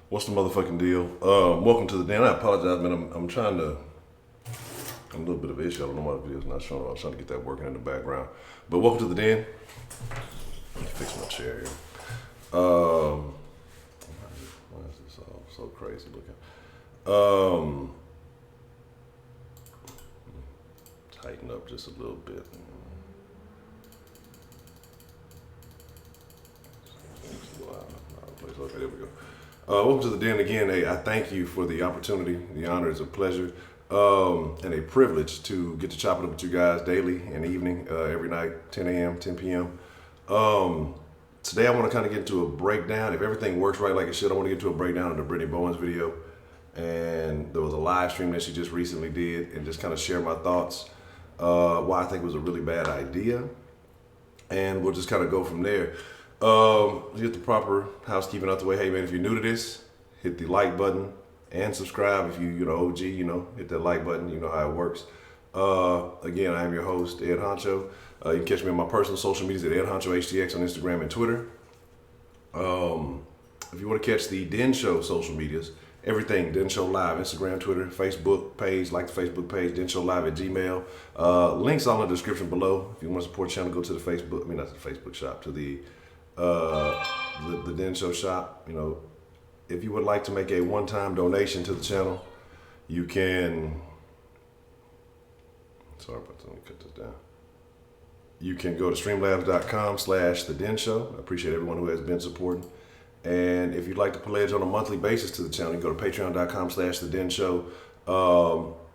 What's the motherfucking deal? Welcome to the den. I apologize, man. I'm trying to. I'm a little bit of an issue. I don't know why the video's not showing. I was trying to get that working in the background. But welcome to the den. Let me fix my chair here. Why is this all so crazy looking? Tighten up just a little bit. Okay, there we go. Welcome to the den again. Hey, I thank you for the opportunity. The honor is a pleasure and a privilege to get to chop it up with you guys daily and evening, every night, 10 a.m., 10 p.m. Today I want to kind of get into a breakdown. If everything works right like it should, I want to get into a breakdown of the Britney Bowens video. And there was a live stream that she just recently did and just kind of share my thoughts, why I think it was a really bad idea. And we'll just kind of go from there. Get the proper housekeeping out the way. Hey man, if you're new to this, hit the like button and subscribe. If you OG, hit that like button. You know how it works. Again, I am your host, Ed Honcho. You can catch me on my personal social medias at Ed Honcho HTX on Instagram and Twitter. If you want to catch the Den Show social medias, everything Den Show Live, Instagram, Twitter, Facebook page, like the Facebook page, Den Show Live at Gmail. Links all in the description below. If you want to support the channel, go to the Facebook. I mean, not the Facebook shop, to the Den Show shop. If you would like to make a one-time donation to the channel, you can. Sorry about that. Let me cut this down. You can go to streamlabs.com/the Den Show. I appreciate everyone who has been supporting. And if you'd like to pledge on a monthly basis to the channel, you can go to patreon.com/the Den Show.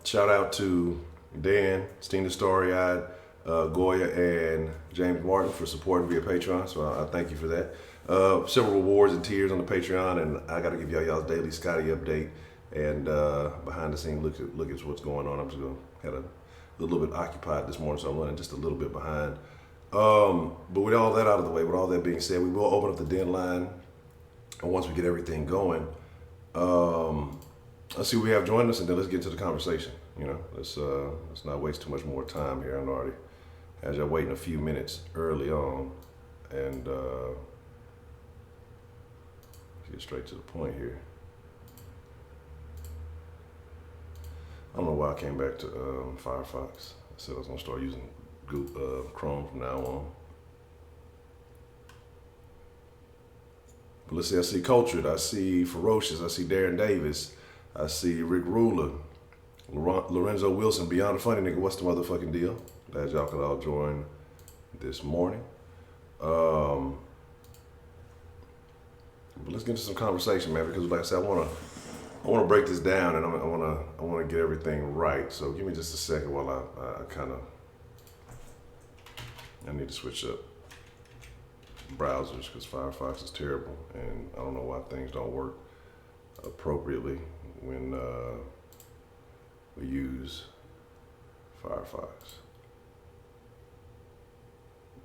Shout out to Dan, Stina Story-Eyed, Goya, and James Martin for supporting via Patreon. So I thank you for that. Several rewards and tiers on the Patreon, and I got to give y'all's daily Scotty update and behind the scenes look at what's going on. I'm just going to had a little bit occupied this morning, so I'm running just a little bit behind. But with all that out of the way, with all that being said, we will open up the Den line. And once we get everything going, let's see what we have joined us, and then let's get to the conversation. Let's not waste too much more time here. I know I already had y'all waiting a few minutes early on, and get straight to the point here. I don't know why I came back to Firefox. I said I was gonna start using Chrome from now on. But let's see, I see Cultured, I see Ferocious, I see Darren Davis, I see Rick Ruler, Lorenzo Wilson, Beyond the Funny Nigga, what's the motherfucking deal? Glad y'all could all join this morning. But let's get into some conversation, man, because like I said, I wanna break this down, and I wanna get everything right. So give me just a second while I need to switch up browsers because Firefox is terrible, and I don't know why things don't work appropriately when we use Firefox.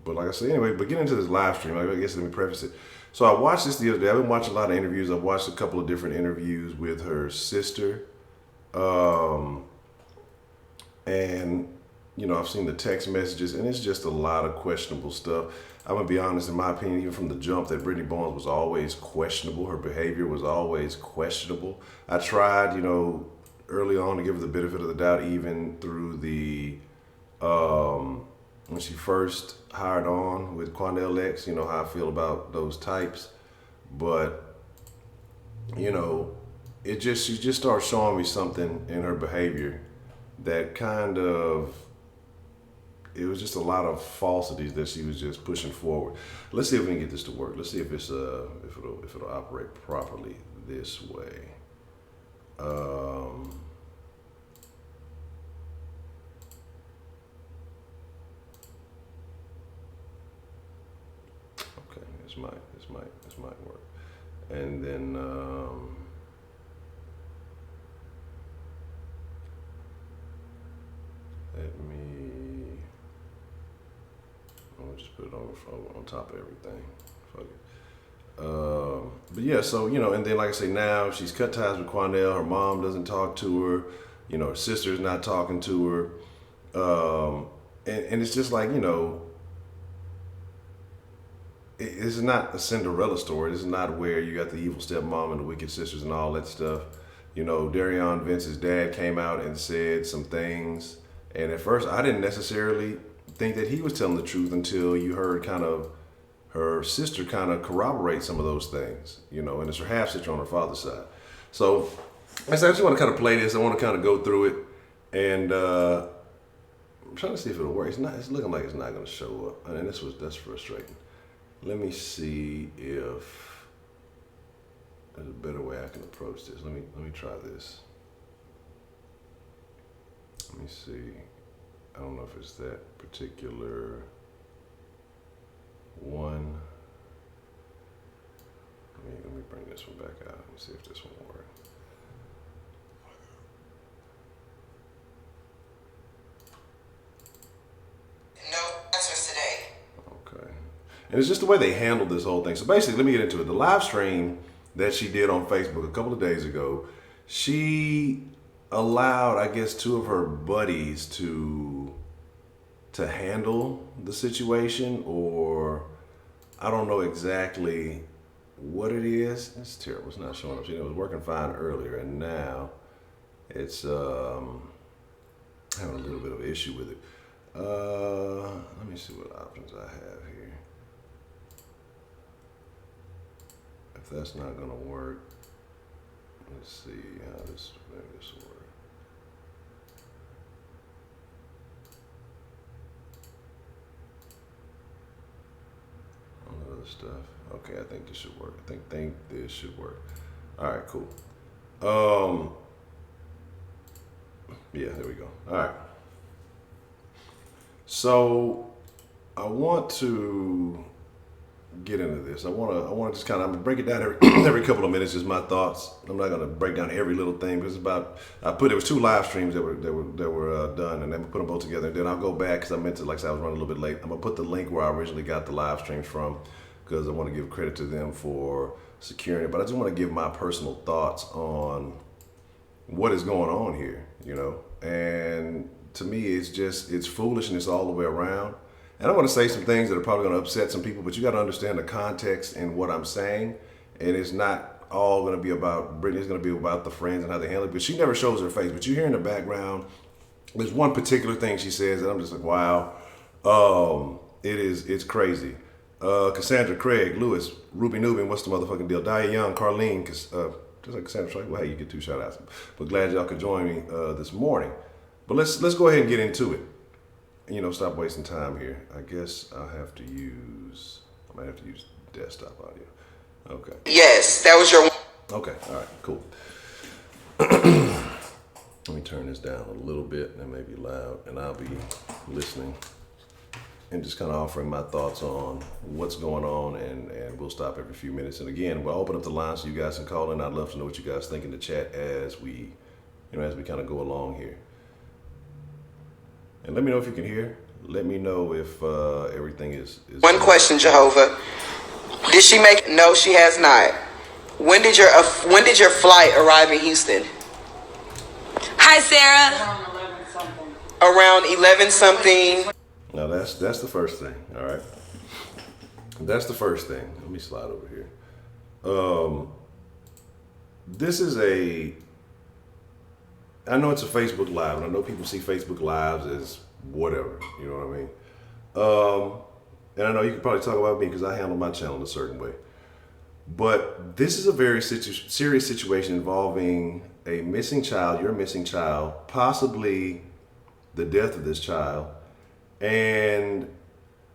But like I said, anyway, but getting into this live stream, I guess let me preface it. So I watched this the other day. I've been watching a lot of interviews. I've watched a couple of different interviews with her sister. And, I've seen the text messages, and it's just a lot of questionable stuff. I'm going to be honest, in my opinion, even from the jump, that Britney Bowens was always questionable. Her behavior was always questionable. I tried, early on to give her the benefit of the doubt, even through the, when she first hired on with Quanell X, how I feel about those types. But, she just started showing me something in her behavior that it was just a lot of falsities that she was just pushing forward. Let's see if we can get this to work. Let's see if it's if it'll operate properly this way. Okay, this might work. And then I'll just put it on top of everything. Fuck it. But yeah, so, and then like I say, now she's cut ties with Quanell. Her mom doesn't talk to her. Her sister's not talking to her. And it's just like, it's not a Cinderella story. This is not where you got the evil stepmom and the wicked sisters and all that stuff. You know, Darion Vince's dad came out and said some things, and at first I didn't necessarily think that he was telling the truth until you heard kind of her sister kind of corroborate some of those things, you know, and it's her half sister on her father's side. So I just want to kind of play this. I want to kind of go through it, and I'm trying to see if it'll work. It's looking like it's not going to show up, and that's frustrating. Let me see if there's a better way I can approach this. Let me try this. Let me see. I don't know if it's that particular one. Let me bring this one back out and see if this one works. No answers today. Okay. And it's just the way they handled this whole thing. So basically, let me get into it. The live stream that she did on Facebook a couple of days ago, she allowed, I guess, two of her buddies to handle the situation, or I don't know exactly what it is. It's terrible. It's not showing up. It was working fine earlier, and now it's having a little bit of an issue with it. Let me see what options I have here. If that's not going to work, let's see how maybe this will work. All that other stuff. Okay, I think this should work. I think this should work. All right, cool. Yeah, there we go. All right. So I want to get into this. I want to just kind of, I'm gonna break it down every couple of minutes, just my thoughts. I'm not gonna break down every little thing because there was two live streams that were done, and then we put them both together. And then I'll go back because I meant to, like I said, I was running a little bit late. I'm gonna put the link where I originally got the live streams from because I want to give credit to them for securing it. But I just want to give my personal thoughts on what is going on here, you know. And to me, it's foolishness all the way around. And I'm going to say some things that are probably going to upset some people, but you got to understand the context and what I'm saying. And it's not all going to be about Britney. It's going to be about the friends and how they handle it. But she never shows her face. But you hear in the background, there's one particular thing she says that I'm just like, wow. It's crazy. Cassandra, Craig, Lewis, Ruby Nubin, what's the motherfucking deal? Dia Young, Carlene, just like Cassandra, well, hey, you get two shout outs. But glad y'all could join me this morning. But let's go ahead and get into it. You know, stop wasting time here. I guess I might have to use desktop audio. Okay. Yes, that was your. Okay, all right, cool. Let me turn this down a little bit. That may be loud, and I'll be listening and just kind of offering my thoughts on what's going on, and we'll stop every few minutes. And again, we'll open up the line so you guys can call in. I'd love to know what you guys think in the chat as we kind of go along here. And let me know if you can hear. Let me know if everything is. One question, Jehovah. Did she make? No, she has not. When did your flight arrive in Houston? Hi, Sarah. Around 11 something. Now that's the first thing. All right. That's the first thing. Let me slide over here. This is I know it's a Facebook Live, and I know people see Facebook Lives as whatever, you know what I mean? And I know you can probably talk about me because I handle my channel in a certain way. But this is a very serious situation involving a missing child, your missing child, possibly the death of this child. And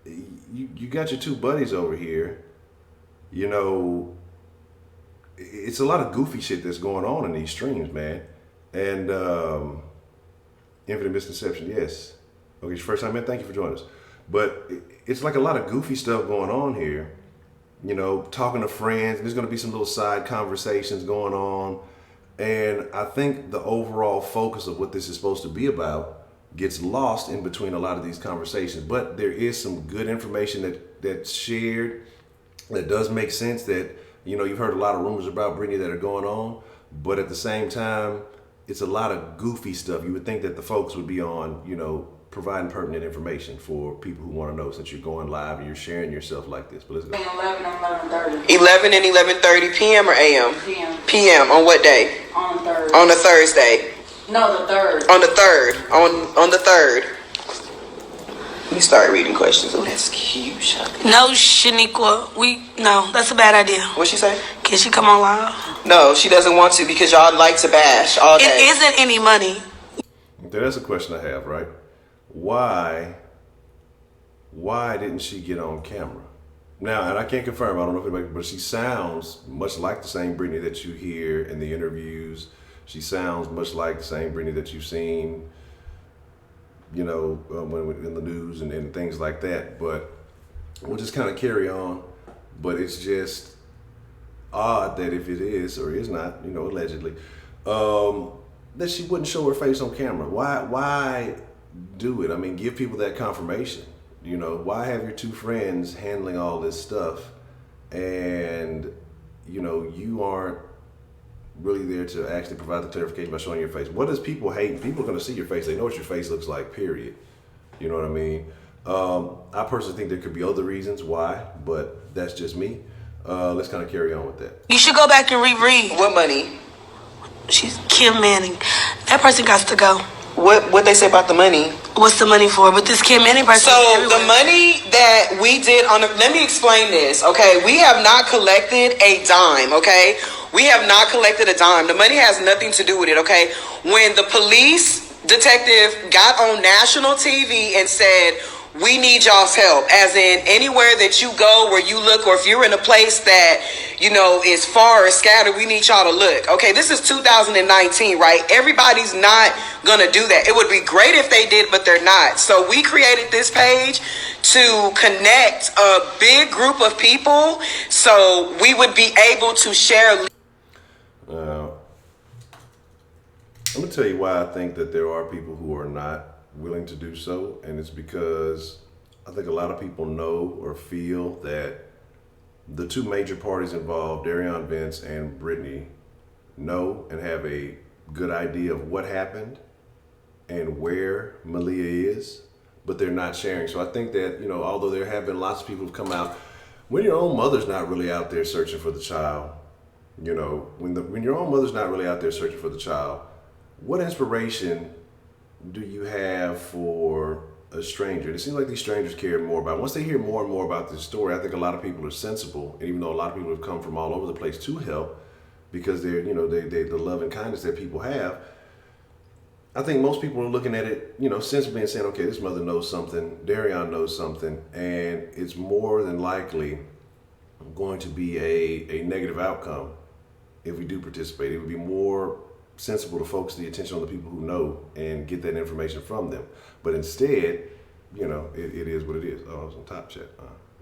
you got your two buddies over here, you know, it's a lot of goofy shit that's going on in these streams, man. And Infinite Misconception, yes. Okay, it's your first time in, thank you for joining us. But it's like a lot of goofy stuff going on here. You know, talking to friends, and there's gonna be some little side conversations going on. And I think the overall focus of what this is supposed to be about gets lost in between a lot of these conversations. But there is some good information that's shared that does make sense, that, you know, you've heard a lot of rumors about Britney that are going on, but at the same time, it's a lot of goofy stuff. You would think that the folks would be on, you know, providing pertinent information for people who want to know, since you're going live and you're sharing yourself like this. But let's go. 11 and 11:30. 11 and 11:30 p.m. or a.m.? PM. p.m. On what day? On the 3rd. On the Thursday. No, the 3rd. On the 3rd. On the 3rd. Let me start reading questions. Oh, that's cute. No, Shaniqua. No, that's a bad idea. What'd she say? Can she come on live? No, she doesn't want to because y'all like to bash all day. It isn't any money. That's a question I have, right? Why didn't she get on camera? Now, and I can't confirm, I don't know if anybody, but she sounds much like the same Britney that you hear in the interviews. She sounds much like the same Britney that you've seen, you know, when in the news and things like that. But we'll just kind of carry on. But it's just odd that if it is or is not, you know, allegedly, that she wouldn't show her face on camera. Why do it? I mean, give people that confirmation. You know, why have your two friends handling all this stuff and, you know, you aren't really there to actually provide the clarification by showing your face? What does people hate? People are going to see your face. They know what your face looks like, period. You know what I mean? I personally think there could be other reasons why, but that's just me. Let's kind of carry on with that. You should go back and reread. What money? She's Kim Manning. That person got to go. What they say about the money? What's the money for? But this Kim Manning person. So the money that we did let me explain this, okay? We have not collected a dime, okay? We have not collected a dime. The money has nothing to do with it, okay? When the police detective got on national TV and said, we need y'all's help, as in anywhere that you go, where you look, or if you're in a place that, you know, is far or scattered, we need y'all to look. Okay, this is 2019, right? Everybody's not gonna do that. It would be great if they did, but they're not. So we created this page to connect a big group of people so we would be able to share. I'm gonna tell you why I think that there are people who are not willing to do so, and it's because I think a lot of people know or feel that the two major parties involved, Darion Vince and Britney, know and have a good idea of what happened and where Maleah is, but they're not sharing. So I think that, you know, although there have been lots of people who've come out, when your own mother's not really out there searching for the child, you know, when your own mother's not really out there searching for the child, what inspiration do you have for a stranger? It seems like these strangers care more about, once they hear more and more about this story, I think a lot of people are sensible, and even though a lot of people have come from all over the place to help because they're, you know, they the love and kindness that people have, I think most people are looking at it, you know, sensibly and saying, okay, this mother knows something, Darion knows something, and it's more than likely going to be a negative outcome if we do participate. It would be more sensible to focus the attention on the people who know and get that information from them. But instead, you know, it is what it is. Oh, I was on Top Chat.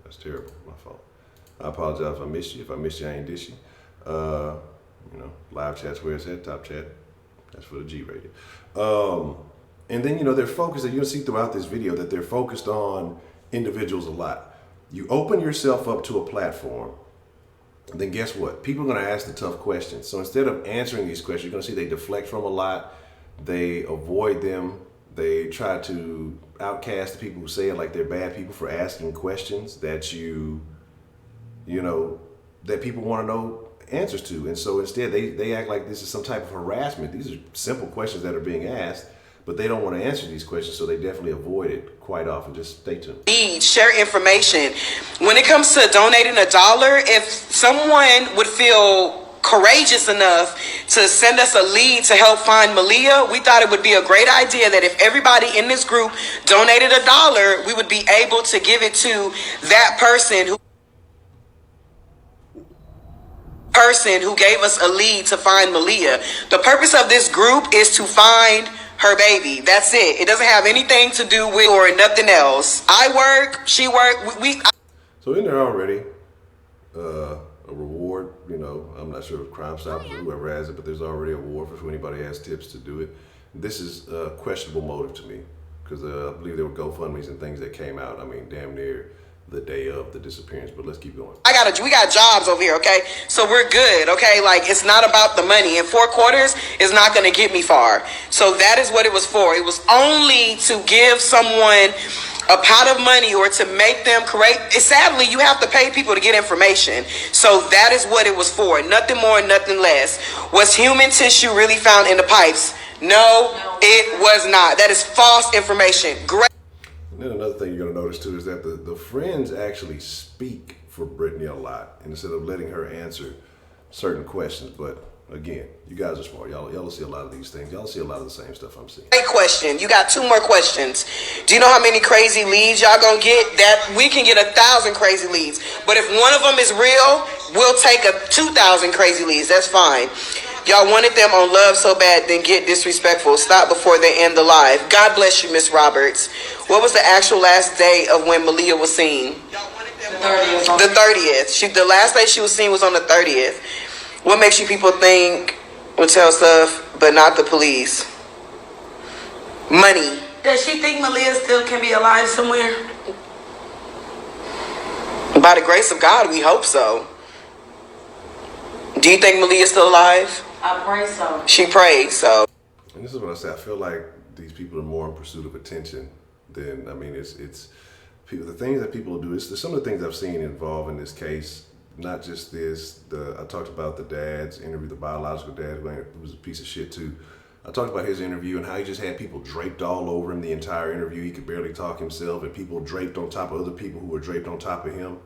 That's terrible. My fault. I apologize if I missed you. If I missed you, I ain't dish you. You know, live chat's where it's at. Top Chat, that's for the G radio. And then, you know, they're focused, and you'll see throughout this video that they're focused on individuals a lot. You open yourself up to a platform, then guess what? People are going to ask the tough questions. So instead of answering these questions, you're going to see they deflect from a lot. They avoid them. They try to outcast the people who say it like they're bad people for asking questions that you know, that people want to know answers to. And so instead they act like this is some type of harassment. These are simple questions that are being asked, but they don't want to answer these questions, so they definitely avoid it quite often. Just stay tuned. Share information. When it comes to donating $1, if someone would feel courageous enough to send us a lead to help find Maleah, we thought it would be a great idea that if everybody in this group donated $1, we would be able to give it to that person who gave us a lead to find Maleah. The purpose of this group is to find her baby. That's it. It doesn't have anything to do with or nothing else. I work, she work, So in there already, a reward, you know, I'm not sure if Crime Stoppers or whoever has it, but there's already a reward for anybody has tips to do it. This is a questionable motive to me, because I believe there were GoFundMes and things that came out. I mean, damn near the day of the disappearance. But let's keep going. We got jobs over here, okay? So we're good, okay? Like, it's not about the money. And 4 quarters is not going to get me far. So that is what it was for. It was only to give someone a pot of money or to make them correct. Sadly, you have to pay people to get information. So that is what it was for. Nothing more, nothing less. Was human tissue really found in the pipes? No, it was not. That is false information. Great. And then another thing you're going to notice too is that the friends actually speak for Brittany a lot instead of letting her answer certain questions. But again, you guys are smart. Y'all see a lot of these things. Y'all see a lot of the same stuff I'm seeing. Great question. You got 2 more questions. Do you know how many crazy leads y'all gonna get? That we can get 1,000 crazy leads. But if one of them is real, we'll take 2,000 crazy leads. That's fine. Y'all wanted them on love so bad, then get disrespectful. Stop before they end the live. God bless you, Miss Roberts. What was the actual last day of when Maleah was seen? The 30th. The last day she was seen was on the 30th. What makes you people think or tell stuff, but not the police? Money. Does she think Maleah still can be alive somewhere? By the grace of God, we hope so. Do you think Maleah's still alive? I pray so. She prayed, so. And this is what I say. I feel like these people are more in pursuit of attention than, I mean, it's people. The things that people do. It's some of the things I've seen involved in this case. Not just this. I talked about the dad's interview, the biological dad who was a piece of shit too. I talked about his interview and how he just had people draped all over him the entire interview. He could barely talk himself, and people draped on top of other people who were draped on top of him.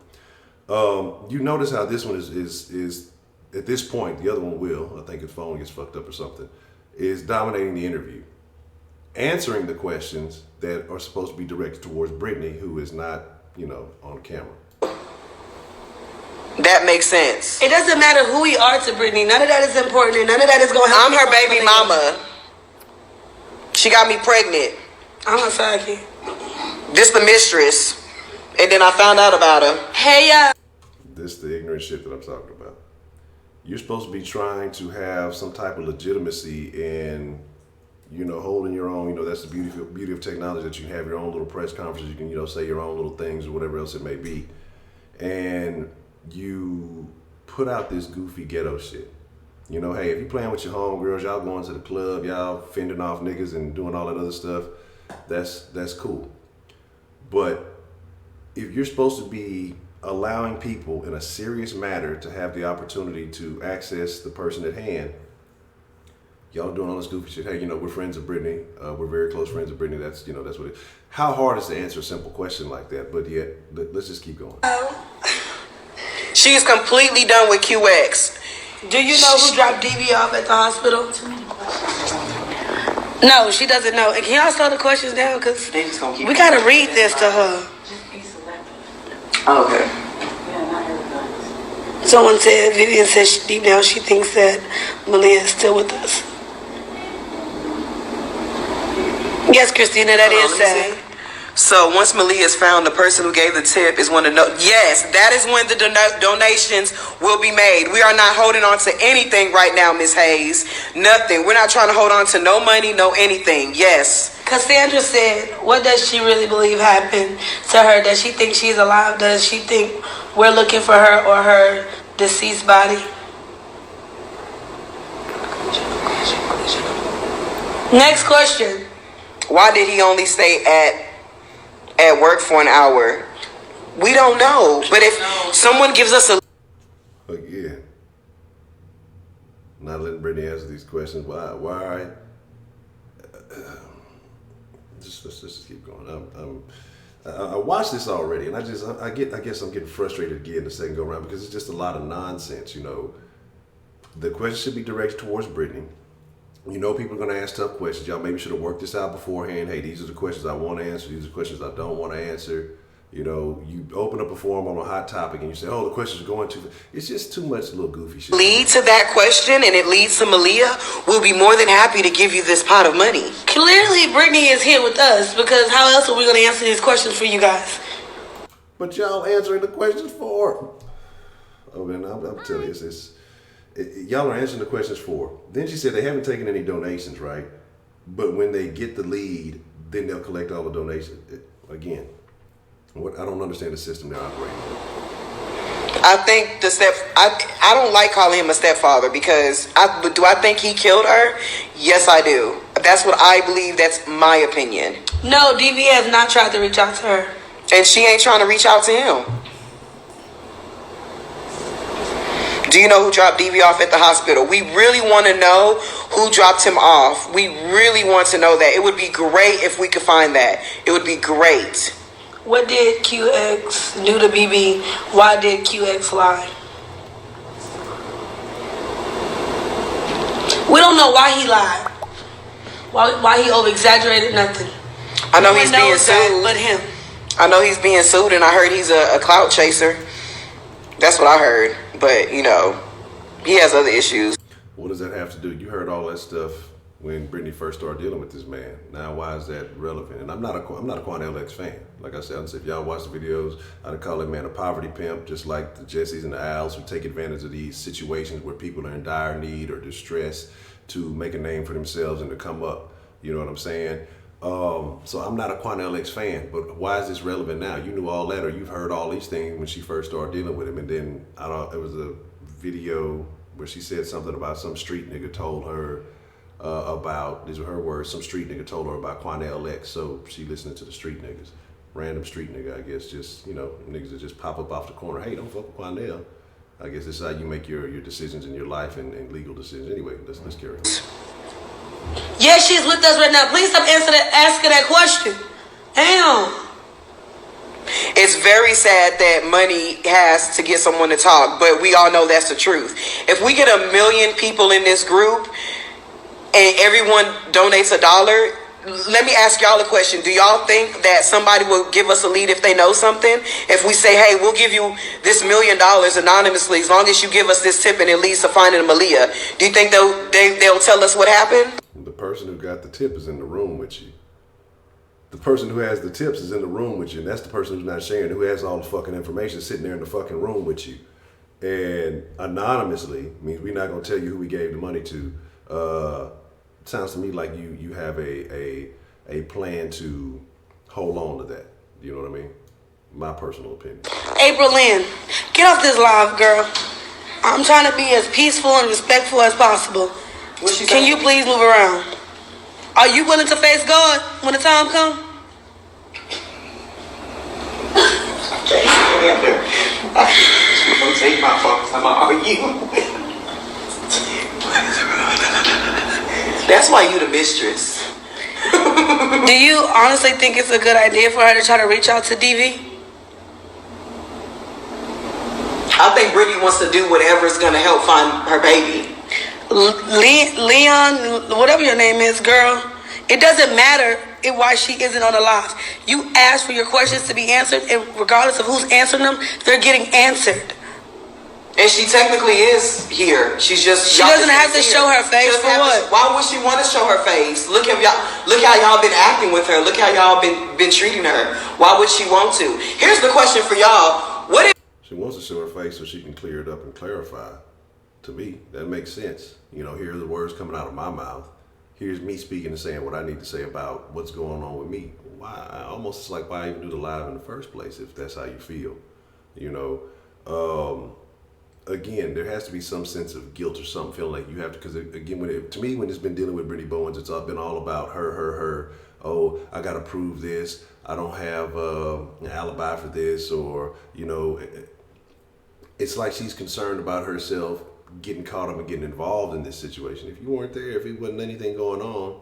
You notice how this one is at this point, the other one will, I think his phone gets fucked up or something, is dominating the interview. Answering the questions that are supposed to be directed towards Brittany, who is not, on camera. That makes sense. It doesn't matter who we are to Brittany. None of that is important, and none of that is going to help. I'm her baby mama. She got me pregnant. I'm a sidekick. This the mistress. And then I found out about her. Hey, This the ignorant shit that I'm talking about. You're supposed to be trying to have some type of legitimacy in, holding your own. That's the beauty of technology, that you can have your own little press conferences. You can, say your own little things or whatever else it may be. And you put out this goofy ghetto shit. Hey, if you playing with your homegirls, y'all going to the club, y'all fending off niggas and doing all that other stuff, that's cool. But if you're supposed to be allowing people in a serious matter to have the opportunity to access the person at hand, y'all doing all this goofy shit. Hey, we're friends of Brittany. We're very close friends of Brittany. That's what it. How hard is to answer a simple question like that? But yet, let's just keep going. She is completely done with QX. do you know who dropped DV off at the hospital? No, she doesn't know. And can y'all slow the questions down? Because we got to read this to her. Okay. Someone said, Vivian says deep down she thinks that Maleah is still with us. Yes, Christina, that is sad. So once Maleah is found, the person who gave the tip is one to know. Yes, that is when the donations will be made. We are not holding on to anything right now, Miss Hayes. Nothing. We're not trying to hold on to no money, no anything. Yes. Cassandra said, what does she really believe happened to her? Does she think she's alive? Does she think we're looking for her or her deceased body? Next question. Why did he only stay at work for an hour? We don't know. But if someone gives us a... Again, not letting Brittany answer these questions. Why? Let's just keep going. I watched this already, and I guess I'm getting frustrated again the second go around because it's just a lot of nonsense. The question should be directed towards Brittany. People are going to ask tough questions. Y'all maybe should have worked this out beforehand. Hey, these are the questions I want to answer. These are the questions I don't want to answer. You open up a forum on a hot topic and you say, oh, the questions are going too... It's just too much little goofy shit. Lead to that question and it leads to Maleah, we'll be more than happy to give you this pot of money. Clearly, Brittany is here with us because how else are we going to answer these questions for you guys? But y'all answering the questions for... Oh, man, I'm telling you, y'all are answering the questions for. Then she said they haven't taken any donations, right? But when they get the lead, then they'll collect all the donations. Again, What, I don't understand the system they're operating in. I think I don't like calling him a stepfather because do I think he killed her? Yes, I do. That's what I believe. That's my opinion. No, DV has not tried to reach out to her. And she ain't trying to reach out to him. Do you know who dropped DV off at the hospital? We really want to know who dropped him off. We really want to know that. It would be great if we could find that. It would be great. What did QX do to BB? Why did QX lie? We don't know why he lied. Why he over-exaggerated nothing. I know he's being sued. But him. I know he's being sued, and I heard he's a clout chaser. That's what I heard. But, you know, he has other issues. What does that have to do? You heard all that stuff when Britney first started dealing with this man. Now, why is that relevant? And I'm not a Quanell X fan. Like I said, if y'all watch the videos, I'd call that man a poverty pimp, just like the Jessies and the Als who take advantage of these situations where people are in dire need or distress to make a name for themselves and to come up. You know what I'm saying? So I'm not a Quanell X fan, but why is this relevant now? You knew all that, or you've heard all these things when she first started dealing with him, and then it was a video where she said something about some street nigga told her about, these were her words, some street nigga told her about Quanell X, so she listening to the street niggas. Random street nigga, I guess, just, you know, niggas that just pop up off the corner, hey, don't fuck with Quanell. I guess this is how you make your decisions in your life and legal decisions. Anyway, let's carry on. Yeah, she's with us right now. Please stop asking that question. Damn. It's very sad that money has to get someone to talk, but we all know that's the truth. If we get 1 million people in this group and everyone donates $1, let me ask y'all a question. Do y'all think that somebody will give us a lead if they know something? If we say, hey, we'll give you this $1 million anonymously as long as you give us this tip and it leads to finding Maleah, do you think they'll tell us what happened? The person who got the tip is in the room with you. The person who has the tips is in the room with you, and that's the person who's not sharing, who has all the fucking information sitting there in the fucking room with you. And anonymously means we're not going to tell you who we gave the money to. Sounds to me like you have a plan to hold on to that. You know what I mean? My personal opinion. April Lynn, get off this live, girl. I'm trying to be as peaceful and respectful as possible. Can you please move around? Are you willing to face God when the time comes? I'm gonna take my focus. I'm gonna argue. That's why you the mistress. Do you honestly think it's a good idea for her to try to reach out to DV? I think Brittany wants to do whatever is gonna help find her baby. Leon, whatever your name is, girl, it doesn't matter why she isn't on the live. You ask for your questions to be answered, and regardless of who's answering them, they're getting answered. And she technically is here. She doesn't have to show her face for what? Why would she want to show her face? Look how y'all been acting with her. Look how y'all been treating her. Why would she want to? Here's the question for y'all. What if she wants to show her face so she can clear it up and clarify? To me, that makes sense. You know, here are the words coming out of my mouth. Here's me speaking and saying what I need to say about what's going on with me. Why? Almost it's like, why even do the live in the first place if that's how you feel? You know, again, there has to be some sense of guilt or something, feeling like you have to, because again, when it's been dealing with Britney Bowens, it's been all about her. Oh, I got to prove this. I don't have an alibi for this, or, you know, it's like she's concerned about herself getting caught up and getting involved in this situation. If you weren't there, if it wasn't anything going on,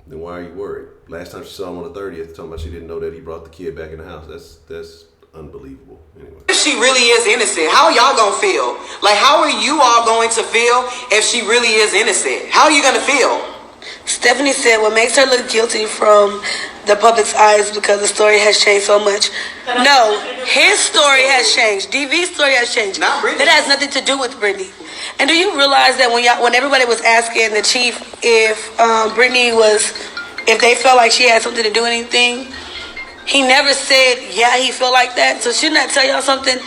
then why are you worried? Last time she saw him on the 30th, talking about she didn't know that he brought the kid back in the house. That's unbelievable. Anyway. If she really is innocent, how are y'all gonna feel? Like, how are you all going to feel if she really is innocent? How are you gonna feel? Stephanie said what makes her look guilty from the public's eyes because the story has changed so much. No, his story has changed. DV's story has changed. Not Brittany. That has nothing to do with Brittany. And do you realize that when everybody was asking the chief if if they felt like she had something to do anything, he never said, yeah, he felt like that. So shouldn't that tell y'all something?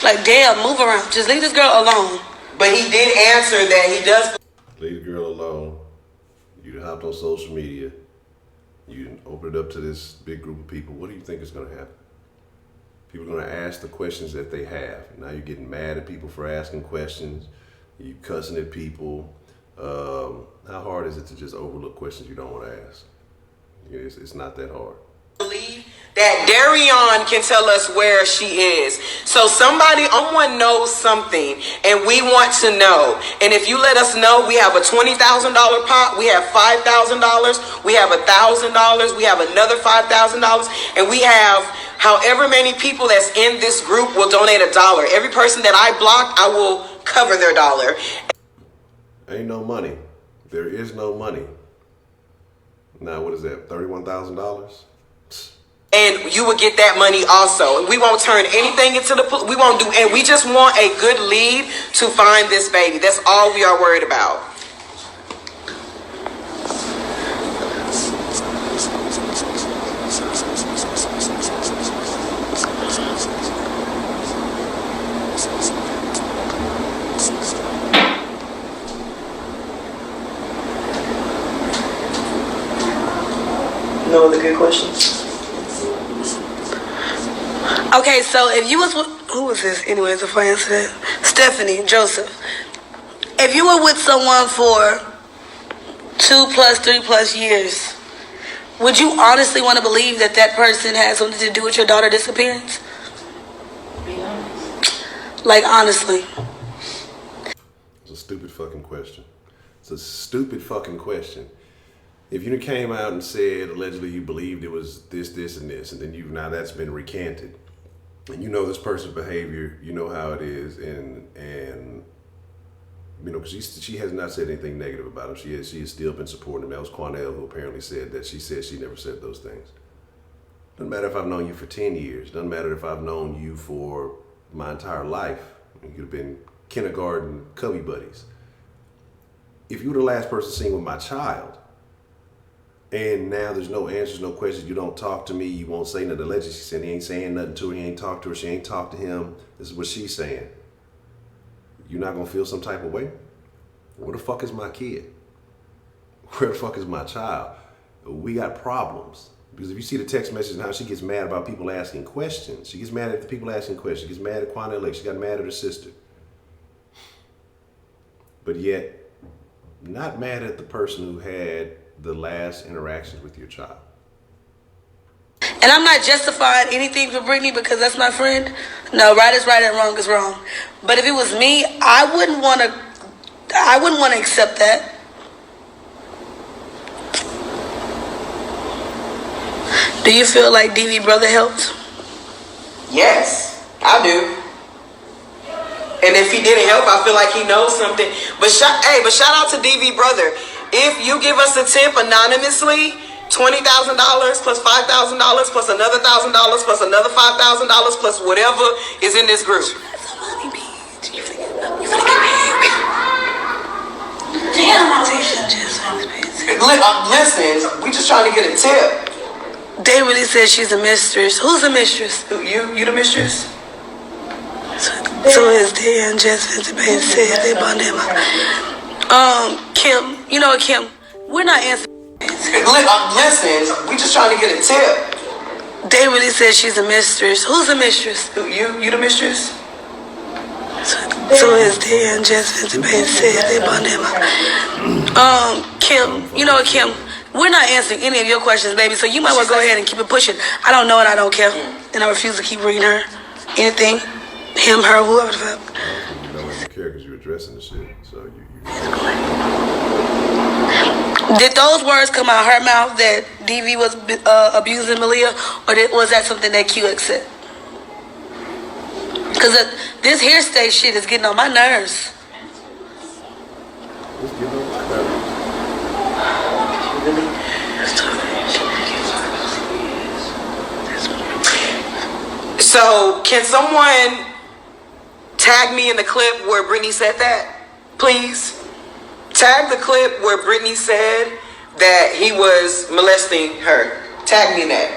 Like, damn, move around. Just leave this girl alone. But he did answer that he does. Leave the girl alone. You done hopped on social media. You done opened it up to this big group of people. What do you think is going to happen? People are going to ask the questions that they have. Now you're getting mad at people for asking questions. You cussing at people. How hard is it to just overlook questions you don't want to ask? It's not that hard. Believe that Darion can tell us where she is. So someone knows something and we want to know. And if you let us know, we have a $20,000 pot, we have $5,000, we have $1,000, we have another $5,000, and we have however many people that's in this group will donate $1. Every person that I block, I will cover their dollar. Ain't no money. There is no money. Now, what is that, $31,000? And you would get that money also. We won't turn anything into we won't do, and we just want a good lead to find this baby. That's all we are worried about. No other good questions? Okay, so if you was with, who was this? Anyways, if I answer that, Stephanie Joseph. If you were with someone for 2+, 3+ years, would you honestly want to believe that that person has something to do with your daughter's disappearance? Be honest. Like, honestly. It's a stupid fucking question. It's a stupid fucking question. If you came out and said allegedly you believed it was this, and this, and then now that's been recanted, and you know this person's behavior, you know how it is, and you know, because she has not said anything negative about him. She has still been supporting him. That was Quanell who apparently said that she never said those things. Doesn't matter if I've known you for 10 years. Doesn't matter if I've known you for my entire life. You could have been kindergarten cubby buddies. If you were the last person seen with my child, and now there's no answers, no questions, you don't talk to me, you won't say nothing. Allegedly, she said he ain't saying nothing to her, he ain't talked to her, she ain't talked to him. This is what she's saying. You're not gonna feel some type of way? Where the fuck is my kid? Where the fuck is my child? We got problems. Because if you see the text message and how she gets mad about people asking questions, she gets mad at the people asking questions, she gets mad at Quanell X, she got mad at her sister. But yet, not mad at the person who had the last interactions with your child. And I'm not justifying anything for Brittany because that's my friend. No, right is right and wrong is wrong. But if it was me, I wouldn't want to accept that. Do you feel like DV brother helped? Yes, I do. And if he didn't help, I feel like he knows something. But shout out to DV brother. If you give us a tip anonymously, $20,000 plus $5,000 plus another $1,000 plus another $5,000 plus whatever is in this group. Listen, we just trying to get a tip. They really said she's a mistress. Who's a mistress? You the mistress? So is they and Jasmine Bain said they bought them. Kim, you know what, Kim? We're not answering. Listen, we just trying to get a tip. They really said she's a mistress. Who's a mistress? You the mistress? So is they and Jasmine Bain said they bought them. Kim, you know what, Kim? We're not answering any of your questions, baby. So you might want to go ahead and keep it pushing. I don't know and I don't care, and I refuse to keep reading her anything. Him, her, whoever the fuck. You don't even care because you're addressing the shit. So you. Did those words come out her mouth that DV was abusing Maleah, or was that something that QX said? Because this hearsay shit is getting on my nerves. Let's get on my nerves. So can someone tag me in the clip where Brittany said that, please? Tag the clip where Brittany said that he was molesting her. Tag me in that.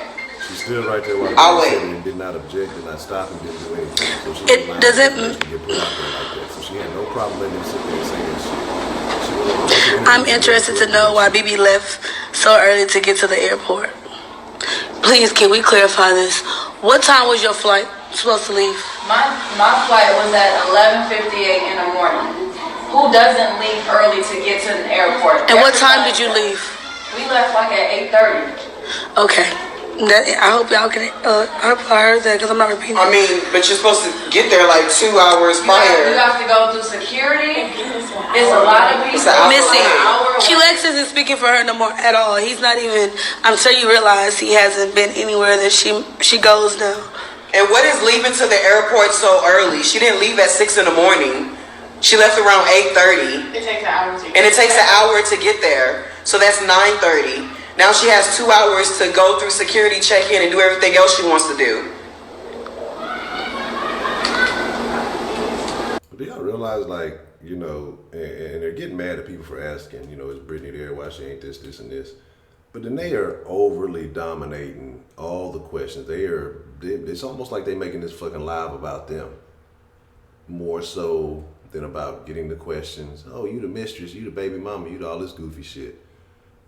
She's still right there while I'll wait. and did not object, did not stop, and didn't do anything. So she It doesn't. get put out there like that. So she had no problem letting him sit there and say that shit. I'm interested to know why BB left so early to get to the airport. Please, can we clarify this? What time was your flight? supposed to leave? My flight was at 11:58 in the morning. Who doesn't leave early to get to the airport? And what time did you leave? We left like at 8:30. Okay. I hope y'all can. I hope I heard that because I'm not repeating. I mean, but you're supposed to get there like 2 hours prior. You have to go through security. It's a lot of people. Missy, Q-Lex isn't speaking for her no more at all. He's not even. I'm sure you realize he hasn't been anywhere that she goes now. And what is leaving to the airport so early? She didn't leave at 6 in the morning. She left around 8:30. It takes an hour to get and it takes an hour to get there. So that's 9:30. Now she has 2 hours to go through security, check in, and do everything else she wants to do. But do y'all realize, like, you know, and they're getting mad at people for asking, you know, is Brittany there? Why she ain't this, and this? But then they are overly dominating all the questions. It's almost like they're making this fucking live about them. More so than about getting the questions. Oh, you the mistress, you the baby mama, you the all this goofy shit.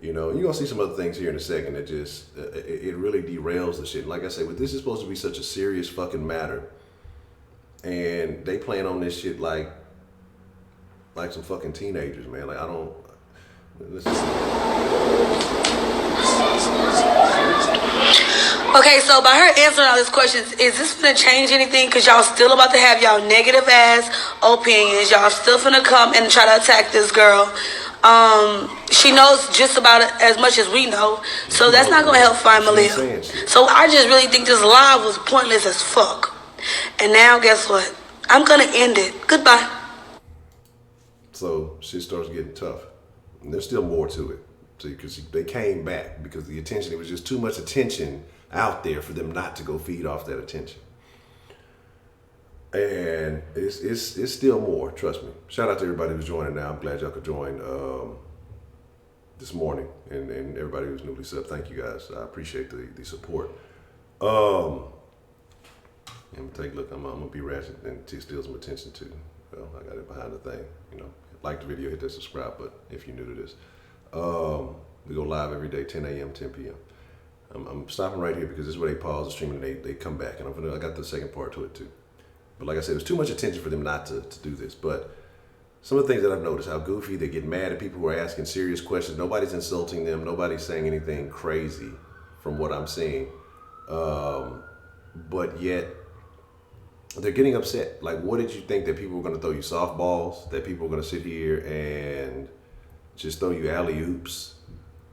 You know, you're going to see some other things here in a second that just, it really derails the shit. Like I said, but this is supposed to be such a serious fucking matter. And they playing on this shit like some fucking teenagers, man. Like, I don't, let's just... Okay, so by her answering all these questions, is this gonna change anything? Cause y'all still about to have y'all negative ass opinions. Y'all still finna come and try to attack this girl. She knows just about as much as we know, so that's not gonna help find Maleah. So I just really think this live was pointless as fuck. And now guess what? I'm gonna end it. Goodbye. So shit starts getting tough, and there's still more to it. See, because they came back because the attention, it was just too much attention out there for them not to go feed off that attention. And it's still more, trust me. Shout out to everybody who's joining now. I'm glad y'all could join this morning, and everybody who's newly subbed. Thank you guys. I appreciate the support. I'm gonna take a look. I'm gonna be ratchet and steal some attention too. Well, I got it behind the thing. You know, like the video, hit that subscribe button if you're new to this. We go live every day, 10 a.m., 10 p.m. I'm stopping right here because this is where they pause the stream and they come back, and I got the second part to it too. But like I said, there's too much attention for them not to do this. But some of the things that I've noticed, how goofy, they get mad at people who are asking serious questions. Nobody's insulting them. Nobody's saying anything crazy from what I'm seeing. But yet, they're getting upset. Like, what did you think, that people were going to throw you softballs? That people were going to sit here and just throw you alley-oops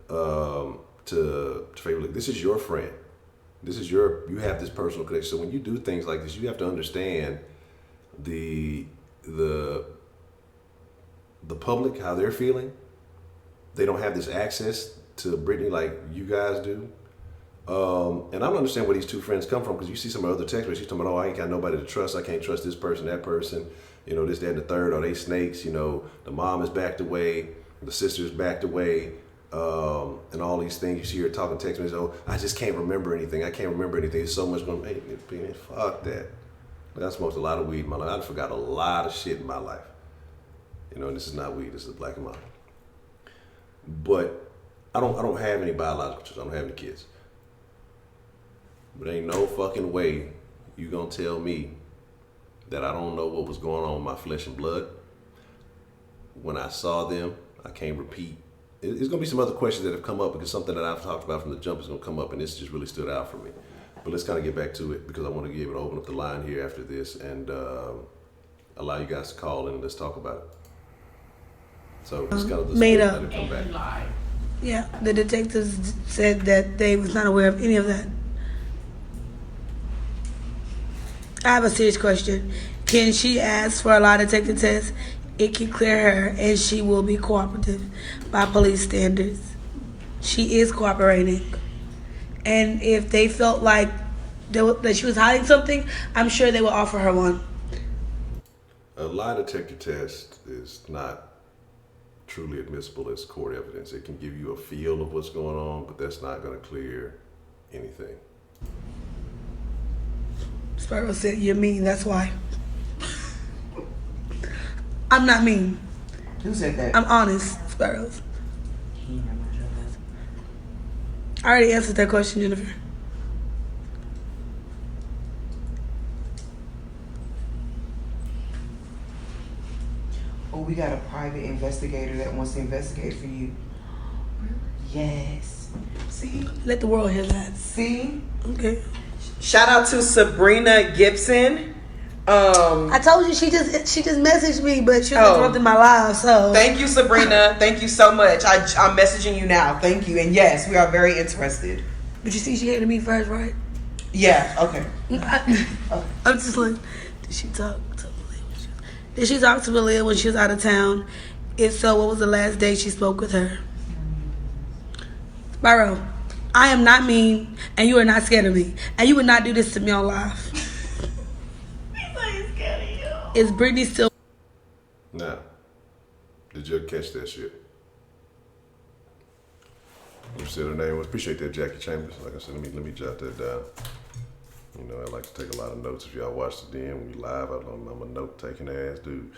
to favor? Look, this is your friend. This is you have this personal connection. So when you do things like this, you have to understand the public, how they're feeling. They don't have this access to Brittany like you guys do. And I don't understand where these two friends come from, because you see some of the other text where she's talking about, oh, I ain't got nobody to trust. I can't trust this person, that person. You know, this, that, and the third. Are they snakes? You know, the mom is backed away. The sister's backed away. And all these things. You see her talking text messages. Oh, I just can't remember anything. I can't remember anything. There's so much going. Hey, man, fuck that. I smoked a lot of weed in my life. I forgot a lot of shit in my life. You know, and this is not weed. This is black and white. But I don't have any biological children. I don't have any kids. But ain't no fucking way you gonna tell me that I don't know what was going on with my flesh and blood. When I saw them, I can't repeat. There's gonna be some other questions that have come up, because something that I've talked about from the jump is gonna come up, and this just really stood out for me. But let's kind of get back to it, because I want to be able to open up the line here after this and allow you guys to call in and let's talk about it. So it's kind of made up. Let it come back. Yeah, the detectives said that they was not aware of any of that. I have a serious question. Can she ask for a lie detector test? It can clear her, and she will be cooperative by police standards. She is cooperating. And if they felt like that she was hiding something, I'm sure they will offer her one. A lie detector test is not truly admissible as court evidence. It can give you a feel of what's going on, but that's not going to clear anything. Sparrow said, you're mean, that's why. I'm not mean. Who said that? I'm honest, Sparrows. I already answered that question, Jennifer. Oh, we got a private investigator that wants to investigate for you. Yes. See? Let the world hear that. See? Okay. Shout out to Sabrina Gibson. I told you she just messaged me, but she was interrupting my live. So thank you, Sabrina. Thank you so much. I'm messaging you now. Thank you. And yes, we are very interested. But you see, she came to me first, right? Yeah. Okay. I'm just like, did she talk to Maleah? Did she talk to Maleah when she was out of town? If so, what was the last day she spoke with her? Barrow, I am not mean, and you are not scared of me, and you would not do this to me on live. Is Brittany still? Now, did you catch that shit? You said her name was. Appreciate that, Jackie Chambers. Like I said, let me jot that down. You know, I like to take a lot of notes. If y'all watch the DM, we live. I'm a note taking ass dude.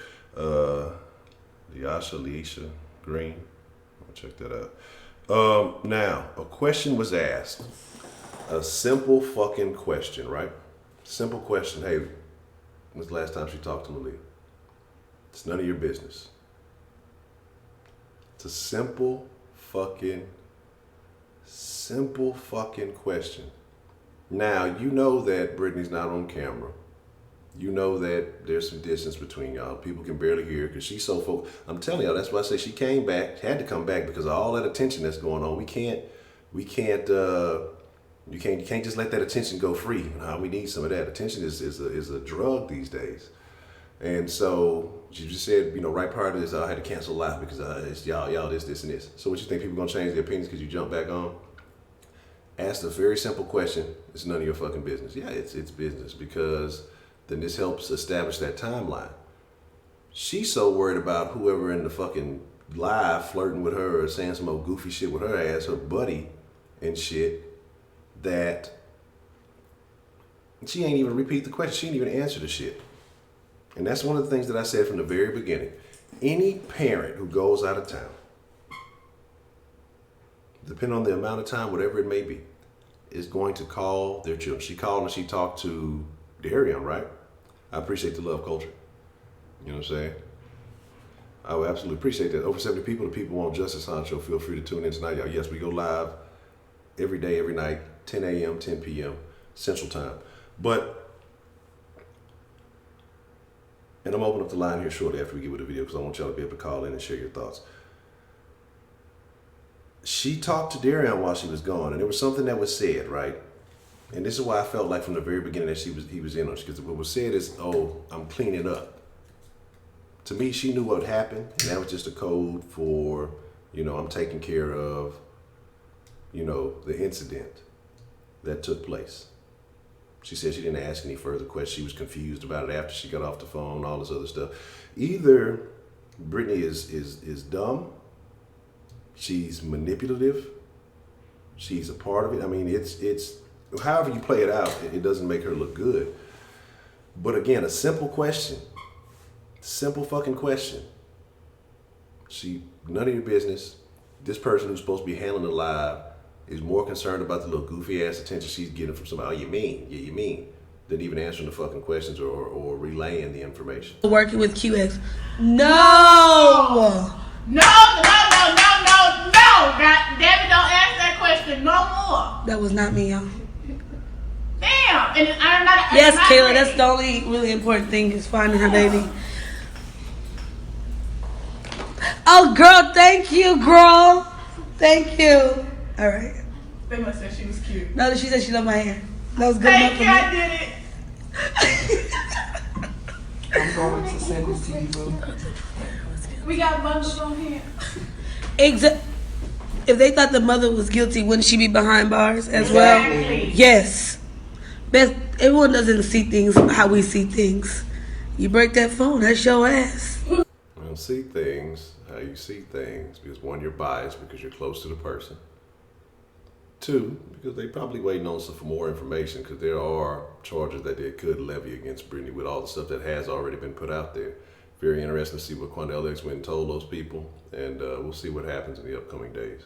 Leisha Green. I'll check that out. Now, a question was asked. A simple fucking question, right? Simple question. Hey, when's the last time she talked to Maleah? It's none of your business. It's a simple fucking question. Now, you know that Brittany's not on camera. You know that there's some distance between y'all. People can barely hear her because she's so focused. I'm telling y'all, that's why I say she came back, had to come back because of all that attention that's going on. You can't just let that attention go free. We need some of that. Attention is a drug these days. And so she just said, right prior to this, I had to cancel live because it's y'all this and this. So what you think people gonna change their opinions because you jump back on? Ask a very simple question. It's none of your fucking business. Yeah, it's business because then this helps establish that timeline. She's so worried about whoever in the fucking live flirting with her or saying some old goofy shit with her ass, her buddy and shit, that she ain't even repeat the question. She ain't even answer the shit. And that's one of the things that I said from the very beginning. Any parent who goes out of town, depending on the amount of time, whatever it may be, is going to call their children. She called and she talked to Darian, right? I appreciate the love culture. You know what I'm saying? I would absolutely appreciate that. Over 70 people, the people want justice, Honcho. Feel free to tune in tonight, y'all. Yes, we go live every day, every night, 10 a.m., 10 p.m. Central Time. And I'm opening up the line here shortly after we get with the video because I want y'all to be able to call in and share your thoughts. She talked to Darian while she was gone, and there was something that was said, right? And this is why I felt like from the very beginning that he was in on it, because what was said is, "Oh, I'm cleaning up." To me, she knew what happened, and that was just a code for, I'm taking care of, the incident that took place. She said she didn't ask any further questions. She was confused about it after she got off the phone, all this other stuff. Either Brittany is dumb, she's manipulative, she's a part of it. I mean, it's however you play it out, it doesn't make her look good. But again, a simple question. Simple fucking question. None of your business. This person who's supposed to be handling the live is more concerned about the little goofy ass attention she's getting from somebody. Oh, you mean? Yeah, you mean? Than even answering the fucking questions or relaying the information. Working with QX. No! No. God, Debbie, don't ask that question no more. That was not me, y'all. Damn. And I'm not. Yes, Kayla, that's the only really important thing is finding her baby. Oh, girl, thank you, girl. Thank you. All right. They must say she was cute. No, she said she loved my hair. That was good enough for me. I did it. I'm going to send this to you, boo. We got bundles on here. If they thought the mother was guilty, wouldn't she be behind bars as well? Yes. Everyone doesn't see things how we see things. You break that phone, that's your ass. You don't see things how you see things because one, you're biased because you're close to the person. Two, because they probably waiting on some for more information because there are charges that they could levy against Brittany with all the stuff that has already been put out there. Very interesting to see what Quanell X went and told those people, and we'll see what happens in the upcoming days.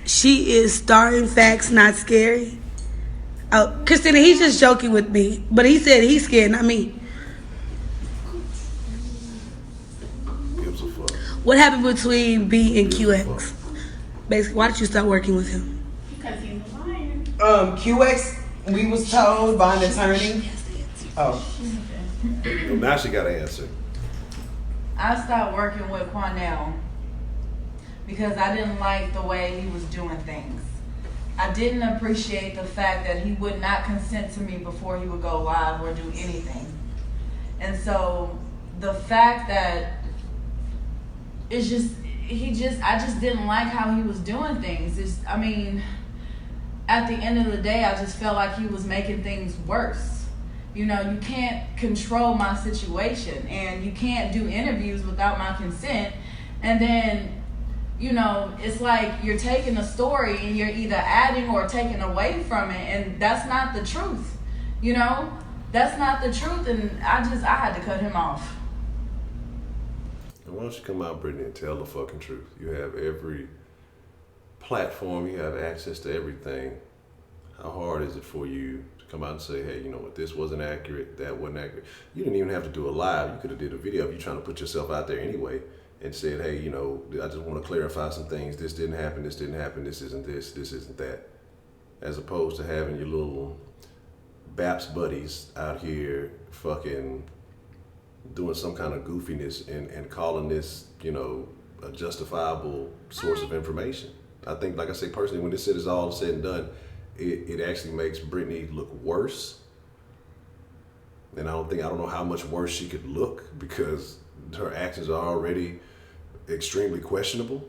She is starring facts, not scary. Oh, Christina, he's just joking with me, but he said he's scared, not me. What happened between B and QX? Basically, why did you start working with him? Because he's a liar. QX, we was told by an attorney. Oh. Well, now she got an answer. I stopped working with Quanell because I didn't like the way he was doing things. I didn't appreciate the fact that he would not consent to me before he would go live or do anything. And so the fact that it's just, I just didn't like how he was doing things. I mean, at the end of the day, I just felt like he was making things worse. You know, you can't control my situation, and you can't do interviews without my consent. And then, you know, it's like you're taking a story and you're either adding or taking away from it, and that's not the truth. You know, that's not the truth, and I had to cut him off. And why don't you come out, Brittany, and tell the fucking truth? You have every platform, you have access to everything. How hard is it for you to come out and say, hey, you know what, this wasn't accurate, that wasn't accurate? You didn't even have to do a live. You could have did a video of you trying to put yourself out there anyway and said, hey, you know, I just want to clarify some things. This didn't happen, this didn't happen, this isn't this isn't that. As opposed to having your little BAPS buddies out here fucking doing some kind of goofiness and calling this, you know, a justifiable source of information. I think, like I say, personally, when this shit is all said and done, it actually makes Brittany look worse. And I don't know how much worse she could look, because her actions are already extremely questionable.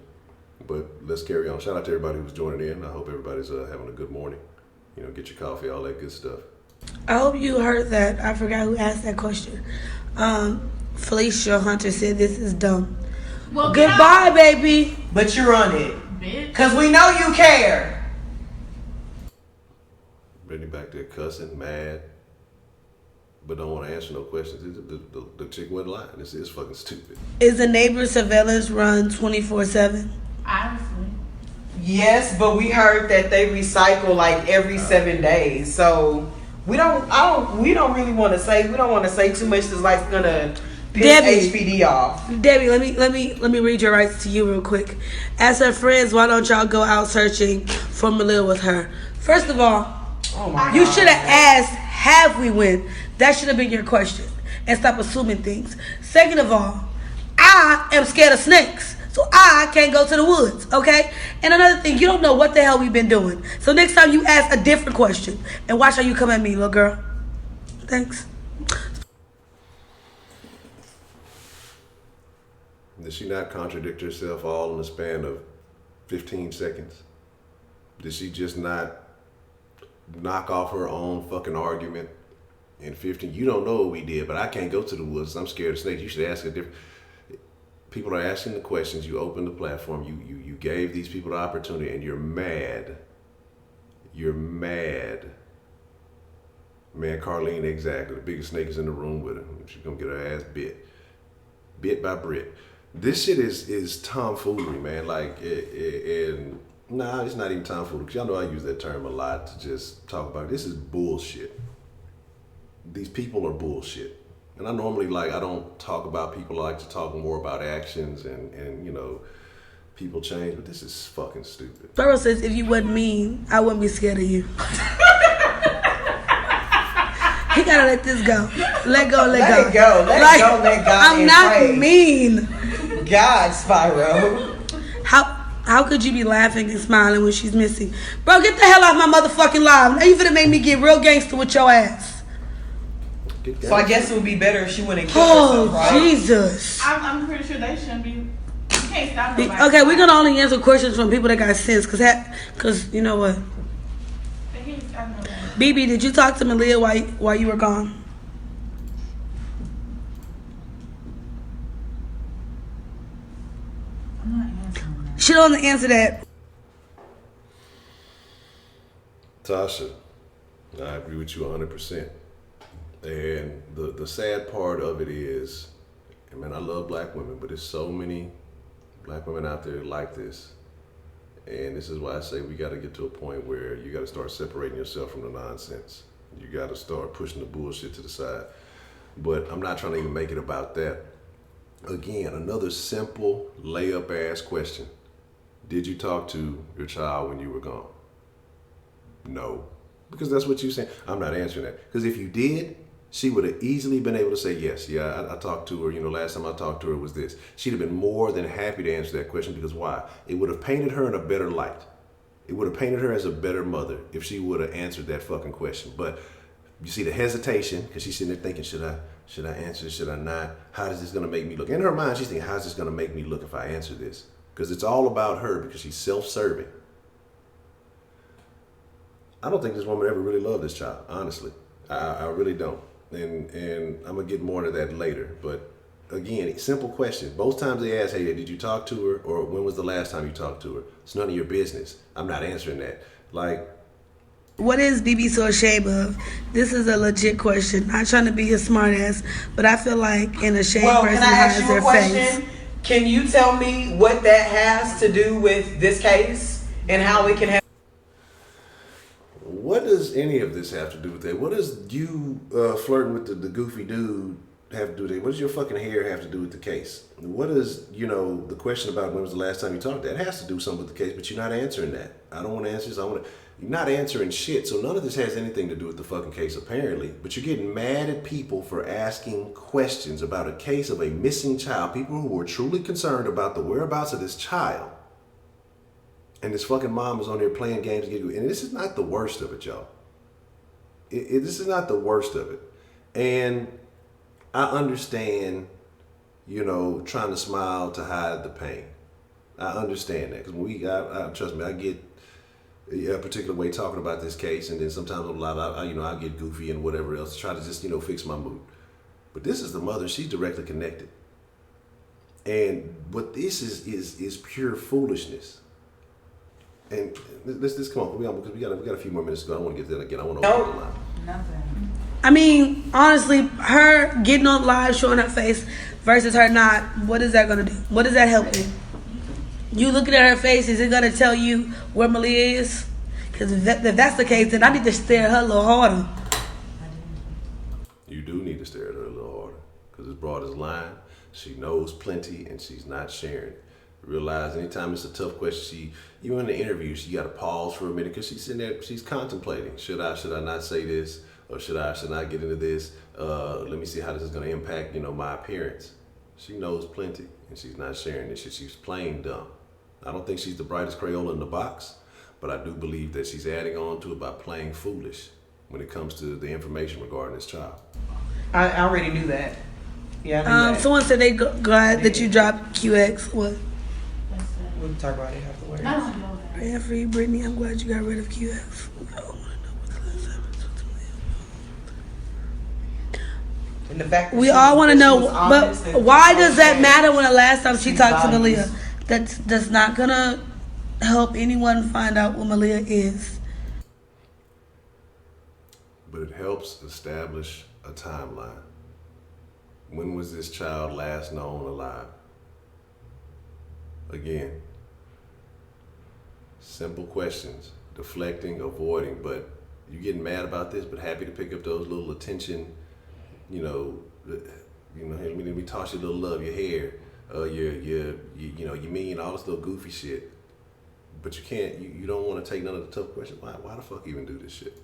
But let's carry on. Shout out to everybody who's joining in. I hope everybody's having a good morning. You know, get your coffee, all that good stuff. I hope you heard that. I forgot who asked that question. Felicia Hunter said this is dumb. Well, goodbye, baby. But you're on it. bitch. Because we know you care. Brittany back there cussing, mad, but don't want to answer no questions. The chick wasn't lying. This is fucking stupid. Is the neighbor surveillance run 24/7? Honestly. Yes, but we heard that they recycle like every 7 days. So we don't really want to say. We don't want to say too much. That's like gonna piss HPD off. Debbie, let me read your rights to you real quick. As her friends, why don't y'all go out searching for Maleah with her? First of all, you should have asked, have we win? That should have been your question. And stop assuming things. Second of all, I am scared of snakes. So I can't go to the woods, okay? And another thing, you don't know what the hell we've been doing. So next time you ask a different question. And watch how you come at me, little girl. Thanks. Did she not contradict herself all in the span of 15 seconds? Did she just not knock off her own fucking argument in 15? You don't know what we did, but I can't go to the woods. I'm scared of snakes. You should ask a different. People are asking the questions. You opened the platform. You gave these people the opportunity, and you're mad. You're mad. Man, Carlene, exactly. The biggest snake is in the room with her. She's gonna get her ass bit by Brit. This shit is tomfoolery, man. Like, nah, it's not even tomfoolery. Because y'all know I use that term a lot to just talk about it. This is bullshit. These people are bullshit. And I normally, I don't talk about people. I like to talk more about actions and you know, people change. But this is fucking stupid. Burrow says, if you wasn't mean, I wouldn't be scared of you. He gotta let this go. Let go, let go. Let it go. Let go, let God. I'm not pray. mean. God, Spyro. How could you be laughing and smiling when she's missing? Bro, get the hell off my motherfucking live. Now you finna make me get real gangster with your ass. So I guess it would be better if she wouldn't kill herself, right? Oh, Jesus. I'm pretty sure they shouldn't be. You can't stop nobody. Okay, we're gonna only answer questions from people that got sense, cause you know what? They can't stop nobody. BB, did you talk to Maleah while you were gone? I'm not answering that. She don't answer that. Tasha, I agree with you 100%. And the sad part of it is, man, I love black women, but there's so many black women out there like this. And this is why I say we got to get to a point where you got to start separating yourself from the nonsense. You got to start pushing the bullshit to the side. But I'm not trying to even make it about that. Again, another simple layup ass question. Did you talk to your child when you were gone? No. Because that's what you said. I'm not answering that. Because if you did, she would have easily been able to say yes. Yeah, I talked to her. You know, last time I talked to her was this. She'd have been more than happy to answer that question because why? It would have painted her in a better light. It would have painted her as a better mother if she would have answered that fucking question. But you see the hesitation because she's sitting there thinking, should I answer this? Should I not? How is this going to make me look? In her mind, she's thinking, how's this going to make me look if I answer this? Because it's all about her because she's self-serving. I don't think this woman ever really loved this child, honestly. I really don't. And I'm going to get more into that later. But again, simple question. Both times they ask, hey, did you talk to her? Or when was the last time you talked to her? It's none of your business. I'm not answering that. Like, what is BB so ashamed of? This is a legit question. Not trying to be a smart ass, but I feel like an ashamed person has their face. Can you tell me what that has to do with this case and how it can have? What does any of this have to do with that? What does you flirting with the goofy dude have to do with it? What does your fucking hair have to do with the case? What does, the question about when was the last time you talked? That has to do something with the case, but you're not answering that. I don't want to answer this. You're not answering shit, so none of this has anything to do with the fucking case, apparently. But you're getting mad at people for asking questions about a case of a missing child, people who are truly concerned about the whereabouts of this child. And this fucking mom is on there playing games. And this is not the worst of it, y'all. This is not the worst of it. And I understand, trying to smile to hide the pain. I understand that. Because trust me, I get a particular way talking about this case. And then sometimes on live, I get goofy and whatever else to try to just, fix my mood. But this is the mother. She's directly connected. And what this is pure foolishness. And let's come on, because we got a few more minutes to go. I don't want to get to that again. I want to open the line. Nothing. I mean, honestly, her getting on live, showing her face versus her not, what is that going to do? What is that helping? You looking at her face, is it going to tell you where Maleah is? Because if that's the case, then I need to stare at her a little harder. You do need to stare at her a little harder. Because this broad is lying. She knows plenty, and she's not sharing it. Realize anytime it's a tough question, even in the interview, she got to pause for a minute because she's sitting there, she's contemplating. Should I not say this? Or should I get into this? Let me see how this is going to impact, my appearance. She knows plenty, and she's not sharing this shit. She's playing dumb. I don't think she's the brightest Crayola in the box, but I do believe that she's adding on to it by playing foolish when it comes to the information regarding this child. I already knew that. Yeah, I knew that. Someone said they glad that you dropped QX. What? We'll talk about it afterwards. Praying for you, Brittany. I'm glad you got rid of QX. And the fact that we all want to know, but why does that okay. matter when the mast time she talked to values. Maleah? That's not gonna help anyone find out what Maleah is. But it helps establish a timeline. When was this child last known alive? Again, simple questions, deflecting, avoiding, but you're getting mad about this, but happy to pick up those little attention, hey, let me toss you a little love, your hair, your mean, all this little goofy shit. But you can't, you don't want to take none of the tough questions. Why the fuck even do this shit?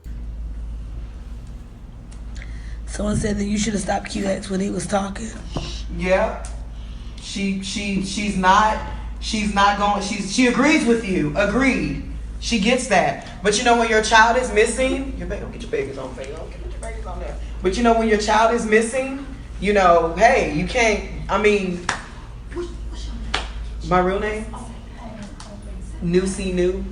Someone said that you should have stopped QX when he was talking. Yeah, she's not going. She agrees with you. Agreed. She gets that. But when your child is missing, don't get your babies on face. Don't get your babies on there. But when your child is missing, hey, you can't. I mean, my real name, New.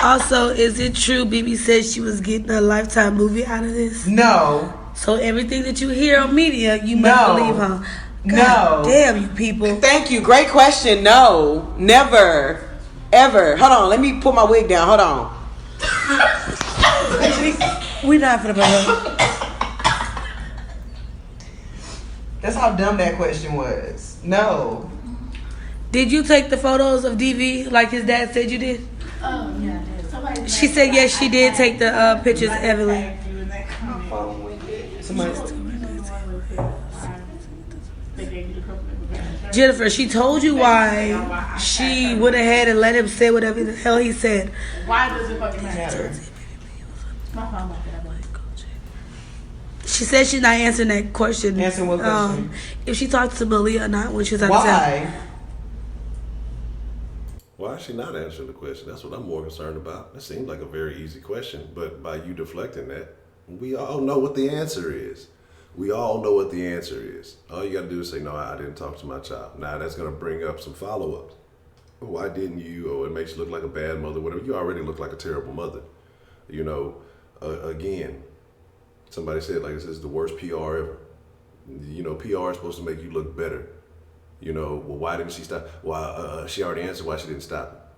Also, is it true BB said she was getting a Lifetime movie out of this? No. So everything that you hear on media, you must believe her. God damn you people. Thank you. Great question. No. Never. Ever. Hold on. Let me put my wig down. Hold on. We not finna play her. That's how dumb that question was. No. Did you take the photos of DV like his dad said you did? Oh, yeah, I did. Somebody She said yes, she did take the pictures, Evelyn. Somebody. Jennifer, she told you why she went ahead and let him say whatever the hell he said. Why does it fucking matter? My phone like that. She said she's not answering that question. Answering what question? If she talked to Maleah or not when she was out of town. Why? Why is she not answering the question? That's what I'm more concerned about. That seems like a very easy question, but by you deflecting that, we all know what the answer is. We all know what the answer is. All you got to do is say, no, I didn't talk to my child. Now, that's going to bring up some follow-ups. Why didn't you? Or it makes you look like a bad mother, whatever. You already look like a terrible mother. You know, again, somebody said, like, this is the worst PR ever. You know, PR is supposed to make you look better. You know, well, why didn't she stop? Well, she already answered why she didn't stop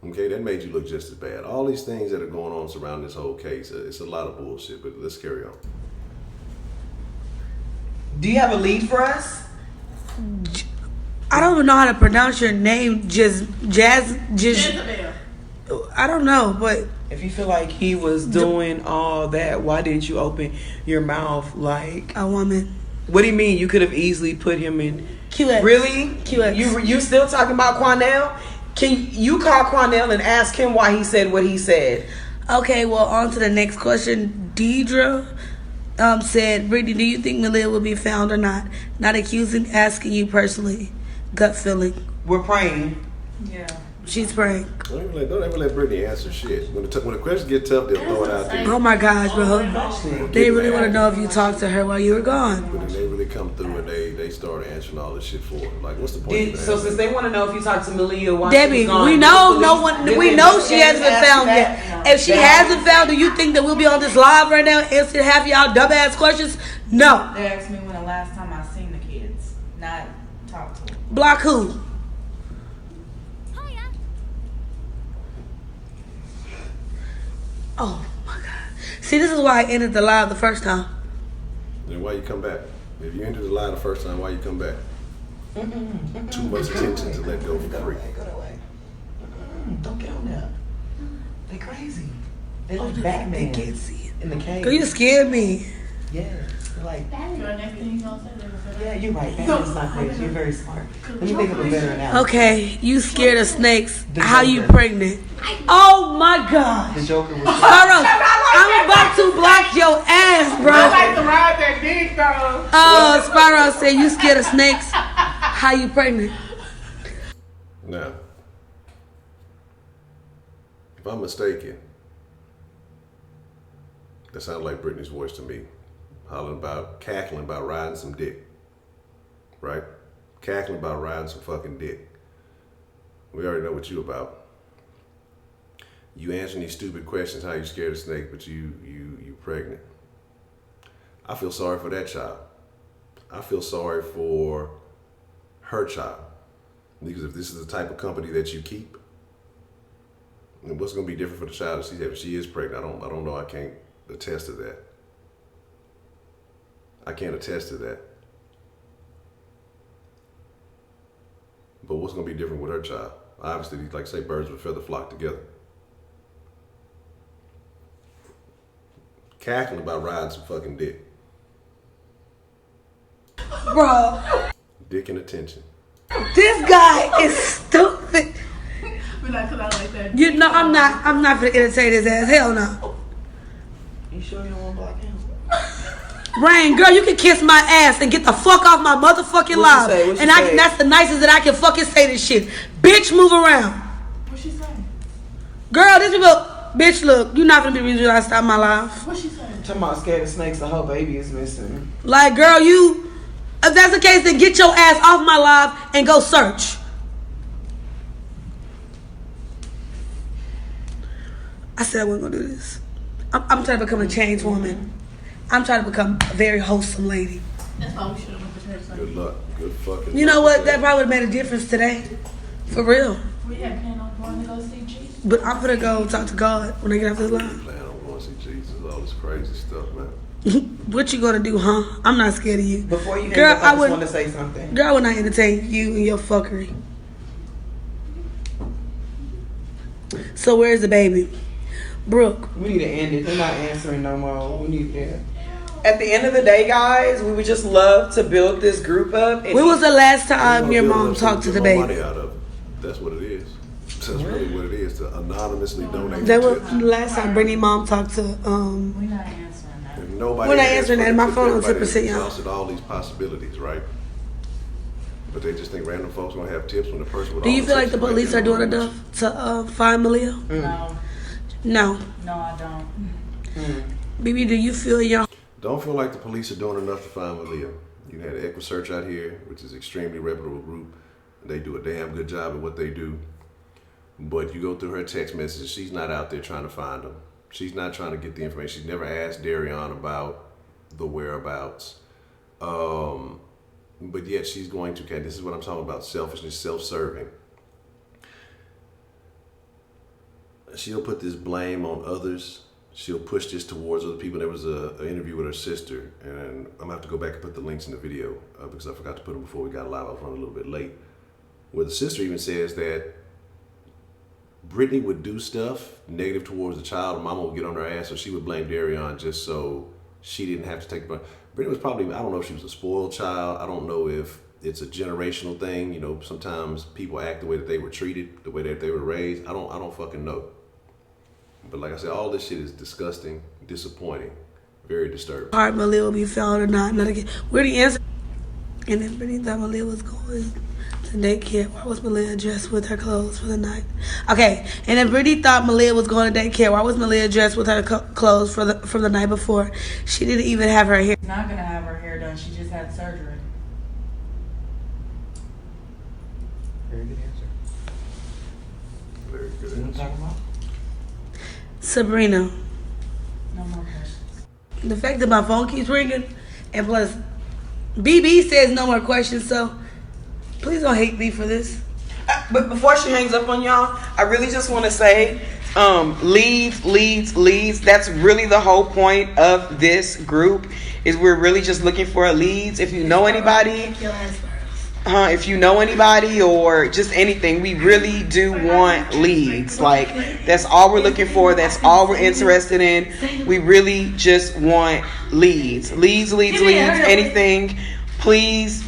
it. Okay, that made you look just as bad. All these things that are going on surrounding this whole case, it's a lot of bullshit, but let's carry on. Do you have a lead for us? I don't even know how to pronounce your name. Just I don't know, but if you feel like he was doing all that, why didn't you open your mouth like a woman? What do you mean? You could have easily put him in QX. Really? QX. You still talking about Quanell? Can you call Quanell and ask him why he said what he said? Okay, well, on to the next question. Deidre said, Brittany, do you think Maleah will be found or not? Not accusing, asking you personally. Gut feeling. We're praying. Yeah. She's praying. Don't ever let Brittany answer shit. When the questions get tough, they'll throw it out there. Oh my gosh, bro. They really want to know if you talked to her while you were gone. But then they really come through and they start answering all this shit for her. Like, what's the point? So since they want to know if you talked to Maleah, why Debbie, she was gone, we know we know she hasn't been found yet. If she hasn't found, do you think that we'll be on this live right now answering half y'all dumbass questions? No. They asked me when the last time I seen the kids, not talked to them. Block who? Oh my God. See, this is why I ended the live the first time. Then why you come back? If you entered the live the first time, why you come back? Too much attention to let go for free. Go that way. Don't get on there. They crazy. They like Batman. They can't see it. In the cave. Girl, you scared me. Yeah. They're like, Yeah, yeah, you're right. Batman's not crazy. You're very smart. Let me think of a better analogy. Okay, you scared of snakes. The How you Joker. pregnant? Oh my God. The Joker was Spyro, I'm about to block your ass, bro. I like to ride that dick though. Oh, Spyro said you scared of snakes. How you pregnant? Now, if I'm mistaken, that sounded like Brittany's voice to me. Cackling about riding some dick. Right? Cackling about riding some fucking dick. We already know what you about. You answering these stupid questions, how you scared of snake, but you pregnant. I feel sorry for that child. I feel sorry for her child. Because if this is the type of company that you keep, then what's going to be different for the child if she is pregnant? I don't know. I can't attest to that. I can't attest to that. But what's going to be different with her child? Obviously, like I say, birds of a feather flock together. Cackling about riding some fucking dick. Bro, Dick and attention. this guy is stupid. We like to like that. You know, I'm not gonna entertain his ass. Hell no. You sure you don't want to block him? Rain, girl, you can kiss my ass and get the fuck off my motherfucking live. What she And say? that's the nicest that I can fucking say this shit. Bitch, move around. What she saying? Girl, this people, bitch, look, you're not gonna be the reason I stop my live. What she saying? Talking about scared of snakes, the whole baby is missing. Like, girl, if that's the case, then get your ass off my live and go search. I said I wasn't gonna do this. I'm trying to become a changed woman. I'm trying to become a very wholesome lady. That's why we should have went to church. Good luck. Good fucking You know luck what? with That probably would have made a difference today. For real. We had planned on going to go see Jesus. But I'm gonna go talk to God when I get off this line. Man, I'm going to see Jesus. All this crazy stuff, man. What you gonna do, huh? I'm not scared of you. Before you Girl, hang up, I I just would- want to say something. Girl, I would not entertain you and your fuckery. So where's the baby? Brooke. We need to end it. They're not answering no more. We need to. At the end of the day, guys, we would just love to build this group up. When was the last time your mom talked to the baby? Money out of it. That's what it is. That's really what it is, to anonymously donate. That was the last time Brittany mom talked to. We're not answering that. If nobody We're not answering that. My phone on 10%, y'all. exhausted all these possibilities, right? But they just think random folks gonna have tips when the person. Do you feel like the police are doing enough to find Maleah? No. No. No, I don't. BB, do you feel your Don't feel like the police are doing enough to find Maleah. You had EquiSearch out here, which is an extremely reputable group. They do a damn good job at what they do. But you go through her text messages, she's not out there trying to find them. She's not trying to get the information. She's never asked Darion about the whereabouts. But yet she's going to, okay, this is what I'm talking about, selfishness, self-serving. She'll put this blame on others. She'll push this towards other people. There was an interview with her sister, and I'm gonna have to go back and put the links in the video because I forgot to put them before we got live. I was running a little bit late. Where the sister even says that Brittany would do stuff negative towards the child, and mama would get on her ass, so she would blame Darion just so she didn't have to take the blame. Brittany was probably, I don't know if she was a spoiled child. I don't know if it's a generational thing. You know, sometimes people act the way that they were treated, the way that they were raised. I don't fucking know. But like I said, all this shit is disgusting, disappointing, very disturbing. heart Maleah will be found or not? Not again. Where the answer? And if Brittany thought Maleah was going to daycare, why was Maleah dressed with her clothes for the night? Okay. And if Brittany thought Maleah was going to daycare, why was Maleah dressed with her clothes from the night before? She didn't even have her hair. She's not gonna have her hair done. She just had surgery. Very good answer. Very good You know what I'm answer. talking about? Sabrina, No more questions. the fact that my phone keeps ringing, and plus, BB says no more questions, so please don't hate me for this. But before she hangs up on y'all, I really just want to say, leads. That's really the whole point of this group. Is we're really just looking for leads. If you know anybody, or just anything, we really do want leads. Like, that's all we're looking for. That's all we're interested in. We really just want leads. Leads, anything. Please,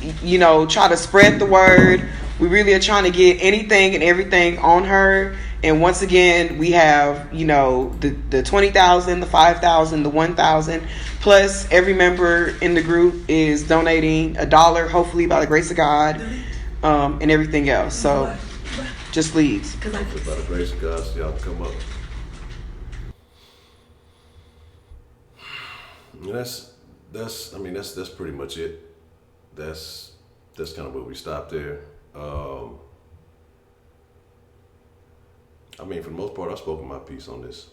try to spread the word. We really are trying to get anything and everything on her. And once again, we have, the 20,000, the 5,000, the 1,000. Plus, every member in the group is donating $1, hopefully by the grace of God, and everything else. So, just leads. By the grace of God, so y'all can come up. And that's pretty much it. That's kind of where we stopped there. For the most part, I've spoken my piece on this.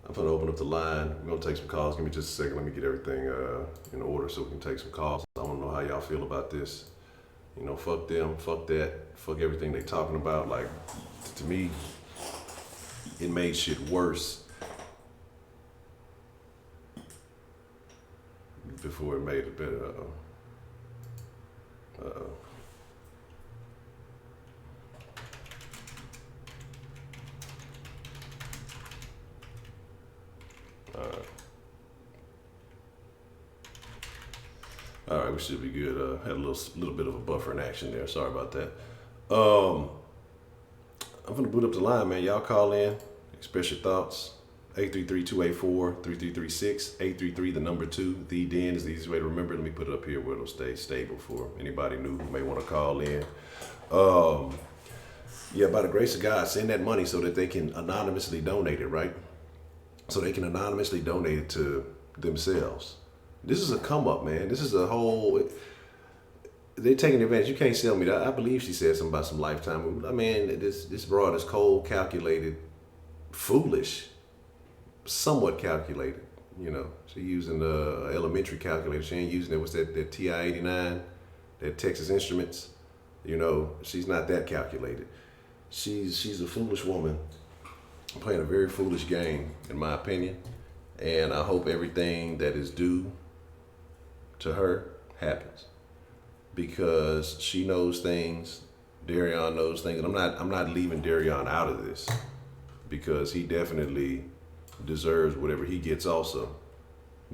I'm going to open up the line. We're going to take some calls. Give me just a second. Let me get everything in order so we can take some calls. I want to know how y'all feel about this. Fuck them, fuck that, fuck everything they talking about. Like, to me, it made shit worse before it made it better. All right, we should be good. Had a little bit of a buffer in action there. Sorry about that. I'm gonna boot up the line, man. Y'all call in, express your thoughts. 833-284-3336. 833, the number 2. The Den is the easiest way to remember. Let me put it up here where it'll stay stable for anybody new who may want to call in. Yeah, by the grace of God, send that money so that they can anonymously donate it, right? So they can anonymously donate it to themselves. This is a come up, man. This is a whole. They're taking advantage. You can't sell me that. I believe she said something about some Lifetime. This broad is cold, calculated, foolish, somewhat calculated. She using the elementary calculator. She ain't using it. What's that TI-89, that Texas Instruments. She's not that calculated. She's a foolish woman playing a very foolish game, in my opinion. And I hope everything that is due to her happens, because she knows things, Darion knows things, and I'm not leaving Darion out of this, because he definitely deserves whatever he gets also.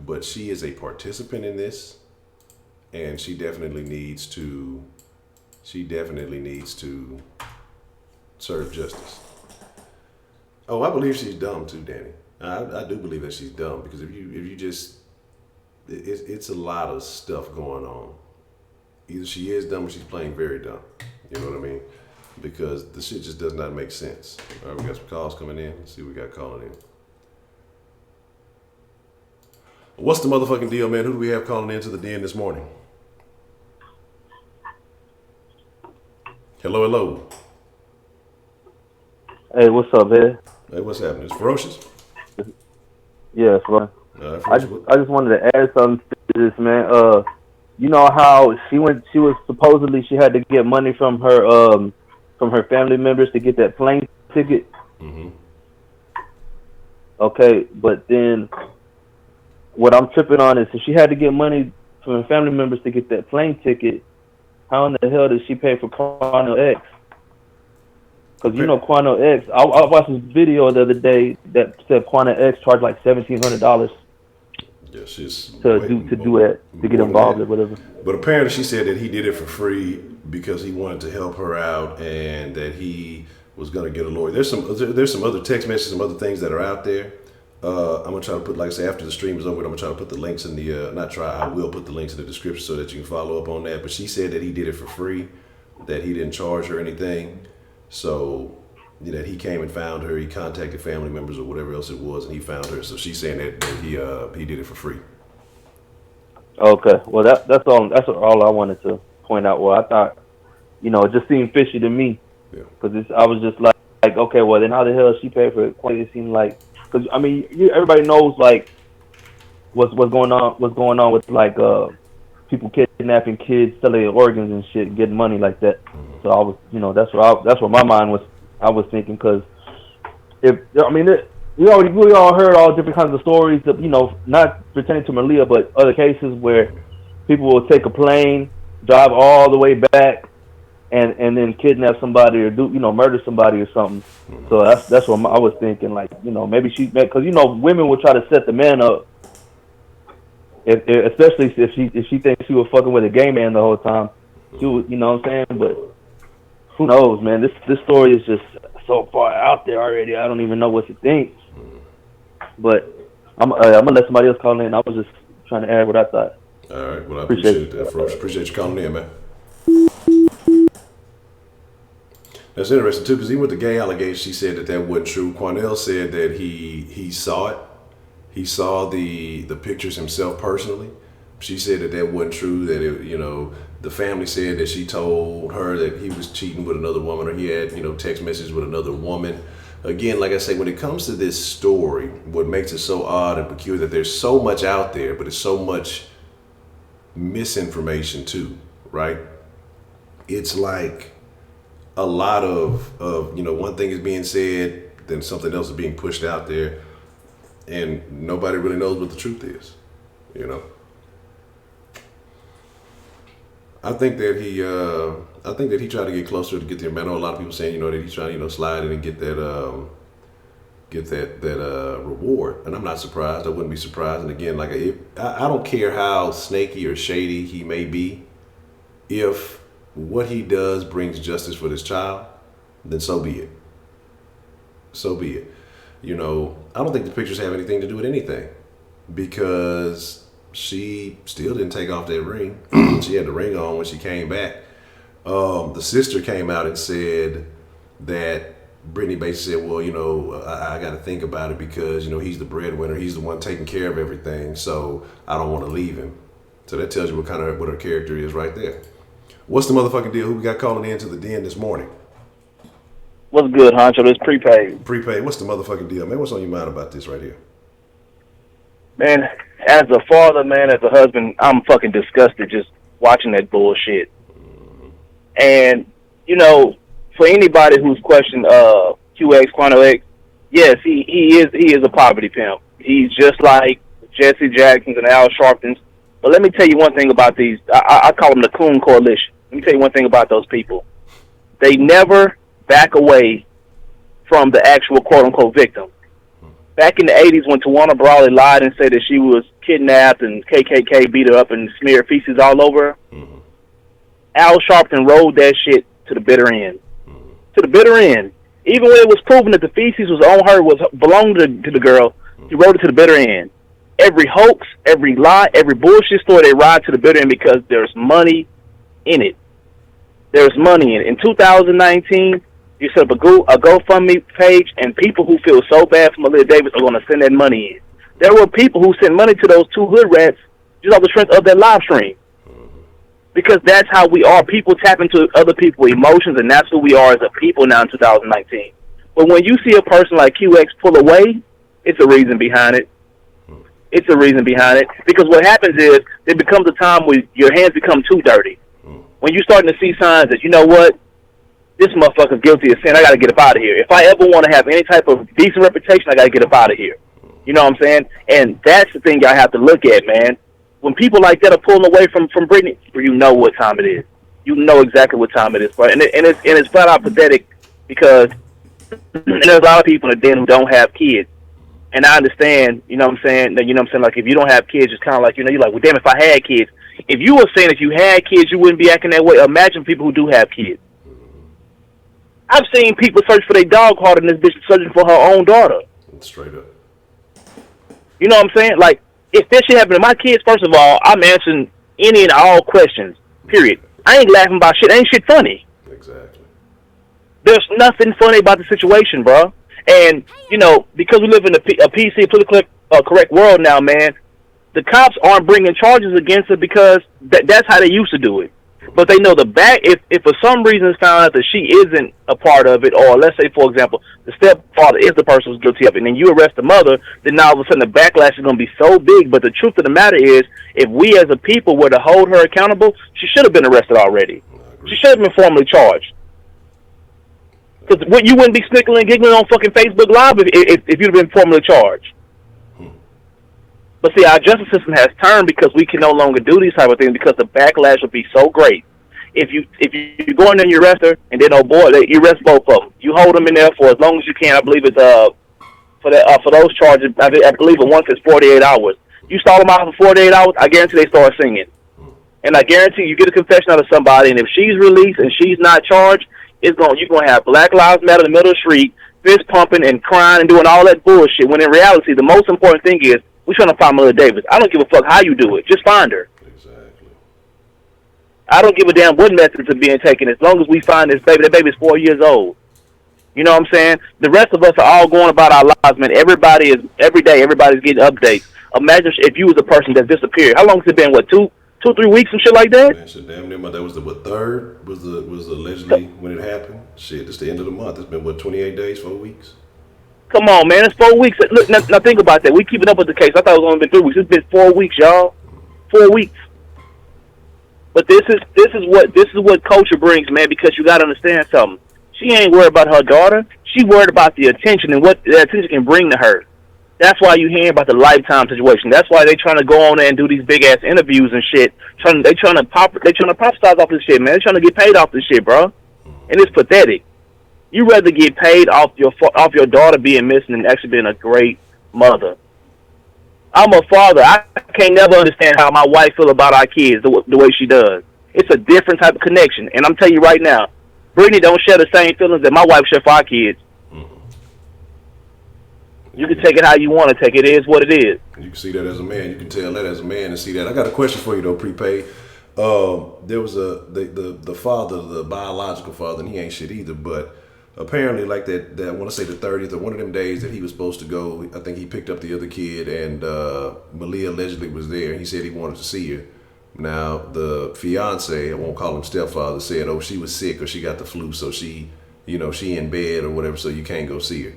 but she is a participant in this, and she definitely needs to serve justice. Oh, I believe she's dumb too, Danny. I do believe that she's dumb, because if you just, it's a lot of stuff going on. Either she is dumb or she's playing very dumb. You know what I mean? Because the shit just does not make sense. All right, we got some calls coming in. Let's see what we got calling in. What's the motherfucking deal, man? Who do we have calling into the den this morning? Hello, hello. Hey, what's up, man? Hey, what's happening? It's Ferocious? Yeah, it's fine. I just wanted to add something to this, man. You know how she was supposedly she had to get money from her family members to get that plane ticket. Mm-hmm. Okay, but then what I'm tripping on is if she had to get money from her family members to get that plane ticket, how in the hell did she pay for Quanell X? Because you know Quanell X, I watched this video the other day that said Quanell X charged like $1,700 to get involved or whatever. But apparently she said that he did it for free because he wanted to help her out and that he was going to get a lawyer. There's some other text messages, some other things that are out there. I'm going to try to put, like I say, after the stream is over, I'm going to try to put the links in the, I will put the links in the description so that you can follow up on that. But she said that he did it for free, that he didn't charge her anything. So, you know, that he came and found her, he contacted family members or whatever else it was, and he found her. So she's saying that he did it for free. Okay, well that's all I wanted to point out. Well, I thought, you know, it just seemed fishy to me, because I was just like, okay, well then how the hell she paid for it? It seemed like, because I mean, everybody knows like what's going on with like people kidnapping kids, selling organs and shit, getting money like that. So I was, you know, that's what my mind was. I was thinking, because we all heard all different kinds of stories of, you know, not pertaining to Maleah, but other cases where people will take a plane, drive all the way back, and then kidnap somebody or murder somebody or something. So that's what I was thinking. Like, you know, maybe because you know women will try to set the man up, especially if she thinks she was fucking with a gay man the whole time. She was, you know what I'm saying? But who knows, man? This story is just so far out there already. I don't even know what to think. But I'm gonna let somebody else call in. I was just trying to add what I thought. All right. Well, I appreciate that, Frosh. Appreciate you calling in, man. That's interesting too, because even with the gay allegations, she said that wasn't true. Quanell said that he saw it. He saw the pictures himself personally. She said that wasn't true. That it, you know, the family said that she told her that he was cheating with another woman, or he had, you know, text messages with another woman. Again, like I say, when it comes to this story, what makes it so odd and peculiar that there's so much out there, but it's so much misinformation too, right? It's like a lot of you know, one thing is being said, then something else is being pushed out there, and nobody really knows what the truth is, you know. I think that he tried to get closer to get the amount. I know a lot of people saying, you know, that he's trying to, you know, slide in and get that reward, and I'm not surprised. I wouldn't be surprised. And again, like I don't care how snaky or shady he may be, if what he does brings justice for this child, then so be it. So be it. You know, I don't think the pictures have anything to do with anything, because she still didn't take off that ring. She had the ring on when she came back. The sister came out and said that Brittany basically said, well, you know, I got to think about it because, you know, he's the breadwinner. He's the one taking care of everything. So I don't want to leave him. So that tells you what her character is right there. What's the motherfucking deal? Who we got calling into the den this morning? What's good, Honcho? It's prepaid. Prepaid. What's the motherfucking deal, man? What's on your mind about this right here? Man, as a father, man, as a husband, I'm fucking disgusted just watching that bullshit. And, you know, for anybody who's questioned Quanell X, yes, he is a poverty pimp. He's just like Jesse Jackson's and Al Sharpton's. But let me tell you one thing about these. I call them the Coon Coalition. Let me tell you one thing about those people. They never back away from the actual quote-unquote victim. back in the 80s when Tawana Brawley lied and said that she was kidnapped and KKK beat her up and smeared feces all over her, Al Sharpton rode that shit to the bitter end. To the bitter end. Even when it was proven that the feces was on her, belonged to the girl, he rode it to the bitter end. Every hoax, every lie, every bullshit story, they ride to the bitter end because there's money in it. There's money in it. In 2019, you set up a GoFundMe page, and people who feel so bad for Maleah Davis are going to send that money in. There were people who sent money to those two hood rats just off the strength of that live stream. Because that's how we are. People tap into other people's emotions, and that's who we are as a people now in 2019. But when you see a person like QX pull away, it's a reason behind it. It's a reason behind it. Because what happens is there becomes a time where your hands become too dirty. When you're starting to see signs that, you know what, this motherfucker's guilty of sin, I got to get up out of here. If I ever want to have any type of decent reputation, I got to get up out of here. You know what I'm saying? And that's the thing y'all have to look at, man. When people like that are pulling away from Britney, you know what time it is. You know exactly what time it is, bro. And it's flat out pathetic because there's a lot of people in the den who don't have kids. And I understand, you know what I'm saying, that, you know what I'm saying, like if you don't have kids, it's kind of like, you know, you're like, well, damn, if I had kids. If you were saying if you had kids, you wouldn't be acting that way. Imagine people who do have kids. I've seen people search for their dog harder than this bitch searching for her own daughter. Straight up. You know what I'm saying? Like, if this shit happened to my kids, first of all, I'm answering any and all questions, period. I ain't laughing about shit. Ain't shit funny. Exactly. There's nothing funny about the situation, bro. And, you know, because we live in a PC, politically correct world now, man, the cops aren't bringing charges against her because that's how they used to do it. But they know if for some reason it's found out that she isn't a part of it, or let's say, for example, the stepfather is the person who's guilty of it, and then you arrest the mother, then now all of a sudden the backlash is going to be so big. But the truth of the matter is, if we as a people were to hold her accountable, she should have been arrested already. She should have been formally charged. Because you wouldn't be snickling and giggling on fucking Facebook Live if you'd have been formally charged. But see, our justice system has turned because we can no longer do these type of things because the backlash would be so great. If you go in there and you arrest her, and then you arrest both of them. You hold them in there for as long as you can. I believe it's for those charges. I believe once it's 48 hours. You stall them out for 48 hours. I guarantee they start singing, and I guarantee you get a confession out of somebody. And if she's released and she's not charged, you're gonna have Black Lives Matter in the middle of the street, fist pumping and crying and doing all that bullshit. When in reality, the most important thing is, we're trying to find Maleah Davis. I don't give a fuck how you do it. Just find her. Exactly. I don't give a damn what methods are being taken as long as we find this baby. That baby's 4 years old. You know what I'm saying? The rest of us are all going about our lives, man. Every day, everybody's getting updates. Imagine if you was a person that disappeared. How long has it been? What, 2-3 weeks and shit like that? Man, shit, damn near. That was the third was allegedly when it happened. Shit, it's the end of the month. It's been 28 days, 4 weeks. Come on, man. It's 4 weeks. Look, now think about that. We keeping up with the case. I thought it was only been 3 weeks. It's been 4 weeks, y'all. 4 weeks. But this is what culture brings, man. Because you gotta understand something. She ain't worried about her daughter. She worried about the attention and what the attention can bring to her. That's why you hear about the Lifetime situation. That's why they trying to go on there and do these big ass interviews and shit. They trying to pop stars off this shit, man. They trying to get paid off this shit, bro. And it's pathetic. You rather get paid off your daughter being missing than actually being a great mother. I'm a father. I can't never understand how my wife feel about our kids the way she does. It's a different type of connection. And I'm telling you right now, Brittany don't share the same feelings that my wife share for our kids. You can take it how you want to take it. It is what it is. You can see that as a man. You can tell that as a man and see that. I got a question for you though, Prepaid. There was the father, the biological father, and he ain't shit either, but apparently, like that I want to say the 30th or one of them days that he was supposed to go, I think he picked up the other kid, and Maleah allegedly was there. He said he wanted to see her. Now, the fiance, I won't call him stepfather, said, oh, she was sick or she got the flu, so she in bed or whatever, so you can't go see her.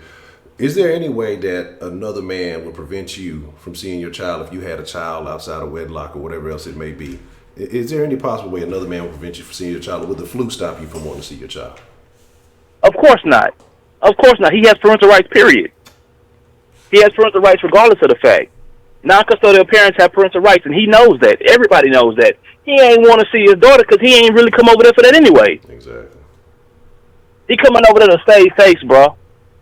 Is there any way that another man would prevent you from seeing your child if you had a child outside of wedlock or whatever else it may be? Is there any possible way another man would prevent you from seeing your child, or would the flu stop you from wanting to see your child? Of course not. Of course not. He has parental rights, period. He has parental rights regardless of the fact. Non-custodial parents have parental rights, and he knows that. Everybody knows that. He ain't want to see his daughter because he ain't really come over there for that anyway. Exactly. He coming over there to save face, bro.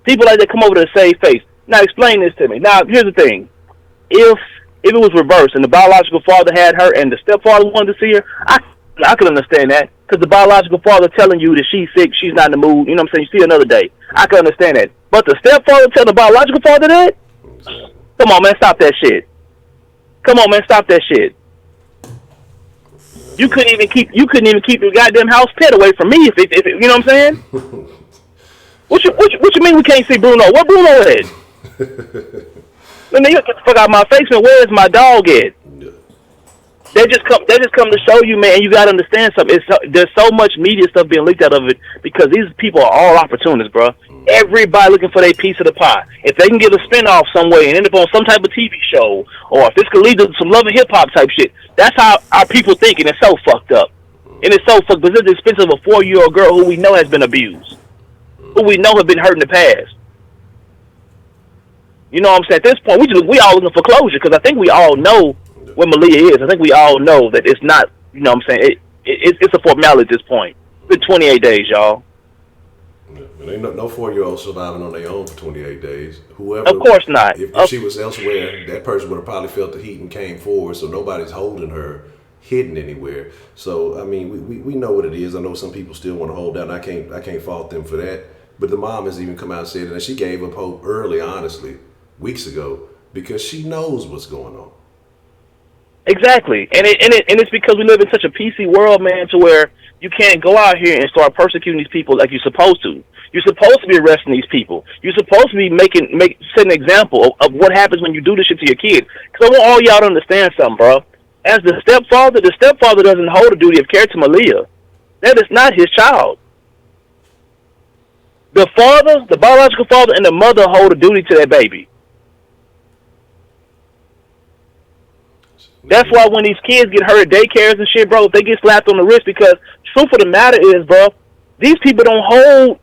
People like that come over there to save face. Now explain this to me. Now here's the thing: if it was reversed and the biological father had her and the stepfather wanted to see her, I could understand that, because the biological father telling you that she's sick, she's not in the mood. You know what I'm saying? You see another day. I can understand that. But the stepfather tell the biological father that? Come on, man, stop that shit. Come on, man, stop that shit. You couldn't even keep your goddamn house pet away from me if you know what I'm saying? What you mean we can't see Bruno? What Bruno at? Then you get the fuck out of my face, man. Where is my dog at? They just come to show you, man. You gotta understand something. There's so much media stuff being leaked out of it because these people are all opportunists, bro. Everybody looking for their piece of the pie. If they can get a spinoff some way and end up on some type of TV show, or if this could lead to some love and hip hop type shit, that's how our people think, and it's so fucked up. And it's so fucked because it's the expense of a 4-year-old girl who we know has been abused, who we know have been hurt in the past. You know what I'm saying? At this point, we all looking for closure because I think we all know what Maleah is. I think we all know that it's not, you know what I'm saying, it's a formality at this point. It's been 28 days, y'all. There ain't no 4-year-old surviving on their own for 28 days. Whoever, of course not. If she was elsewhere, that person would have probably felt the heat and came forward, so nobody's holding her hidden anywhere. So, I mean, we know what it is. I know some people still want to hold down. I can't fault them for that. But the mom has even come out and said it, and she gave up hope early, honestly, weeks ago, because she knows what's going on. Exactly, and it's because we live in such a PC world, man, to where you can't go out here and start persecuting these people like you're supposed to. You're supposed to be arresting these people. You're supposed to be setting an example of what happens when you do this shit to your kids. Because I want all y'all to understand something, bro. As the stepfather doesn't hold a duty of care to Maleah. That is not his child. The father, the biological father, and the mother hold a duty to that baby. That's why when these kids get hurt at daycares and shit, bro, they get slapped on the wrist, because truth of the matter is, bro, these people don't hold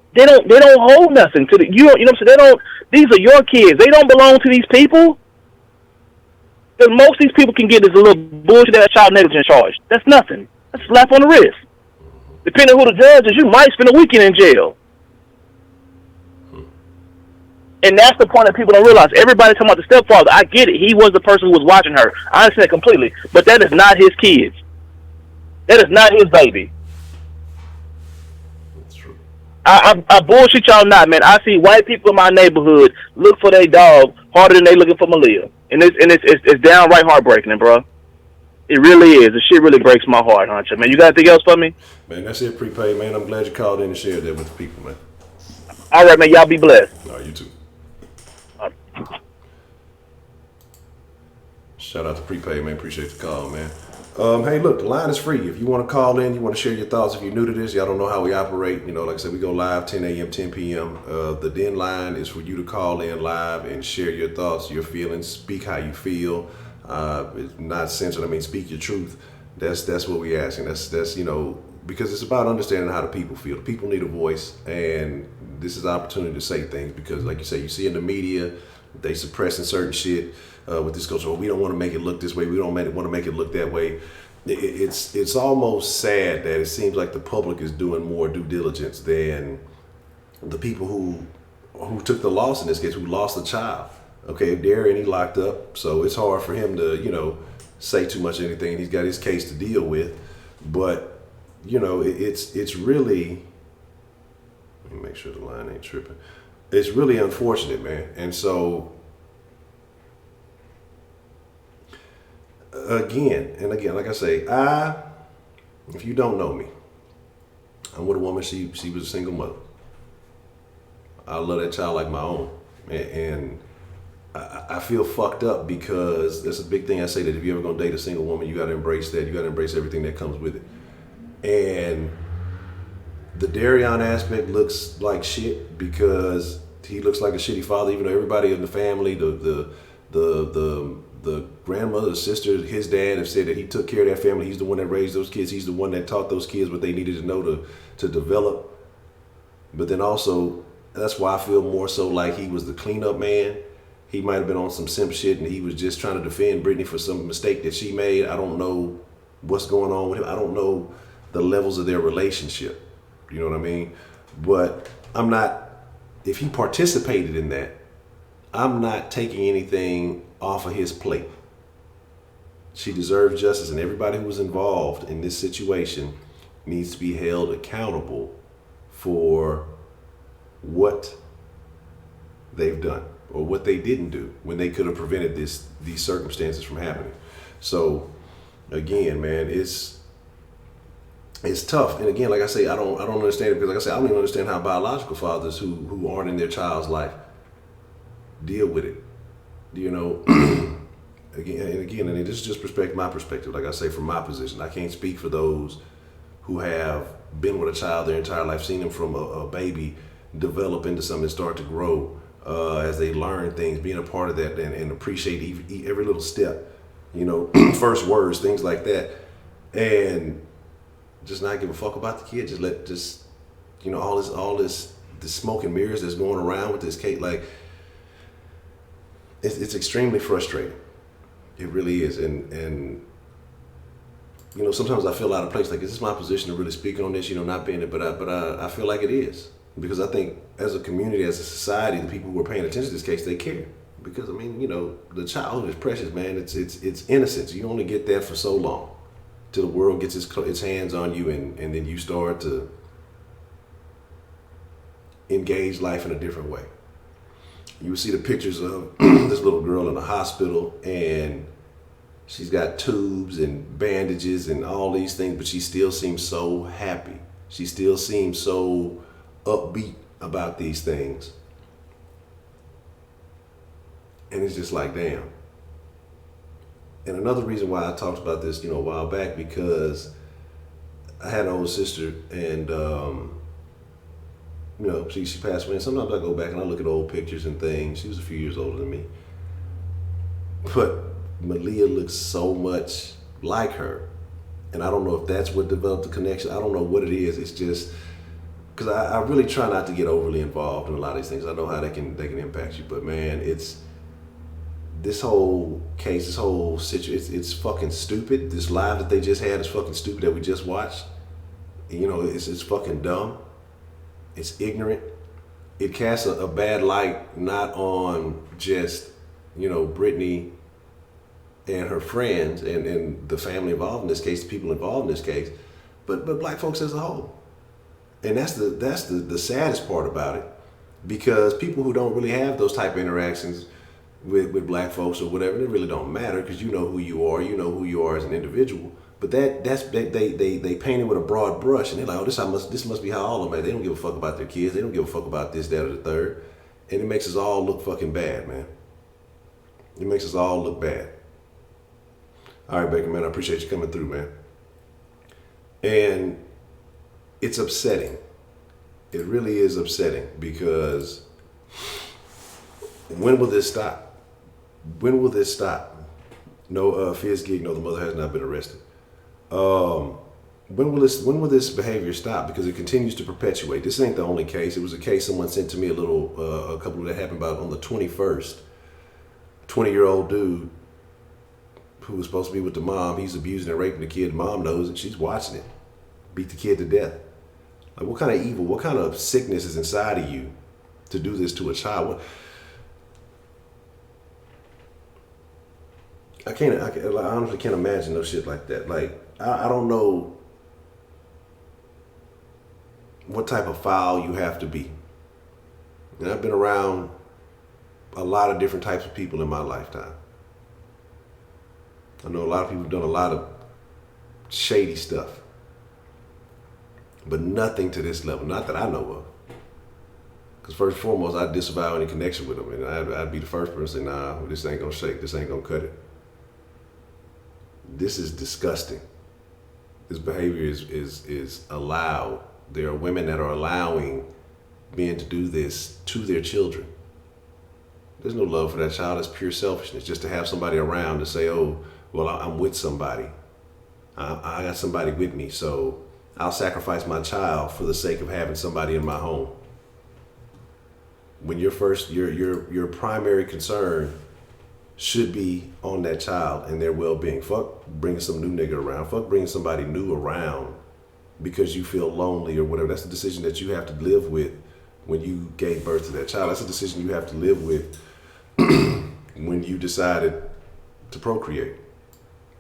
nothing to you know what I'm saying? These are your kids. They don't belong to these people. Because most of these people can get is a little bullshit that child negligence charge. That's nothing. That's a slap on the wrist. Depending on who the judge is, you might spend a weekend in jail. And that's the point that people don't realize. Everybody talking about the stepfather. I get it. He was the person who was watching her. I understand it completely. But that is not his kids. That is not his baby. That's true. I bullshit y'all not, man. I see white people in my neighborhood look for their dog harder than they looking for Maleah. And it's downright heartbreaking, bro. It really is. The shit really breaks my heart, Honcho. Man, you got anything else for me? Man, that's it, prepaid, man. I'm glad you called in and shared that with the people, man. All right, man. Y'all be blessed. All right, you too. Shout out to Prepaid, man. Appreciate the call, man. Hey, look, the line is free. If you want to call in, you want to share your thoughts. If you're new to this, y'all don't know how we operate. You know, like I said, we go live 10 a.m., 10 p.m. The Den line is for you to call in live and share your thoughts, your feelings, speak how you feel. It's not censored. I mean, speak your truth. That's what we asking. That's you know, because it's about understanding how the people feel. The people need a voice, and this is an opportunity to say things, because, like you say, you see in the media, they suppressing certain shit with this culture. We don't want to make it look this way. We don't want to make it look that way. It's almost sad that it seems like the public is doing more due diligence than the people who took the loss in this case, who lost a child. Okay, Darian, he locked up, so it's hard for him to, you know, say too much of anything. He's got his case to deal with, but you know, it's really. Let me make sure the line ain't tripping. It's really unfortunate, man, and so. Again, like I say, if you don't know me, I'm with a woman, she was a single mother. I love that child like my own. And I feel fucked up, because that's a big thing I say, that if you're ever gonna date a single woman, you gotta embrace that. You gotta embrace everything that comes with it. And the Darian aspect looks like shit, because he looks like a shitty father, even though everybody in the family, the grandmother, the sister, his dad have said that he took care of that family. He's the one that raised those kids. He's the one that taught those kids what they needed to know to develop. But then also, that's why I feel more so like he was the cleanup man. He might have been on some simp shit, and he was just trying to defend Britney for some mistake that she made. I don't know what's going on with him. I don't know the levels of their relationship. You know what I mean? But I'm not, if he participated in that, I'm not taking anything off of his plate. She deserves justice, and everybody who was involved in this situation needs to be held accountable for what they've done or what they didn't do when they could have prevented these circumstances from happening. So again, man, it's tough. And again, like I say, I don't understand it, because like I say, I don't even understand how biological fathers who aren't in their child's life deal with it. You know, again, and this is just my perspective. Like I say, from my position, I can't speak for those who have been with a child their entire life, seen them from a baby develop into something, start to grow as they learn things, being a part of that, and appreciate every little step. You know, first words, things like that, and just not give a fuck about the kid. You know, all this smoke and mirrors that's going around with this case. Like, it's extremely frustrating. It really is, and you know, sometimes I feel out of place. Like, is this my position to really speak on this? You know, not being it, but I feel like it is, because I think as a community, as a society, the people who are paying attention to this case, they care. Because I mean, you know, the childhood is precious, man. It's innocence. You only get that for so long, till the world gets its hands on you, and then you start to engage life in a different way. You would see the pictures of this little girl in the hospital, and she's got tubes and bandages and all these things, but she still seems so happy. She still seems so upbeat about these things. And it's just like, damn. And another reason why I talked about this, you know, a while back, because I had an older sister, and you know, she passed away. And sometimes I go back and I look at old pictures and things. She was a few years older than me. But Maleah looks so much like her. And I don't know if that's what developed the connection. I don't know what it is. It's just, because I really try not to get overly involved in a lot of these things. I know how they can impact you. But man, it's, this whole case, this whole situation, it's fucking stupid. This live that they just had is fucking stupid, that we just watched. You know, it's fucking dumb. It's ignorant. It casts a bad light, not on just, you know, Britney and her friends and the family involved in this case, the people involved in this case, but black folks as a whole. And that's the saddest part about it, because people who don't really have those type of interactions with black folks or whatever, they really don't matter, because you know who you are as an individual. But they paint it with a broad brush, and they're like, oh, this must be how all of them are. They don't give a fuck about their kids. They don't give a fuck about this, that, or the third. And it makes us all look fucking bad, man. It makes us all look bad. All right, Baker, man, I appreciate you coming through, man. And it's upsetting. It really is upsetting, because when will this stop? When will this stop? No, Fizz Gig, no, the mother has not been arrested. When will this behavior stop? Because it continues to perpetuate. This ain't the only case. It was a case someone sent to me a couple that happened about on the 21st. 20-year-old dude who was supposed to be with the mom, he's abusing and raping the kid. Mom knows it. She's watching it. Beat the kid to death. Like, what kind of evil, what kind of sickness is inside of you to do this to a child? I honestly can't imagine no shit like that. Like, I don't know what type of foul you have to be. And I've been around a lot of different types of people in my lifetime. I know a lot of people have done a lot of shady stuff, but nothing to this level, not that I know of. Because first and foremost, I'd disavow any connection with them, and I'd be the first person to say, nah, this ain't gonna shake, this ain't gonna cut it. This is disgusting. This behavior is allowed. There are women that are allowing men to do this to their children. There's no love for that child. It's pure selfishness, just to have somebody around to say, oh, well, I'm with somebody. I got somebody with me, so I'll sacrifice my child for the sake of having somebody in my home. When your primary concern should be on that child and their well-being. Fuck bringing some new nigga around. Fuck bringing somebody new around because you feel lonely or whatever. That's the decision that you have to live with when you gave birth to that child. That's a decision you have to live with when you decided to procreate.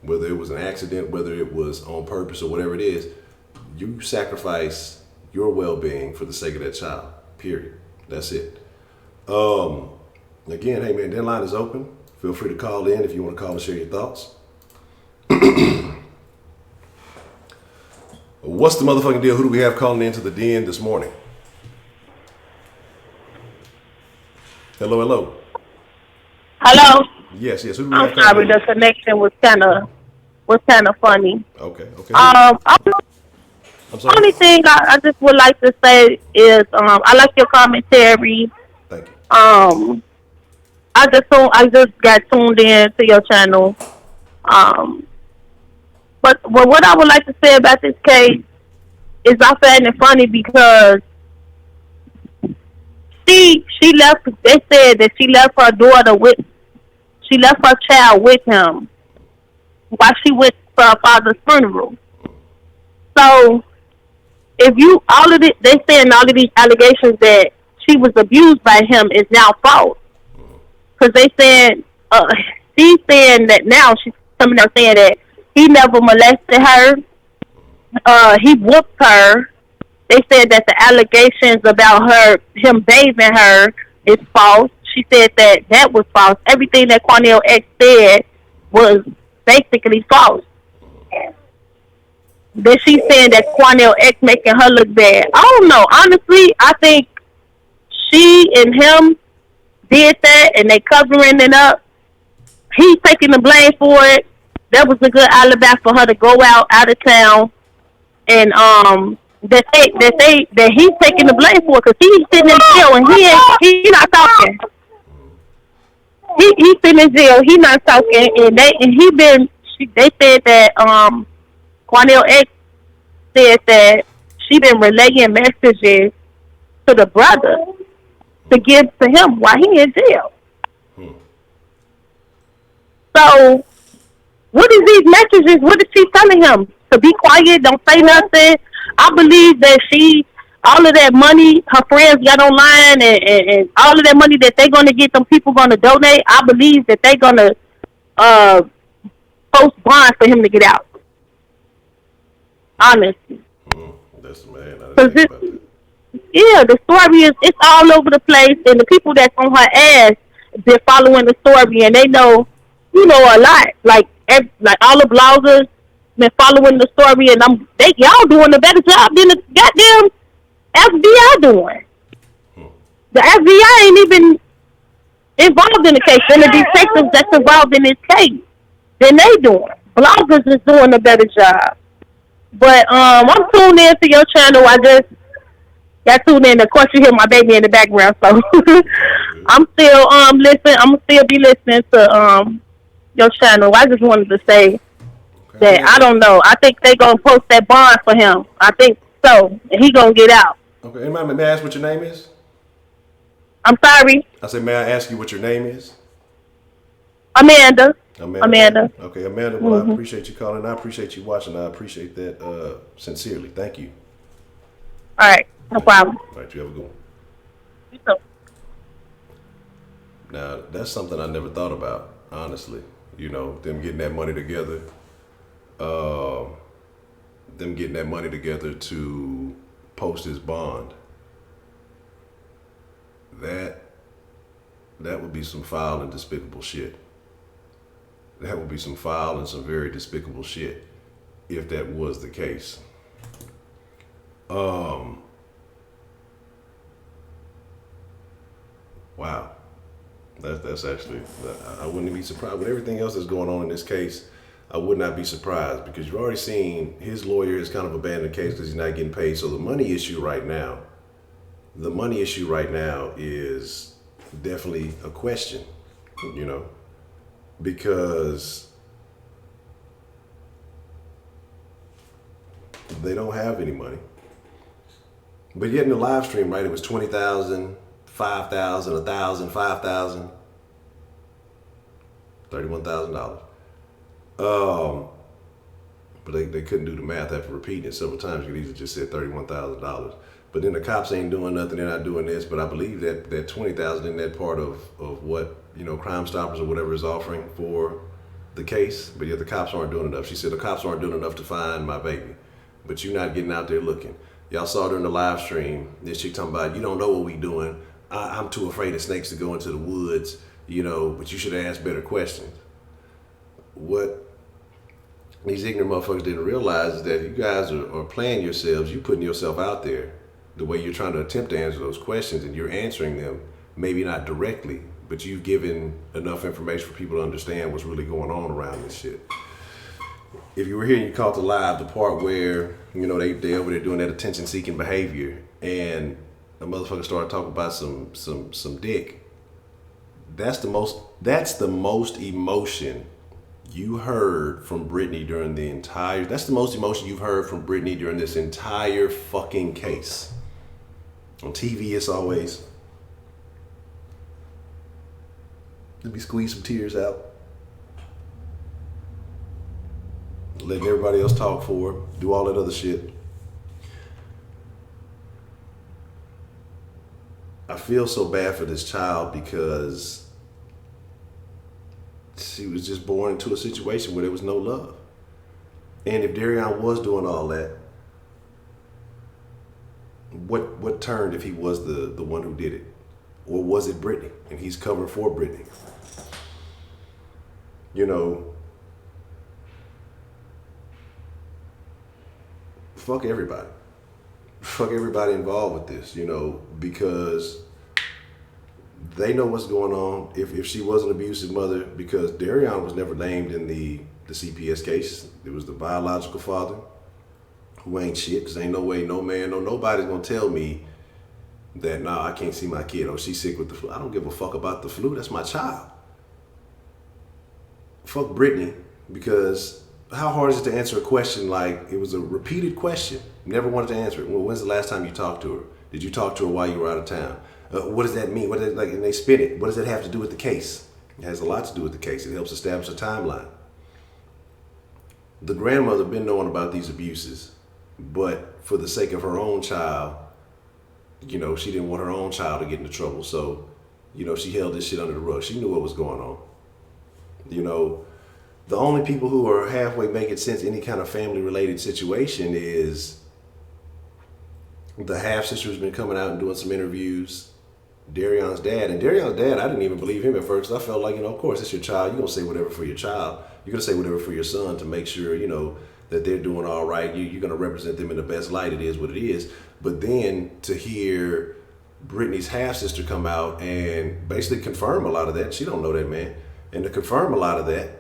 Whether it was an accident, whether it was on purpose or whatever it is, you sacrifice your well-being for the sake of that child, period. That's it. Again, hey man, deadline is open. Feel free to call in if you want to call and share your thoughts. What's the motherfucking deal? Who do we have calling into the den this morning? Hello, hello. Hello. Yes. Who do we I'm have sorry, calling the connection was kind of funny. Okay. I'm sorry. Only thing I just would like to say is I like your commentary. Thank you. I just got tuned in to your channel. But what I would like to say about this case is I find it funny because she left. They said that she left her child with him while she went for her father's funeral. So if they saying all of these allegations that she was abused by him is now false. Because they said, she's saying that now she's coming out saying that he never molested her. He whooped her. They said that the allegations about him bathing her is false. She said that was false. Everything that Quanell X said was basically false. Then she's saying that Quanell X making her look bad. I don't know. Honestly, I think she and him did that and they covering it up. He's taking the blame for it. That was a good alibi for her to go out of town, and that he's taking the blame for it because he's sitting in jail and he not talking. He's sitting in jail. He not talking, and they said that Quanell X said that she been relaying messages to the brother to give to him while he in jail. So, what is these messages? What is she telling him? To be quiet, don't say nothing. I believe that all of that money her friends got online and all of that money that they're going to get, them people going to donate, I believe that they're going to post bond for him to get out. Honestly. That's man. I didn't think about that. Yeah, the story it's all over the place, and the people that's on her ass been following the story, and they know, a lot. Like all the bloggers been following the story, and y'all doing a better job than the goddamn FBI doing. The FBI ain't even involved in the case, and the detectives that's involved in this case, then they doing. Bloggers is doing a better job. But I'm tuned in to your channel. I just got tuned in. Of course, you hear my baby in the background, so I'm still listening. I'm still be listening to your channel. I just wanted to say that I don't know. I think they gonna post that bond for him. I think so, and he gonna get out. Okay. Anybody, may I ask what your name is? I'm sorry. I said, may I ask you what your name is? Amanda. Okay, Amanda. Well, I appreciate you calling. I appreciate you watching. I appreciate that sincerely. Thank you. All right. No problem. All right. You have a good one. You too. Now, that's something I never thought about, honestly. Them getting that money together. Them getting that money together to post his bond. That would be some foul and despicable shit. That would be some foul and some very despicable shit if that was the case. Wow. That's actually, I wouldn't be surprised. With everything else that's going on in this case, I would not be surprised because you've already seen his lawyer has kind of abandoned the case because he's not getting paid. So the money issue right now is definitely a question, because they don't have any money. But yet in the live stream, right, it was 20,000, 5,000, 1,000, 5,000, $31,000. But they couldn't do the math after repeating it several times. You could easily just said $31,000. But then the cops ain't doing nothing. They're not doing this. But I believe that 20,000 in that part of what Crime Stoppers or whatever is offering for the case, but yet the cops aren't doing enough. She said the cops aren't doing enough to find my baby, but you're not getting out there looking. Y'all saw during the live stream, this chick talking about, you don't know what we doing. I'm too afraid of snakes to go into the woods, but you should ask better questions. What these ignorant motherfuckers didn't realize is that you guys are playing yourselves. You putting yourself out there the way you're trying to attempt to answer those questions, and you're answering them, maybe not directly, but you've given enough information for people to understand what's really going on around this shit. If you were here and you caught the live, the part where, they over there doing that attention-seeking behavior, and a motherfucker started talking about some dick, that's the most emotion you heard from Britney during that's the most emotion you've heard from Britney during this entire fucking case. On TV, it's always, let me squeeze some tears out. Letting everybody else talk for her, do all that other shit. I feel so bad for this child because she was just born into a situation where there was no love. And if Darion was doing all that, what turned if he was the one who did it? Or was it Britney? And he's covering for Britney. Fuck everybody. Fuck everybody involved with this, because they know what's going on. If she was an abusive mother, because Darion was never named in the CPS case. It was the biological father who ain't shit, because ain't no way, no man, nobody's gonna tell me that, nah, I can't see my kid, or she's sick with the flu. I don't give a fuck about the flu. That's my child. Fuck Britney, because how hard is it to answer a question like it was a repeated question? You never wanted to answer it. Well, when's the last time you talked to her? Did you talk to her while you were out of town? What does that mean? And they spin it. What does that have to do with the case? It has a lot to do with the case. It helps establish a timeline. The grandmother been knowing about these abuses, but for the sake of her own child, she didn't want her own child to get into trouble. So, she held this shit under the rug. She knew what was going on. The only people who are halfway making sense any kind of family-related situation is the half-sister who's been coming out and doing some interviews, Darion's dad. And Darion's dad, I didn't even believe him at first. I felt like, of course, it's your child. You're going to say whatever for your child. You're going to say whatever for your son to make sure, that they're doing all right. You're going to represent them in the best light. It is what it is. But then to hear Britney's half-sister come out and basically confirm a lot of that. She don't know that man. And to confirm a lot of that,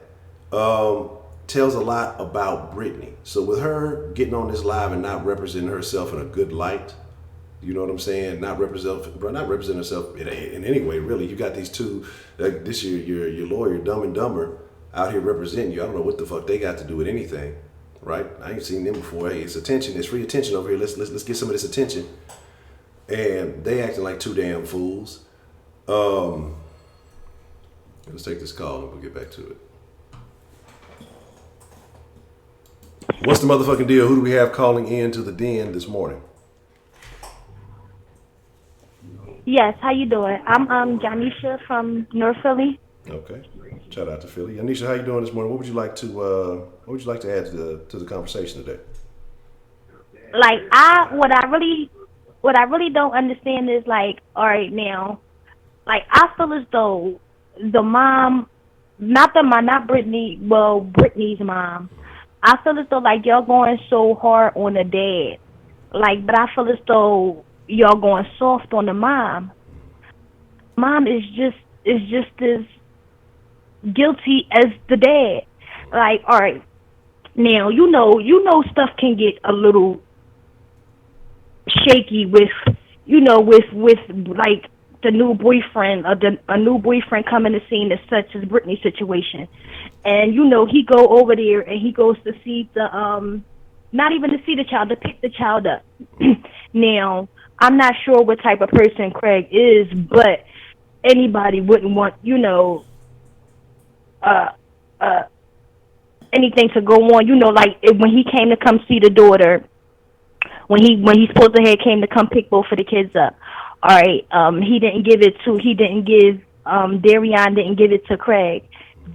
tells a lot about Britney. So with her getting on this live and not representing herself in a good light, you know what I'm saying? Not representing herself in any way, really. You got these two, this your lawyer, Dumb and Dumber, out here representing you. I don't know what the fuck they got to do with anything, right? I ain't seen them before. Hey, it's attention. It's free attention over here. Let's get some of this attention. And they acting like two damn fools. Let's take this call and we'll get back to it. What's the motherfucking deal? Who do we have calling in to the den this morning? Yes, how you doing? I'm Janisha from North Philly. Okay, shout out to Philly. Janisha, how you doing this morning? What would you like to add to the conversation today? Like what I really don't understand is like, all right now, like I feel as though the mom, not Brittany, well Brittany's mom. I feel as though like y'all going so hard on the dad, like, but I feel as though y'all going soft on the mom. Mom is just as guilty as the dad. Like, all right, now you know stuff can get a little shaky with like the new boyfriend or a new boyfriend coming to scene as such as Britney's situation. And, he go over there and he goes to see not even to see the child, to pick the child up. Now, I'm not sure what type of person Craig is, but anybody wouldn't want, anything to go on, like when he came to come see the daughter, when he supposedly came to come pick both of the kids up. All right, he didn't give Darion didn't give it to Craig,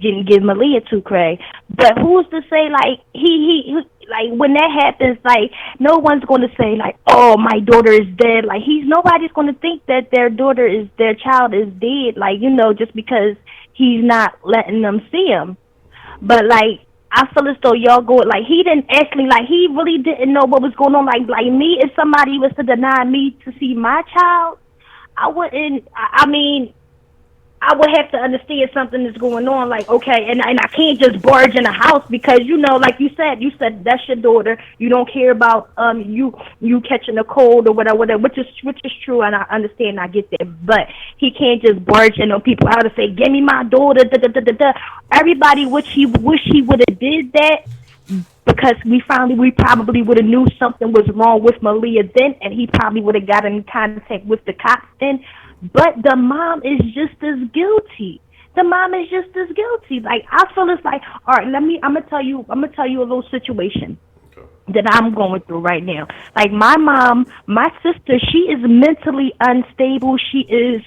didn't give Maleah to Craig. But who's to say, like, he like, when that happens, like, no one's going to say, like, oh, my daughter is dead. Like, nobody's going to think that their child is dead, like, you know, just because he's not letting them see him. But, like, I feel as though y'all go, like, he didn't actually, like, he really didn't know what was going on. Like me, if somebody was to deny me to see my child, I wouldn't, I mean, I would have to understand something is going on. Like, okay, and I can't just barge in a house because, you know, like you said that's your daughter. You don't care about you catching a cold or whatever, which is true, and I understand, I get that. But he can't just barge in on people out to say, "Give me my daughter." Everybody wish he would have did that, because we probably would have knew something was wrong with Maleah then, and he probably would have got in contact with the cops then. But the mom is just as guilty. Like, I feel it's like, all right, I'm gonna tell you a little situation that I'm going through right now. Like, my mom, my sister, she is mentally unstable. She's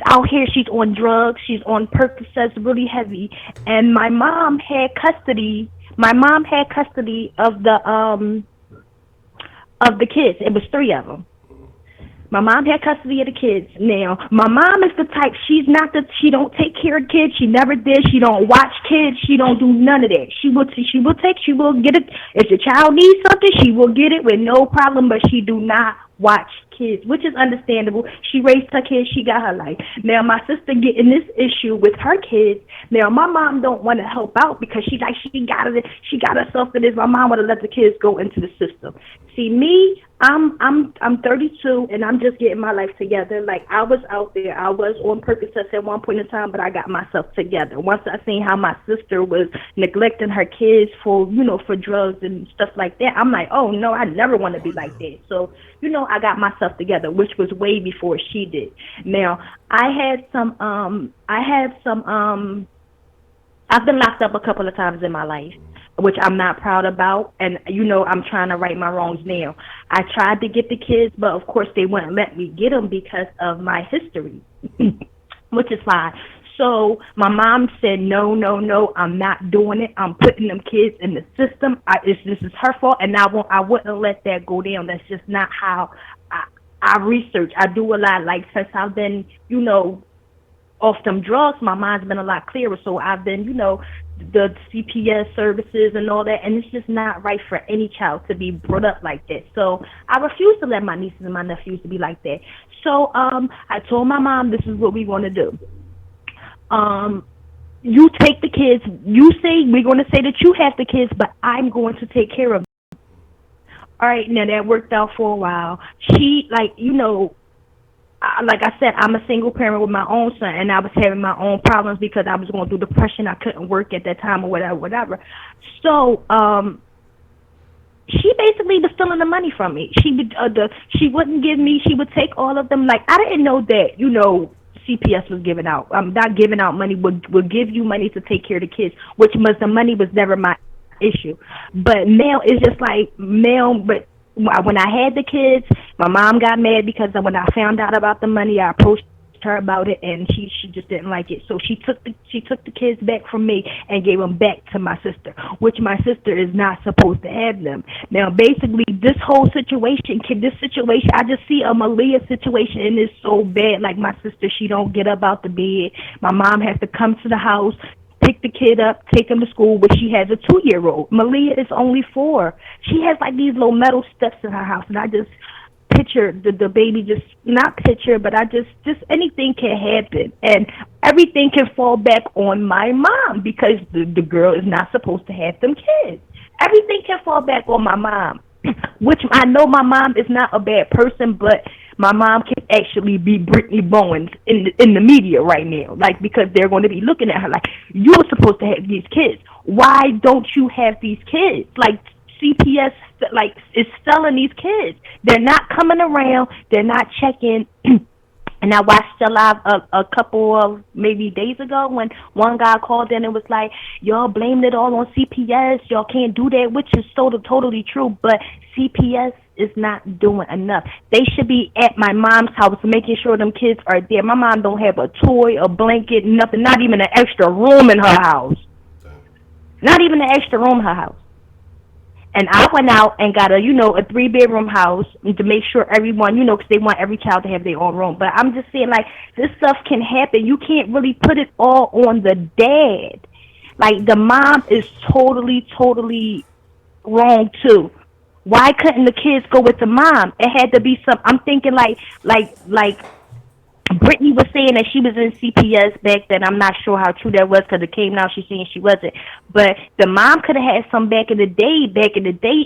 out here, she's on drugs, she's on Percocets really heavy. And my mom had custody of the kids. It was 3 of them. My mom had custody of the kids. Now, my mom is the type, she don't take care of kids. She never did. She don't watch kids. She don't do none of that. She will get it. If the child needs something, she will get it with no problem, but she do not watch kids, which is understandable. She raised her kids. She got her life. Now, my sister getting this issue with her kids. Now, my mom don't want to help out because she got herself in this. My mom would have let the kids go into the system. See, me, I'm 32 and I'm just getting my life together. Like, I was out there. I was on Percocets at one point in time, but I got myself together. Once I seen how my sister was neglecting her kids for drugs and stuff like that, I'm like, oh no, I never want to be like that. So, I got myself together, which was way before she did. Now, I've been locked up a couple of times in my life, which I'm not proud about, and I'm trying to right my wrongs now. I tried to get the kids, but of course they wouldn't let me get them because of my history, which is fine. So my mom said, no, I'm not doing it. I'm putting them kids in the system. This is her fault, and I wouldn't let that go down. That's just not how I research. I do a lot, like, since I've been, off them drugs, my mind's been a lot clearer. So I've been, the CPS services and all that, and it's just not right for any child to be brought up like that. So I refuse to let my nieces and my nephews to be like that. So I told my mom, this is what we want to do. You take the kids. We're going to say that you have the kids, but I'm going to take care of them. All right, now that worked out for a while. She, like I said, I'm a single parent with my own son, and I was having my own problems because I was going through depression. I couldn't work at that time or whatever. So, she basically was stealing the money from me. She wouldn't give me. She would take all of them. Like, I didn't know that, CPS was giving out. Not giving out money. Would give you money to take care of the kids, the money was never my issue. But now it's just like but when I had the kids, my mom got mad because when I found out about the money, I approached her about it, and she just didn't like it. So she took the kids back from me and gave them back to my sister, which my sister is not supposed to have them. Now, basically, this whole situation, I just see a Maleah situation, and it's so bad. Like, my sister, she don't get up out the bed. My mom has to come to the house, pick the kid up, take him to school, but she has a 2-year-old. Maleah is only 4. She has like these little metal steps in her house, and I just picture the baby, but I just anything can happen, and everything can fall back on my mom because the girl is not supposed to have them kids. Everything can fall back on my mom, which I know my mom is not a bad person, but my mom can actually be Brittany Bowens in the media right now, like, because they're going to be looking at her like, you're supposed to have these kids. Why don't you have these kids? Like, CPS, like, is selling these kids. They're not coming around. They're not checking. And I watched a live a couple of maybe days ago when one guy called in and was like, y'all blamed it all on CPS. Y'all can't do that, which is totally true. But CPS is not doing enough. They should be at my mom's house making sure them kids are there. My mom don't have a toy, a blanket, nothing, not even an extra room in her house. Not even an extra room in her house. And I went out and got a 3-bedroom house to make sure everyone, because they want every child to have their own room. But I'm just saying, like, this stuff can happen. You can't really put it all on the dad. Like, the mom is totally, totally wrong, too. Why couldn't the kids go with the mom? It had to be I'm thinking like Brittany was saying that she was in CPS back then. I'm not sure how true that was because it came out she's saying she wasn't. But the mom could have had some back in the day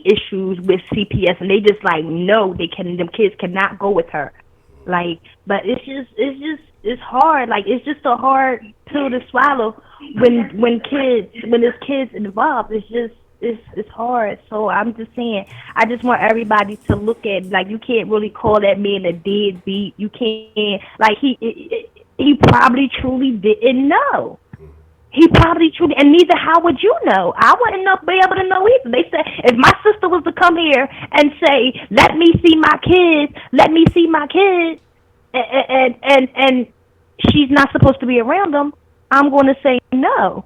issues with CPS, and they just like, no, them kids cannot go with her. Like, but it's hard. Like, it's just a hard pill to swallow when there's kids involved. It's hard. So I'm just saying, I just want everybody to look at, like, you can't really call that man a deadbeat. You can't, like, he probably truly didn't know. He probably truly, and neither how would you know? I wouldn't be able to know either. They said, if my sister was to come here and say, let me see my kids, and she's not supposed to be around them, I'm going to say no.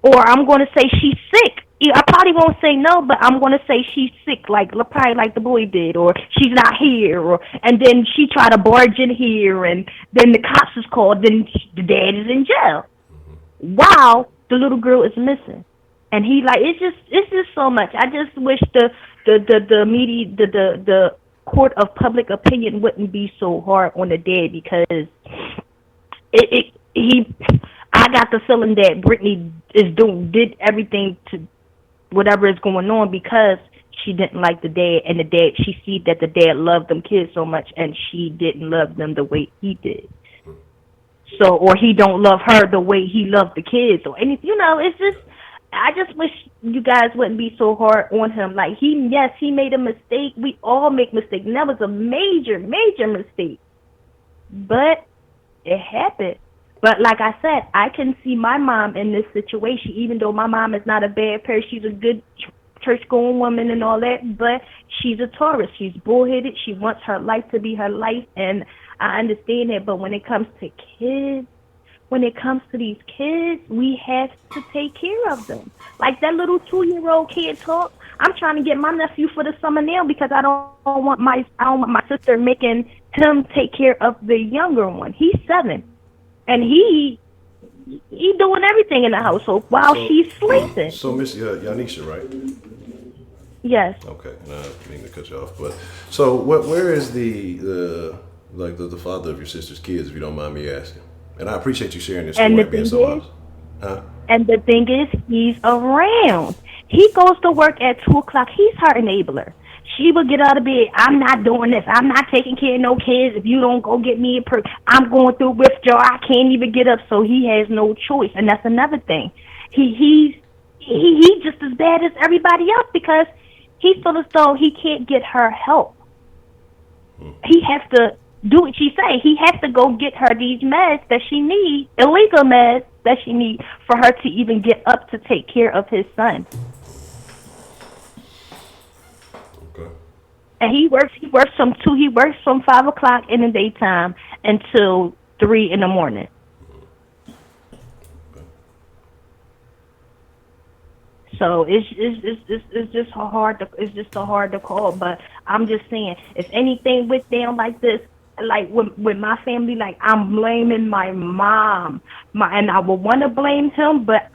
Or I'm going to say she's sick. I probably won't say no, but I'm going to say she's sick, probably like the boy did, or she's not here, and then she tried to barge in here, and then the cops is called, then the dad is in jail. Wow, the little girl is missing, and it's just so much. I just wish the media, the court of public opinion wouldn't be so hard on the dad, because I got the feeling that Brittany did everything to whatever is going on because she didn't like the dad, and she see that the dad loved them kids so much, and she didn't love them the way he did. So, or he don't love her the way he loved the kids, or anything. It's just, I just wish you guys wouldn't be so hard on him. Like, he made a mistake. We all make mistakes, and that was a major, major mistake. But it happened. But like I said, I can see my mom in this situation, even though my mom is not a bad person. She's a good church-going woman and all that, but she's a Taurus. She's bullheaded. She wants her life to be her life, and I understand that. But when it comes to kids, these kids, we have to take care of them. Like that little 2-year-old kid talk. I'm trying to get my nephew for the summer now because I don't want my sister making him take care of the younger one. He's 7. And he doing everything in the household while she's sleeping. So Miss Yanisha, right? Yes. Okay. No, I didn't mean to cut you off, but so where is the father of your sister's kids, if you don't mind me asking? And I appreciate you sharing this story being so honest. Huh? And the thing is, he's around. He goes to work at 2:00. He's her enabler. She would get out of bed. I'm not doing this. I'm not taking care of no kids. If you don't go get me a perk, I'm going through withdrawal. I can't even get up. So he has no choice, and that's another thing. He's just as bad as everybody else because he feels as though he can't get her help. He has to do what she say. He has to go get her these meds that she needs, illegal meds that she needs for her to even get up to take care of his son. And he works from 5:00 in the daytime until 3 in the morning. So it's just hard to call. But I'm just saying, if anything went down like this, like with my family, like I'm blaming my mom, and I would want to blame him, but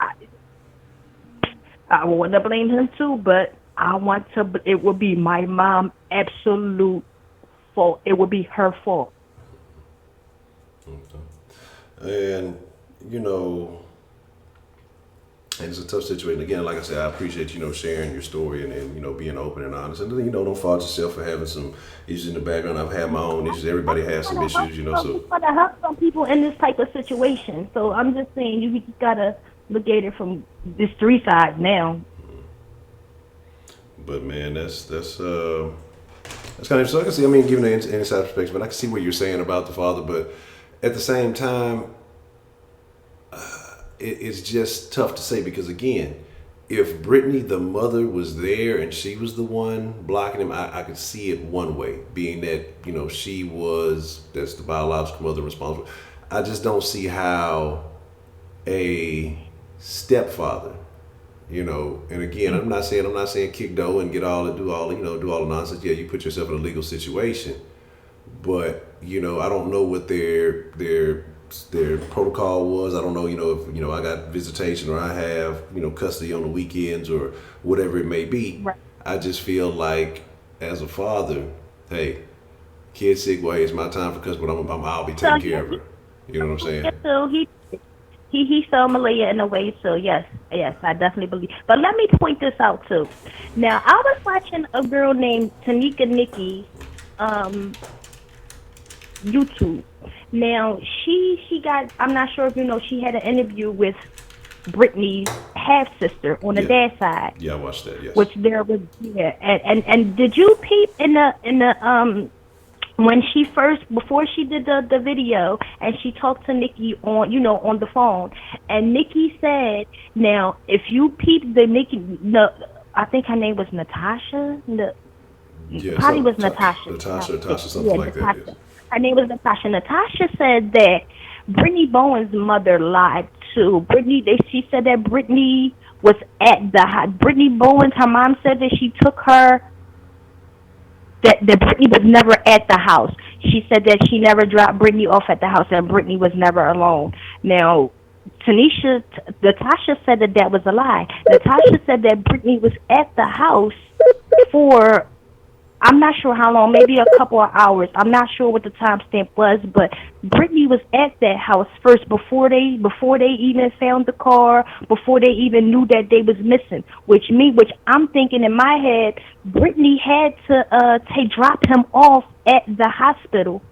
I would want to blame him too, but. It would be my mom's absolute fault. It would be her fault. Okay. And, it's a tough situation. Again, like I said, I appreciate, sharing your story and being open and honest. And, don't fault yourself for having some issues in the background. I've had my own issues. Everybody has some issues, so. You got to help some people in this type of situation. So I'm just saying, you just got to look at it from this 3 sides now. But man, that's kind of so I can see. I mean, giving an inside perspective, but I can see what you're saying about the father. But at the same time, it's just tough to say because again, if Brittany, the mother, was there and she was the one blocking him, I could see it one way, being that, you know, that's the biological mother responsible. I just don't see how a stepfather, you know, and again, I'm not saying kick dough and do all the nonsense. Yeah, you put yourself in a legal situation, but, you know, I don't know what their protocol was. I don't know, you know, if, you know, I got visitation or I have, you know, custody on the weekends or whatever it may be. Right. I just feel like as a father, hey, kid's sick, well, hey, it's my time for custody, but I'll be taking care of her. You know what I'm saying? So he saw Maleah in a way, so yes, I definitely believe. But let me point this out too. Now, I was watching a girl named Tanika Nikki, YouTube. Now, she got, I'm not sure if you know, she had an interview with Brittany's half-sister on the dad's side. Yeah, I watched that, yes. Which there was, yeah. And did you peep in the when she before she did the video and she talked to Nikki on the phone, and Nikki said, now, if you peep I think her name was Natasha. Probably was Natasha. Natasha, something like that. Yes. Her name was Natasha. Natasha said that Britney Bowens' mother lied too. She said that Britney was at Britney Bowens, her mom said that she took her, that Britney was never at the house. She said that she never dropped Britney off at the house and Britney was never alone. Now, Natasha said that was a lie. Natasha said that Britney was at the house for, I'm not sure how long, maybe a couple of hours. I'm not sure what the timestamp was, but Britney was at that house first before they even found the car, before they even knew that they was missing. Which I'm thinking in my head, Britney had to drop him off at the hospital.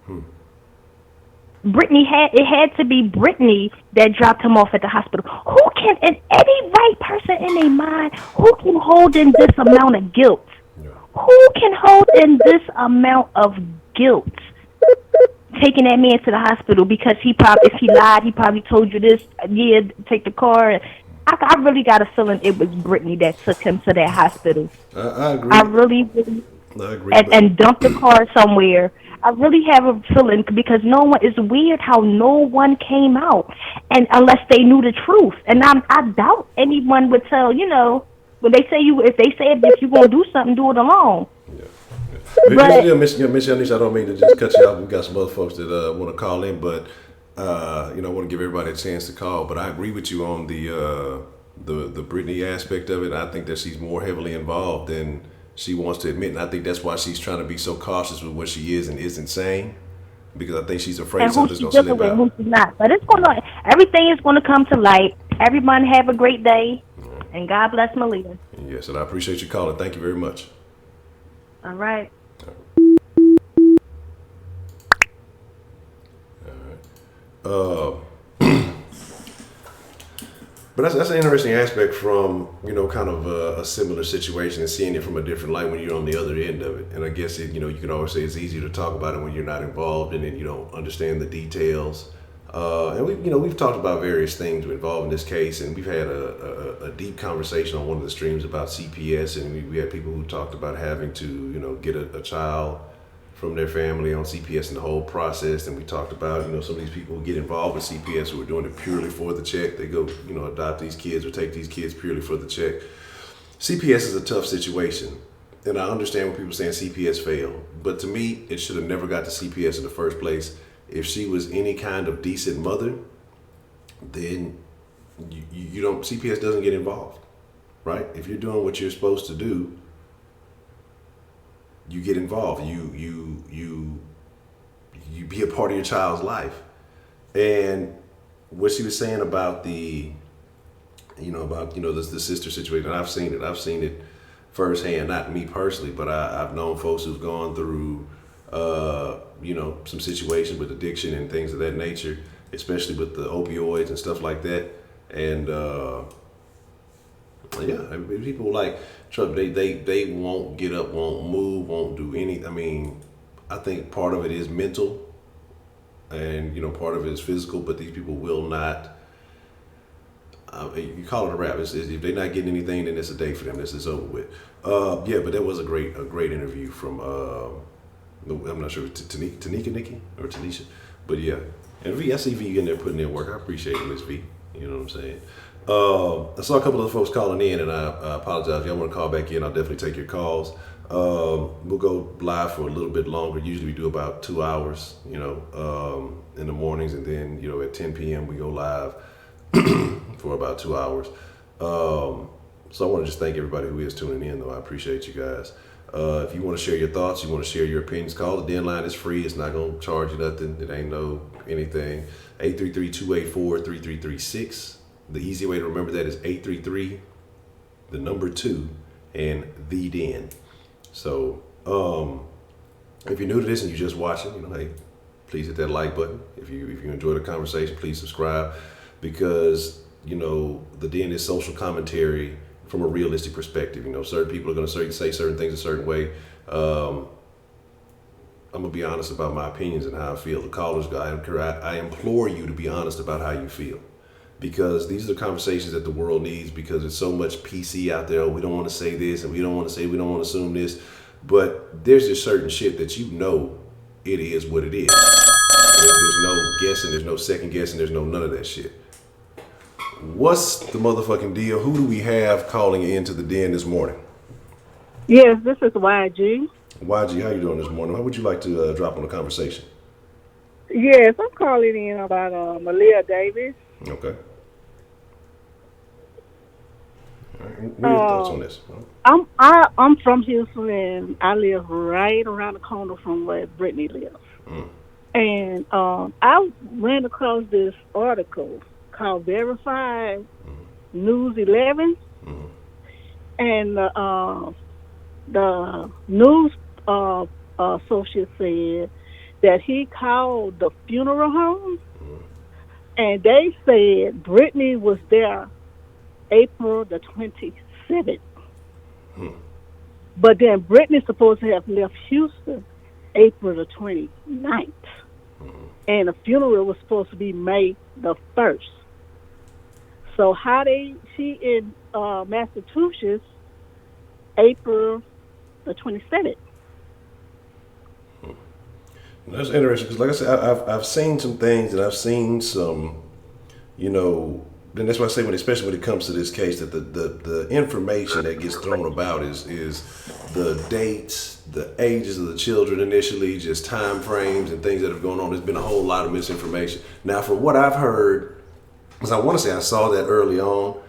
It had to be Britney that dropped him off at the hospital. Who can, in any right person in their mind, who can hold in this amount of guilt? Who can hold in this amount of guilt taking that man to the hospital because if he lied, he probably told you this, yeah, take the car. I really got a feeling it was Britney that took him to that hospital. I agree. I really agree. And dumped the car somewhere. I really have a feeling because it's weird how no one came out, and unless they knew the truth. And I doubt anyone would tell, when they say if you gonna do something, do it alone. Yeah. But Miss Yanisha, I don't mean to just cut you off. We got some other folks that want to call in, but I want to give everybody a chance to call. But I agree with you on the Britney aspect of it. I think that she's more heavily involved than she wants to admit, and I think that's why she's trying to be so cautious with what she is and isn't saying, because I think she's afraid something's gonna slip out. Who she's not. But everything is gonna come to light. Everyone have a great day. And God bless Maleah. Yes, and I appreciate you calling. Thank you very much. All right. All right. But that's an interesting aspect from, kind of a similar situation and seeing it from a different light when you're on the other end of it. And I guess, you can always say it's easier to talk about it when you're not involved in it, you don't understand the details. And we've talked about various things involved in this case, and we've had a deep conversation on one of the streams about CPS, and we had people who talked about having to, get a child from their family on CPS and the whole process. And we talked about, some of these people who get involved with CPS who are doing it purely for the check. They go, adopt these kids or take these kids purely for the check. CPS is a tough situation. And I understand when people saying CPS failed, but to me, it should have never got to CPS in the first place. If she was any kind of decent mother, then you don't, CPS doesn't get involved, right? If you're doing what you're supposed to do, you get involved. You be a part of your child's life. And what she was saying about the sister situation, I've seen it firsthand, not me personally, but I've known folks who've gone through some situations with addiction and things of that nature, especially with the opioids and stuff like that. And people like Trump, they won't get up, won't move, won't do anything. I mean, I think part of it is mental and, part of it is physical, but these people will not, you call it a wrap. If they're not getting anything, then it's a day for them. This is over with. Yeah, but that was a great interview from. I'm not sure Tanika Nikki or Tanisha, but yeah. And V, I see V in there putting in work. I appreciate it, Miss V. You know what I'm saying? I saw a couple of folks calling in, and I apologize. If y'all want to call back in, I'll definitely take your calls. We'll go live for a little bit longer. Usually we do about 2 hours, in the mornings, and then, at 10 p.m. we go live for about 2 hours. So I want to just thank everybody who is tuning in, though. I appreciate you guys. If you want to share your thoughts, you want to share your opinions, call the den line. It's free. It's not going to charge you nothing. It ain't no anything. 833-284-3336. The easy way to remember that is 833, the number 2, and the den. So if you're new to this and you're just watching, hey, please hit that like button. If you enjoy the conversation, please subscribe, because the den is social commentary from a realistic perspective. Certain people are going to say certain things a certain way. I'm gonna be honest about my opinions and how I feel. The callers, I implore you to be honest about how you feel, because these are the conversations that the world needs, because there's so much PC out there. Oh, we don't want to say this, and we don't want to assume this, but there's just certain shit that it is what it is. There's no guessing, there's no second guessing, there's no none of that shit. What's the motherfucking deal? Who do we have calling into the den this morning? Yes, this is YG. YG, how you doing this morning? How would you like to drop on the conversation? Yes, I'm calling in about Maleah Davis. Okay. All right. What are your thoughts on this? I'm from Houston, and I live right around the corner from where Brittany lives. And I ran across this article called Verified News 11, and the news associate said that he called the funeral home, and they said Brittany was there April the 27th. But then Brittany's supposed to have left Houston April the 29th. And the funeral was supposed to be May the 1st. So she in Massachusetts April the 27th. That's interesting, because like I said, I've seen some things, and I've seen some, then that's why I say, especially when it comes to this case, that the information that gets thrown about is the dates, the ages of the children initially, just time frames and things that have gone on. There's been a whole lot of misinformation. Now, from what I've heard, because I want to say I saw that early on,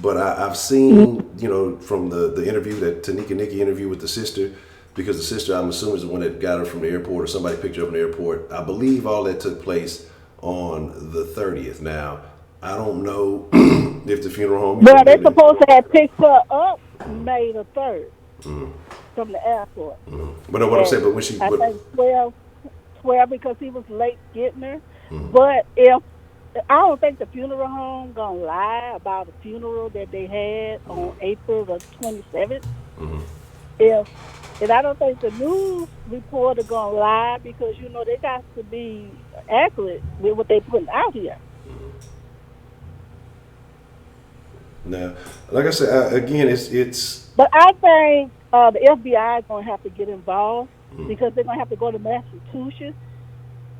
but I've seen, from the interview, that Tanika Nikki interview with the sister, because the sister, I'm assuming, is the one that got her from the airport, or somebody picked her up from the airport. I believe all that took place on the 30th. Now, I don't know if the funeral home... Well, they're supposed to have picked her up May the 3rd from the airport. But no, what I'm saying, but when she... I think 12 because he was late getting her. But I don't think the funeral home gonna lie about the funeral that they had on April the 27th. And I don't think the news reporter gonna lie, because they got to be accurate with what they putting out here. Now, like I said, again, it's. But I think the FBI is gonna have to get involved, because they're gonna have to go to Massachusetts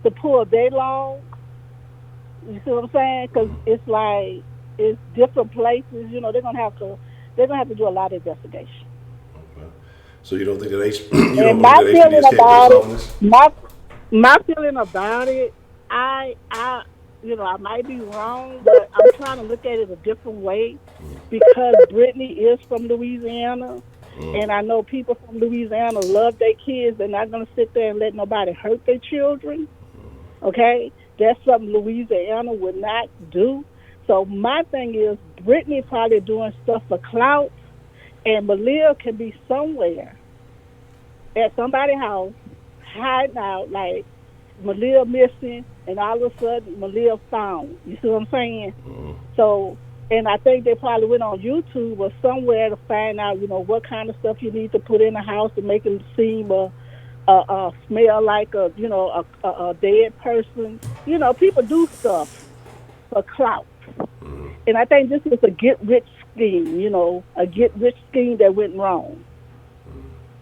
to pull their log. You see what I'm saying? Because it's different places. They're gonna have to do a lot of investigation. So you don't think that my feeling about it, I might be wrong, but I'm trying to look at it a different way, because Brittany is from Louisiana, and I know people from Louisiana love their kids. They're not going to sit there and let nobody hurt their children. Okay? That's something Louisiana would not do. So my thing is, Brittany probably doing stuff for clout, and Maleah can be somewhere at somebody's house hiding out, like Maleah missing, and all of a sudden Maleah found. You see what I'm saying? So, and I think they probably went on YouTube or somewhere to find out, what kind of stuff you need to put in the house to make it seem smell like a dead person. People do stuff for clout. and I think this was a get-rich scheme, a get-rich scheme that went wrong.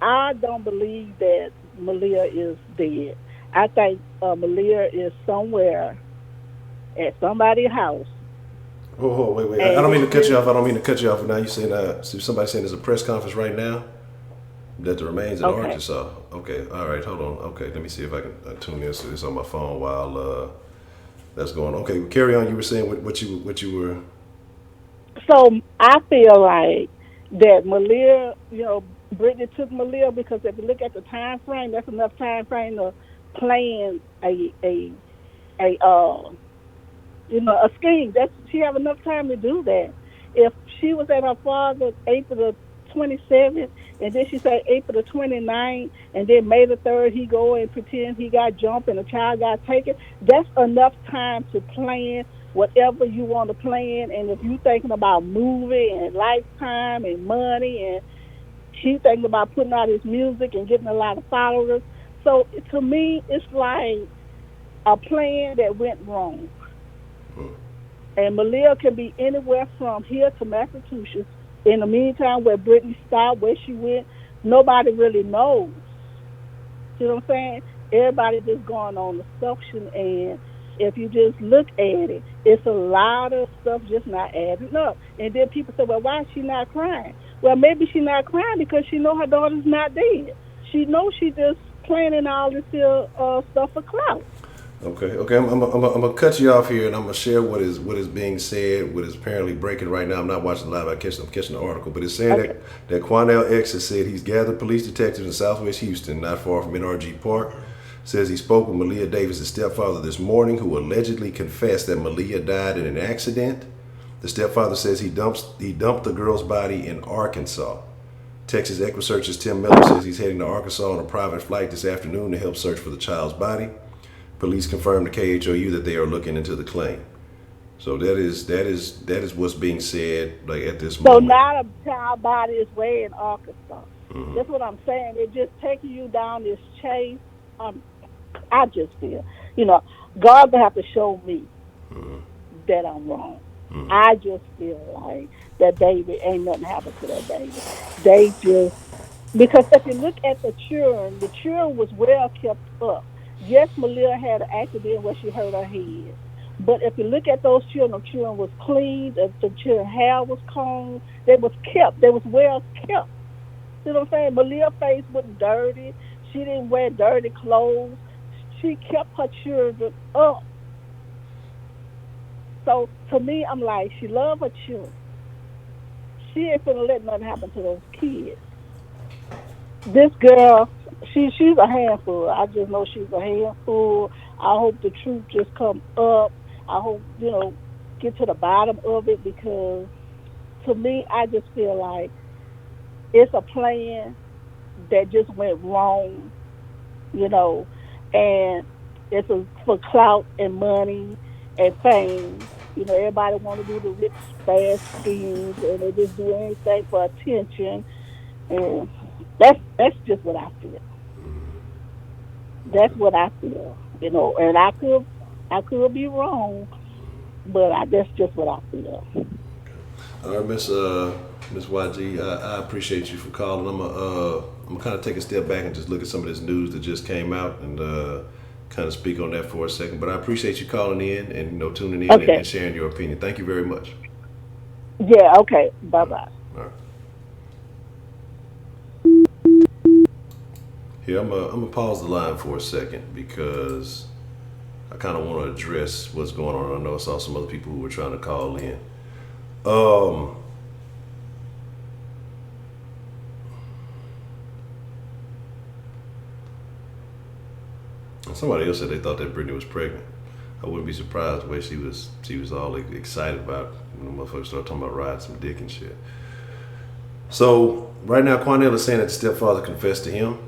I don't believe that Maleah is dead. I think Maleah is somewhere at somebody's house. Oh, wait. I don't mean to cut you off. Now you saying somebody saying there's a press conference right now that the remains in Arkansas. Okay, all right, hold on. Okay, let me see if I can tune in to this on my phone while that's going on. Okay, carry on. You were saying what you were. So I feel like that Maleah, Brittany took Maleah because if you look at the time frame, that's enough time frame to plan a scheme. She have enough time to do that. If she was at her father's April the 27th, and then she said April the 29th, and then May the 3rd, he go and pretend he got jumped and the child got taken, that's enough time to plan whatever you want to plan. And if you thinking about movie and lifetime and money, and she thinking about putting out his music and getting a lot of followers. So to me, it's like a plan that went wrong. And Maleah can be anywhere from here to Massachusetts. In the meantime, where Brittany stopped, where she went, nobody really knows. You know what I'm saying? Everybody just going on assumption, and if you just look at it, it's a lot of stuff just not adding up. And then people say, well, why is she not crying? Well, maybe she's not crying because she know her daughter's not dead. She knows she just planning all this stuff for clout. Okay. I'm gonna cut you off here, and I'm gonna share what is being said, what is apparently breaking right now. I'm not watching live. I'm catching the article, but it's saying that Quanell X has said he's gathered police detectives in Southwest Houston, not far from NRG Park. Says he spoke with Maleah Davis' stepfather this morning, who allegedly confessed that Maleah died in an accident. The stepfather says he dumped the girl's body in Arkansas. Texas Equisearch's Tim Miller says he's heading to Arkansas on a private flight this afternoon to help search for the child's body. Police confirmed to KHOU that they are looking into the claim. So that is what's being said like at this moment. So now the child body is way in Arkansas. Mm-hmm. That's what I'm saying. They're just taking you down this chase. I just feel, God will have to show me that I'm wrong. Mm-hmm. I just feel like that baby, ain't nothing happened to that baby. They just, because if you look at the children was well kept up. Yes, Maleah had an accident where she hurt her head. But if you look at those children was clean, the children's hair was combed, they was kept, they was well kept. You know what I'm saying? Maleah's face wasn't dirty. She didn't wear dirty clothes. She kept her children up. So to me, I'm like, she loved her children. She ain't gonna let nothing happen to those kids. This girl, she's a handful. I just know she's a handful. I hope the truth just come up. I hope, get to the bottom of it, because to me, I just feel like it's a plan that just went wrong, and it's for clout and money and fame. Everybody want to do the rich, fast schemes, and they just do anything for attention. And that's just what I feel. That's what I feel, and I could be wrong, but that's just what I feel. All right, Miss YG, I appreciate you for calling. I'm gonna kind of take a step back and just look at some of this news that just came out and kind of speak on that for a second. But I appreciate you calling in and tuning in and sharing your opinion. Thank you very much. Yeah. Okay. Bye bye. All right. Here, I'm gonna pause the line for a second because I kind of want to address what's going on. I know I saw some other people who were trying to call in. Somebody else said they thought that Britney was pregnant. I wouldn't be surprised the way she was all excited about when the motherfuckers started talking about riding some dick and shit. So right now, Quanell is saying that the stepfather confessed to him.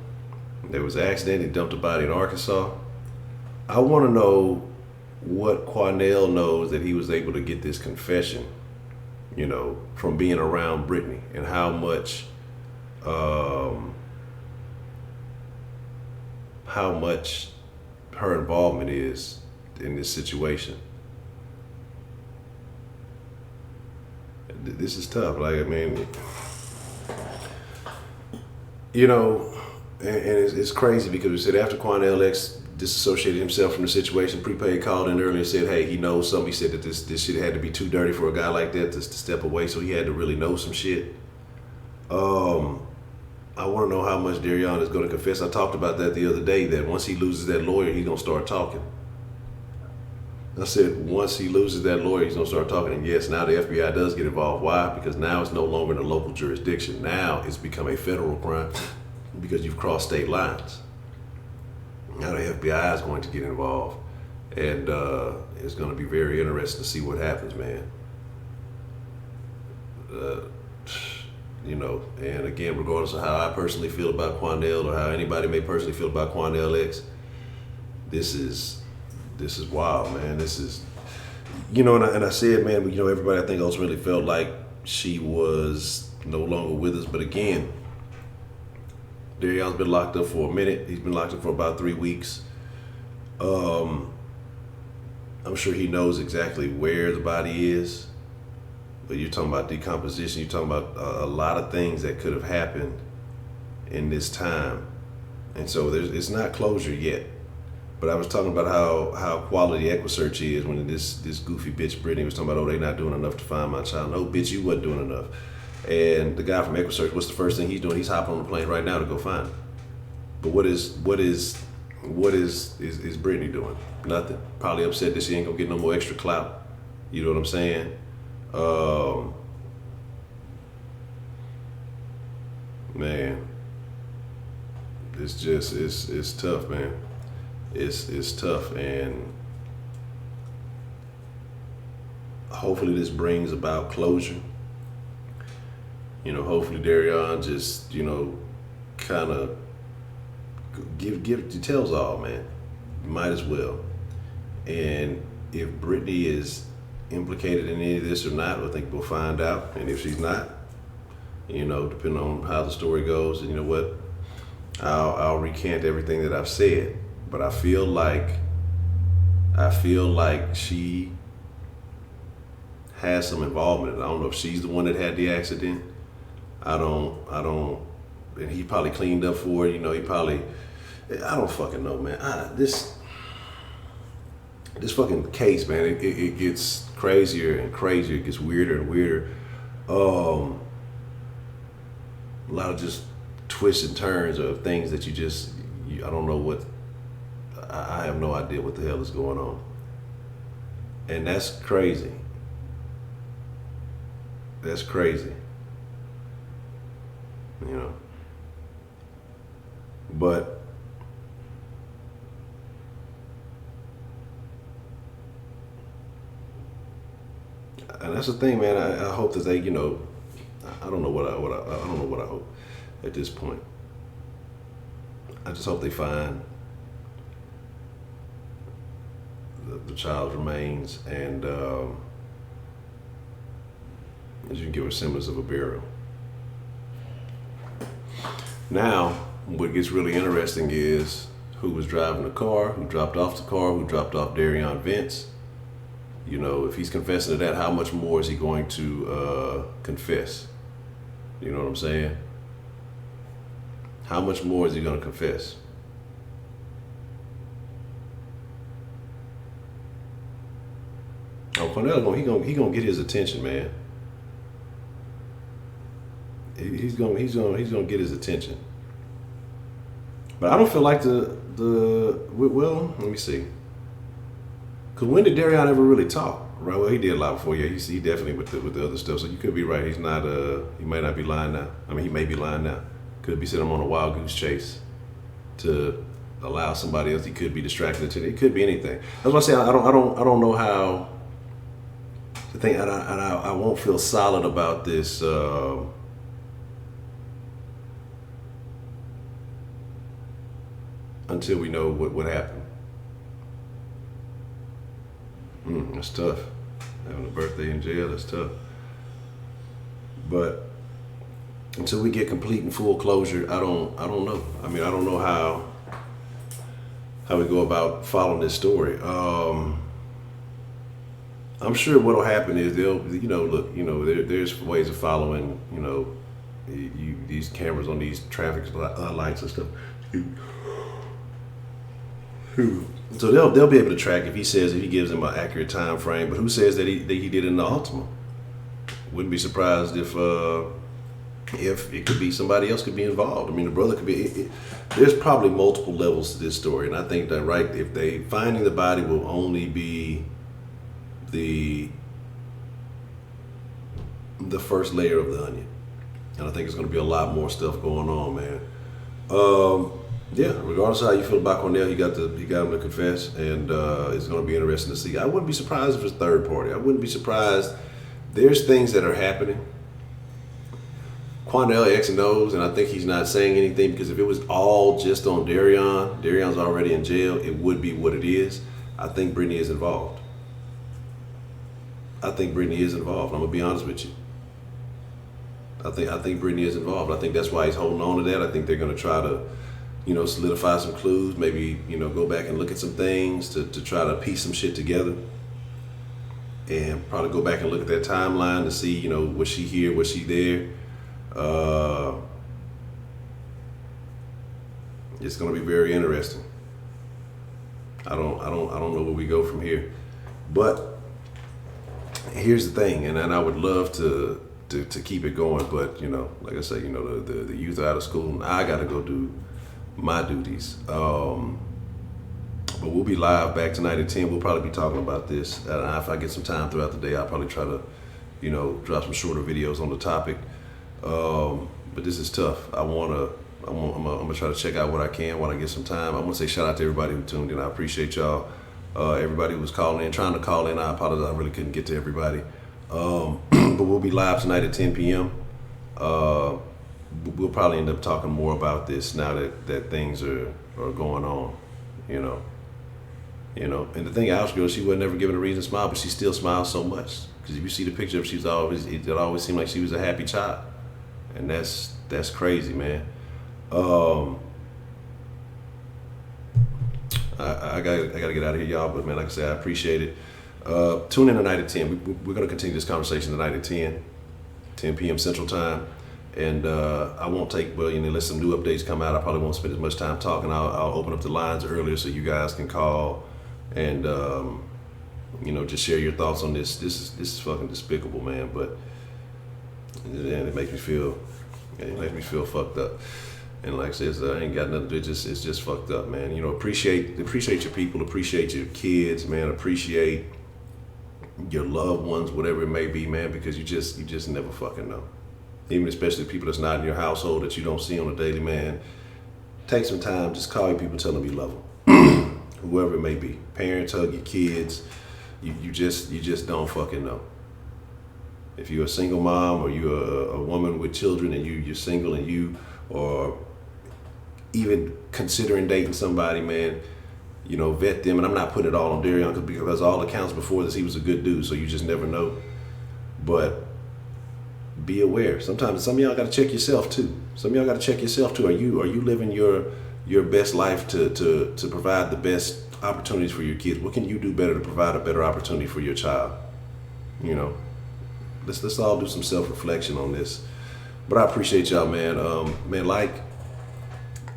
There was an accident. He dumped a body in Arkansas. I want to know what Quanell knows that he was able to get this confession, from being around Britney, and how much her involvement is in this situation. this is tough. Like, I mean, you know, and it's crazy because we said after Quanell X disassociated himself from the situation, Prepaid called in earlier and said, hey, he knows something. He said that this shit had to be too dirty for a guy like that to step away, so he had to really know some shit. I want to know how much Darion is going to confess. I talked about that the other day, that once he loses that lawyer, he's going to start talking. I said, once he loses that lawyer, he's going to start talking. And yes, now the FBI does get involved. Why? Because now it's no longer in a local jurisdiction. Now it's become a federal crime because you've crossed state lines. Now the FBI is going to get involved. And it's going to be very interesting to see what happens, man. You know, and again, regardless of how I personally feel about Quanell or how anybody may personally feel about Quanell X, this is wild, man. This is, you know, and I said, man, you know, everybody I think ultimately felt like she was no longer with us. But again, Darion's been locked up for a minute. He's been locked up for about 3 weeks. I'm sure he knows exactly where the body is. But you're talking about decomposition. You're talking about a lot of things that could have happened in this time. And so it's not closure yet. But I was talking about how quality Equisearch is when this goofy bitch Brittany was talking about, oh, they not doing enough to find my child. No, bitch, you wasn't doing enough. And the guy from Equisearch, what's the first thing he's doing? He's hopping on the plane right now to go find him. But what is Brittany doing? Nothing. Probably upset that she ain't gonna get no more extra clout. You know what I'm saying? Man, it's just it's tough, man. It's tough, and hopefully this brings about closure. You know, hopefully Darion just, you know, kind of give details all, man. Might as well. And if Brittany is implicated in any of this or not, I think we'll find out. And if she's not, you know, depending on how the story goes, and you know what, I'll recant everything that I've said. But I feel like she has some involvement. I don't know if she's the one that had the accident. I don't, and he probably cleaned up for it. You know, I don't fucking know, man. This fucking case, man, it gets crazier and crazier. It gets weirder and weirder. A lot of just twists and turns of things that I don't know what, I have no idea what the hell is going on. And that's crazy. That's crazy. You know. But and that's the thing, man. I hope that they, you know, I don't know what I don't know what I hope at this point. I just hope they find the child's remains, and as you can give a semblance of a burial. Now, what gets really interesting is who was driving the car, who dropped off the car, who dropped off Darion Vince. You know, if he's confessing to that, how much more is he going to confess? You know what I'm saying? How much more is he going to confess? Oh, Quanell, he gonna get his attention, man. He's gonna get his attention. But I don't feel like well, let me see. Cause when did Darion ever really talk? Right, well, he did a lot before. Yeah, he definitely with the other stuff. So you could be right. He's not. He might not be lying now. I mean, he may be lying now. Could be sitting on a wild goose chase to allow somebody else. He could be distracted to it. It could be anything. That's why I say I don't know how. The thing, and I won't feel solid about this. Until we know what happened. That's tough. Having a birthday in jail, that's tough. But until we get complete and full closure, I don't know. I mean, I don't know how we go about following this story. I'm sure what'll happen is they'll, look, there's ways of following, these cameras on these traffic lights and stuff. So they'll be able to track if he gives them an accurate time frame. But who says that he did it in the Ultima? Wouldn't be surprised if it could be somebody else could be involved. I mean, the brother could be. There's probably multiple levels to this story, and I think that if they finding the body will only be the first layer of the onion, and I think it's going to be a lot more stuff going on, man. Yeah, regardless of how you feel about Quanell, he got him to confess, and it's going to be interesting to see. I wouldn't be surprised if it's third party. I wouldn't be surprised. There's things that are happening. Quanell X knows, and I think he's not saying anything because if it was all just on Darion's already in jail, it would be what it is. I think Britney is involved. I'm gonna be honest with you. I think Britney is involved. I think that's why he's holding on to that. I think they're gonna try to, solidify some clues. Maybe go back and look at some things to try to piece some shit together, and probably go back and look at that timeline to see, was she here, was she there. It's gonna be very interesting. I don't know where we go from here, but here's the thing, and I would love to keep it going, but like I say, the youth are out of school, and I gotta go do my duties. But we'll be live back tonight at 10. We'll probably be talking about this. If I get some time throughout the day, I'll probably try to, drop some shorter videos on the topic. But this is tough. I'm gonna try to check out what I can while I get some time. I want to say shout out to everybody who tuned in. I appreciate y'all. Everybody who was calling in, trying to call in. I apologize. I really couldn't get to everybody. But we'll be live tonight at 10 p.m. We'll probably end up talking more about this now that things are going on, And the thing, House Girl, she was never given a reason to smile, but she still smiles so much. Because if you see the picture of, it always seemed like she was a happy child, and that's crazy, man. I gotta get out of here, y'all. But man, like I said, I appreciate it. Tune in tonight at 10. We're gonna continue this conversation tonight at 10 p.m. Central Time. And I won't take, unless some new updates come out, I probably won't spend as much time talking. I'll open up the lines earlier so you guys can call and just share your thoughts on this. This is fucking despicable, man. But it makes me feel fucked up. And like I said, I ain't got nothing to do. It's just fucked up, man. Appreciate your people, appreciate your kids, man. Appreciate your loved ones, whatever it may be, man. Because you just never fucking know. Even especially people that's not in your household that you don't see on a daily, man. Take some time, just call your people, tell them you love them. Whoever it may be. Parents, hug your kids. You just don't fucking know. If you're a single mom or you're a woman with children and you're single and you are even considering dating somebody, man, vet them. And I'm not putting it all on Darion because all accounts before this, he was a good dude, so you just never know. But be aware. Sometimes some of y'all got to check yourself too. Are you living your best life to provide the best opportunities for your kids? What can you do better to provide a better opportunity for your child? Let's all do some self-reflection on this. But I appreciate y'all, man.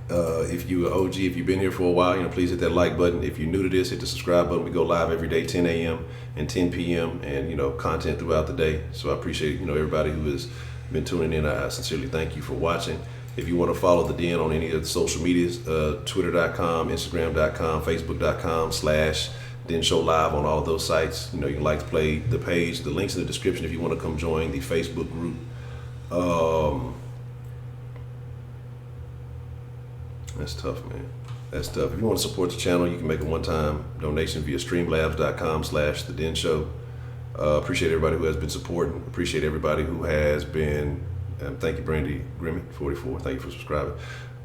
If you are OG, if you've been here for a while, please hit that like button. If you're new to this, hit the subscribe button. We go live every day, 10 a.m. and 10 p.m. and, content throughout the day. So I appreciate, everybody who has been tuning in. I sincerely thank you for watching. If you want to follow the Den on any of the social medias, twitter.com, instagram.com, facebook.com/Den Show Live on all of those sites. You can like to play the page. The link's in the description if you want to come join the Facebook group. That's tough, man. That's tough. If you want to support the channel, you can make a one-time donation via streamlabs.com/The Den Show. Appreciate everybody who has been supporting. Appreciate everybody who has been. Thank you, Brandy Grimmett, 44. Thank you for subscribing.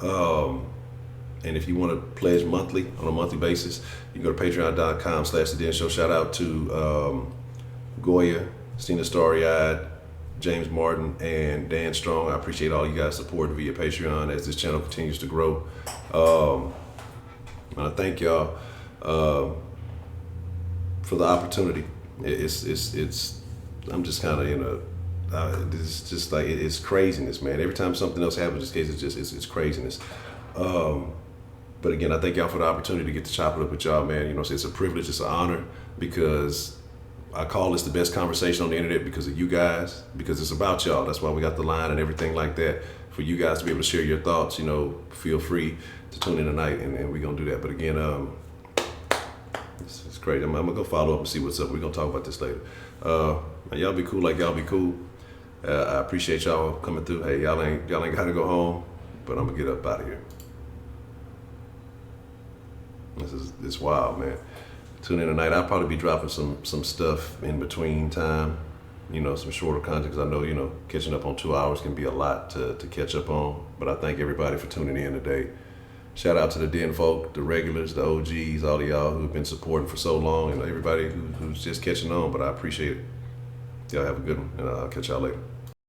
And if you want to pledge monthly, on a monthly basis, you can go to patreon.com/The Den Show. Shout out to Goya, Stina Starry-Eyed, James Martin, and Dan Strong. I appreciate all you guys supporting via Patreon as this channel continues to grow. I thank y'all for the opportunity. it's I'm just kind of in a it's just like it's craziness, man. Every time something else happens, this case is just it's craziness. But again, I thank y'all for the opportunity to get to chop it up with y'all, man. You know, it's a privilege, it's an honor, because I call this the best conversation on the internet because of you guys, because it's about y'all. That's why we got the line and everything like that. For you guys to be able to share your thoughts, you know, feel free to tune in tonight, and we're going to do that. But again, it's great. I'm going to go follow up and see what's up. We're going to talk about this later. Y'all be cool like y'all be cool. I appreciate y'all coming through. Hey, y'all ain't got to go home, but I'm going to get up out of here. It's wild, man. Tune in tonight. I'll probably be dropping some stuff in between time, you know, some shorter content, because I know, you know, catching up on 2 hours can be a lot to catch up on. But I thank everybody for tuning in today. Shout out to the den folk, the regulars, the OGs, all of y'all who've been supporting for so long, and everybody who's just catching on. But I appreciate it. Y'all have a good one, and I'll catch y'all later.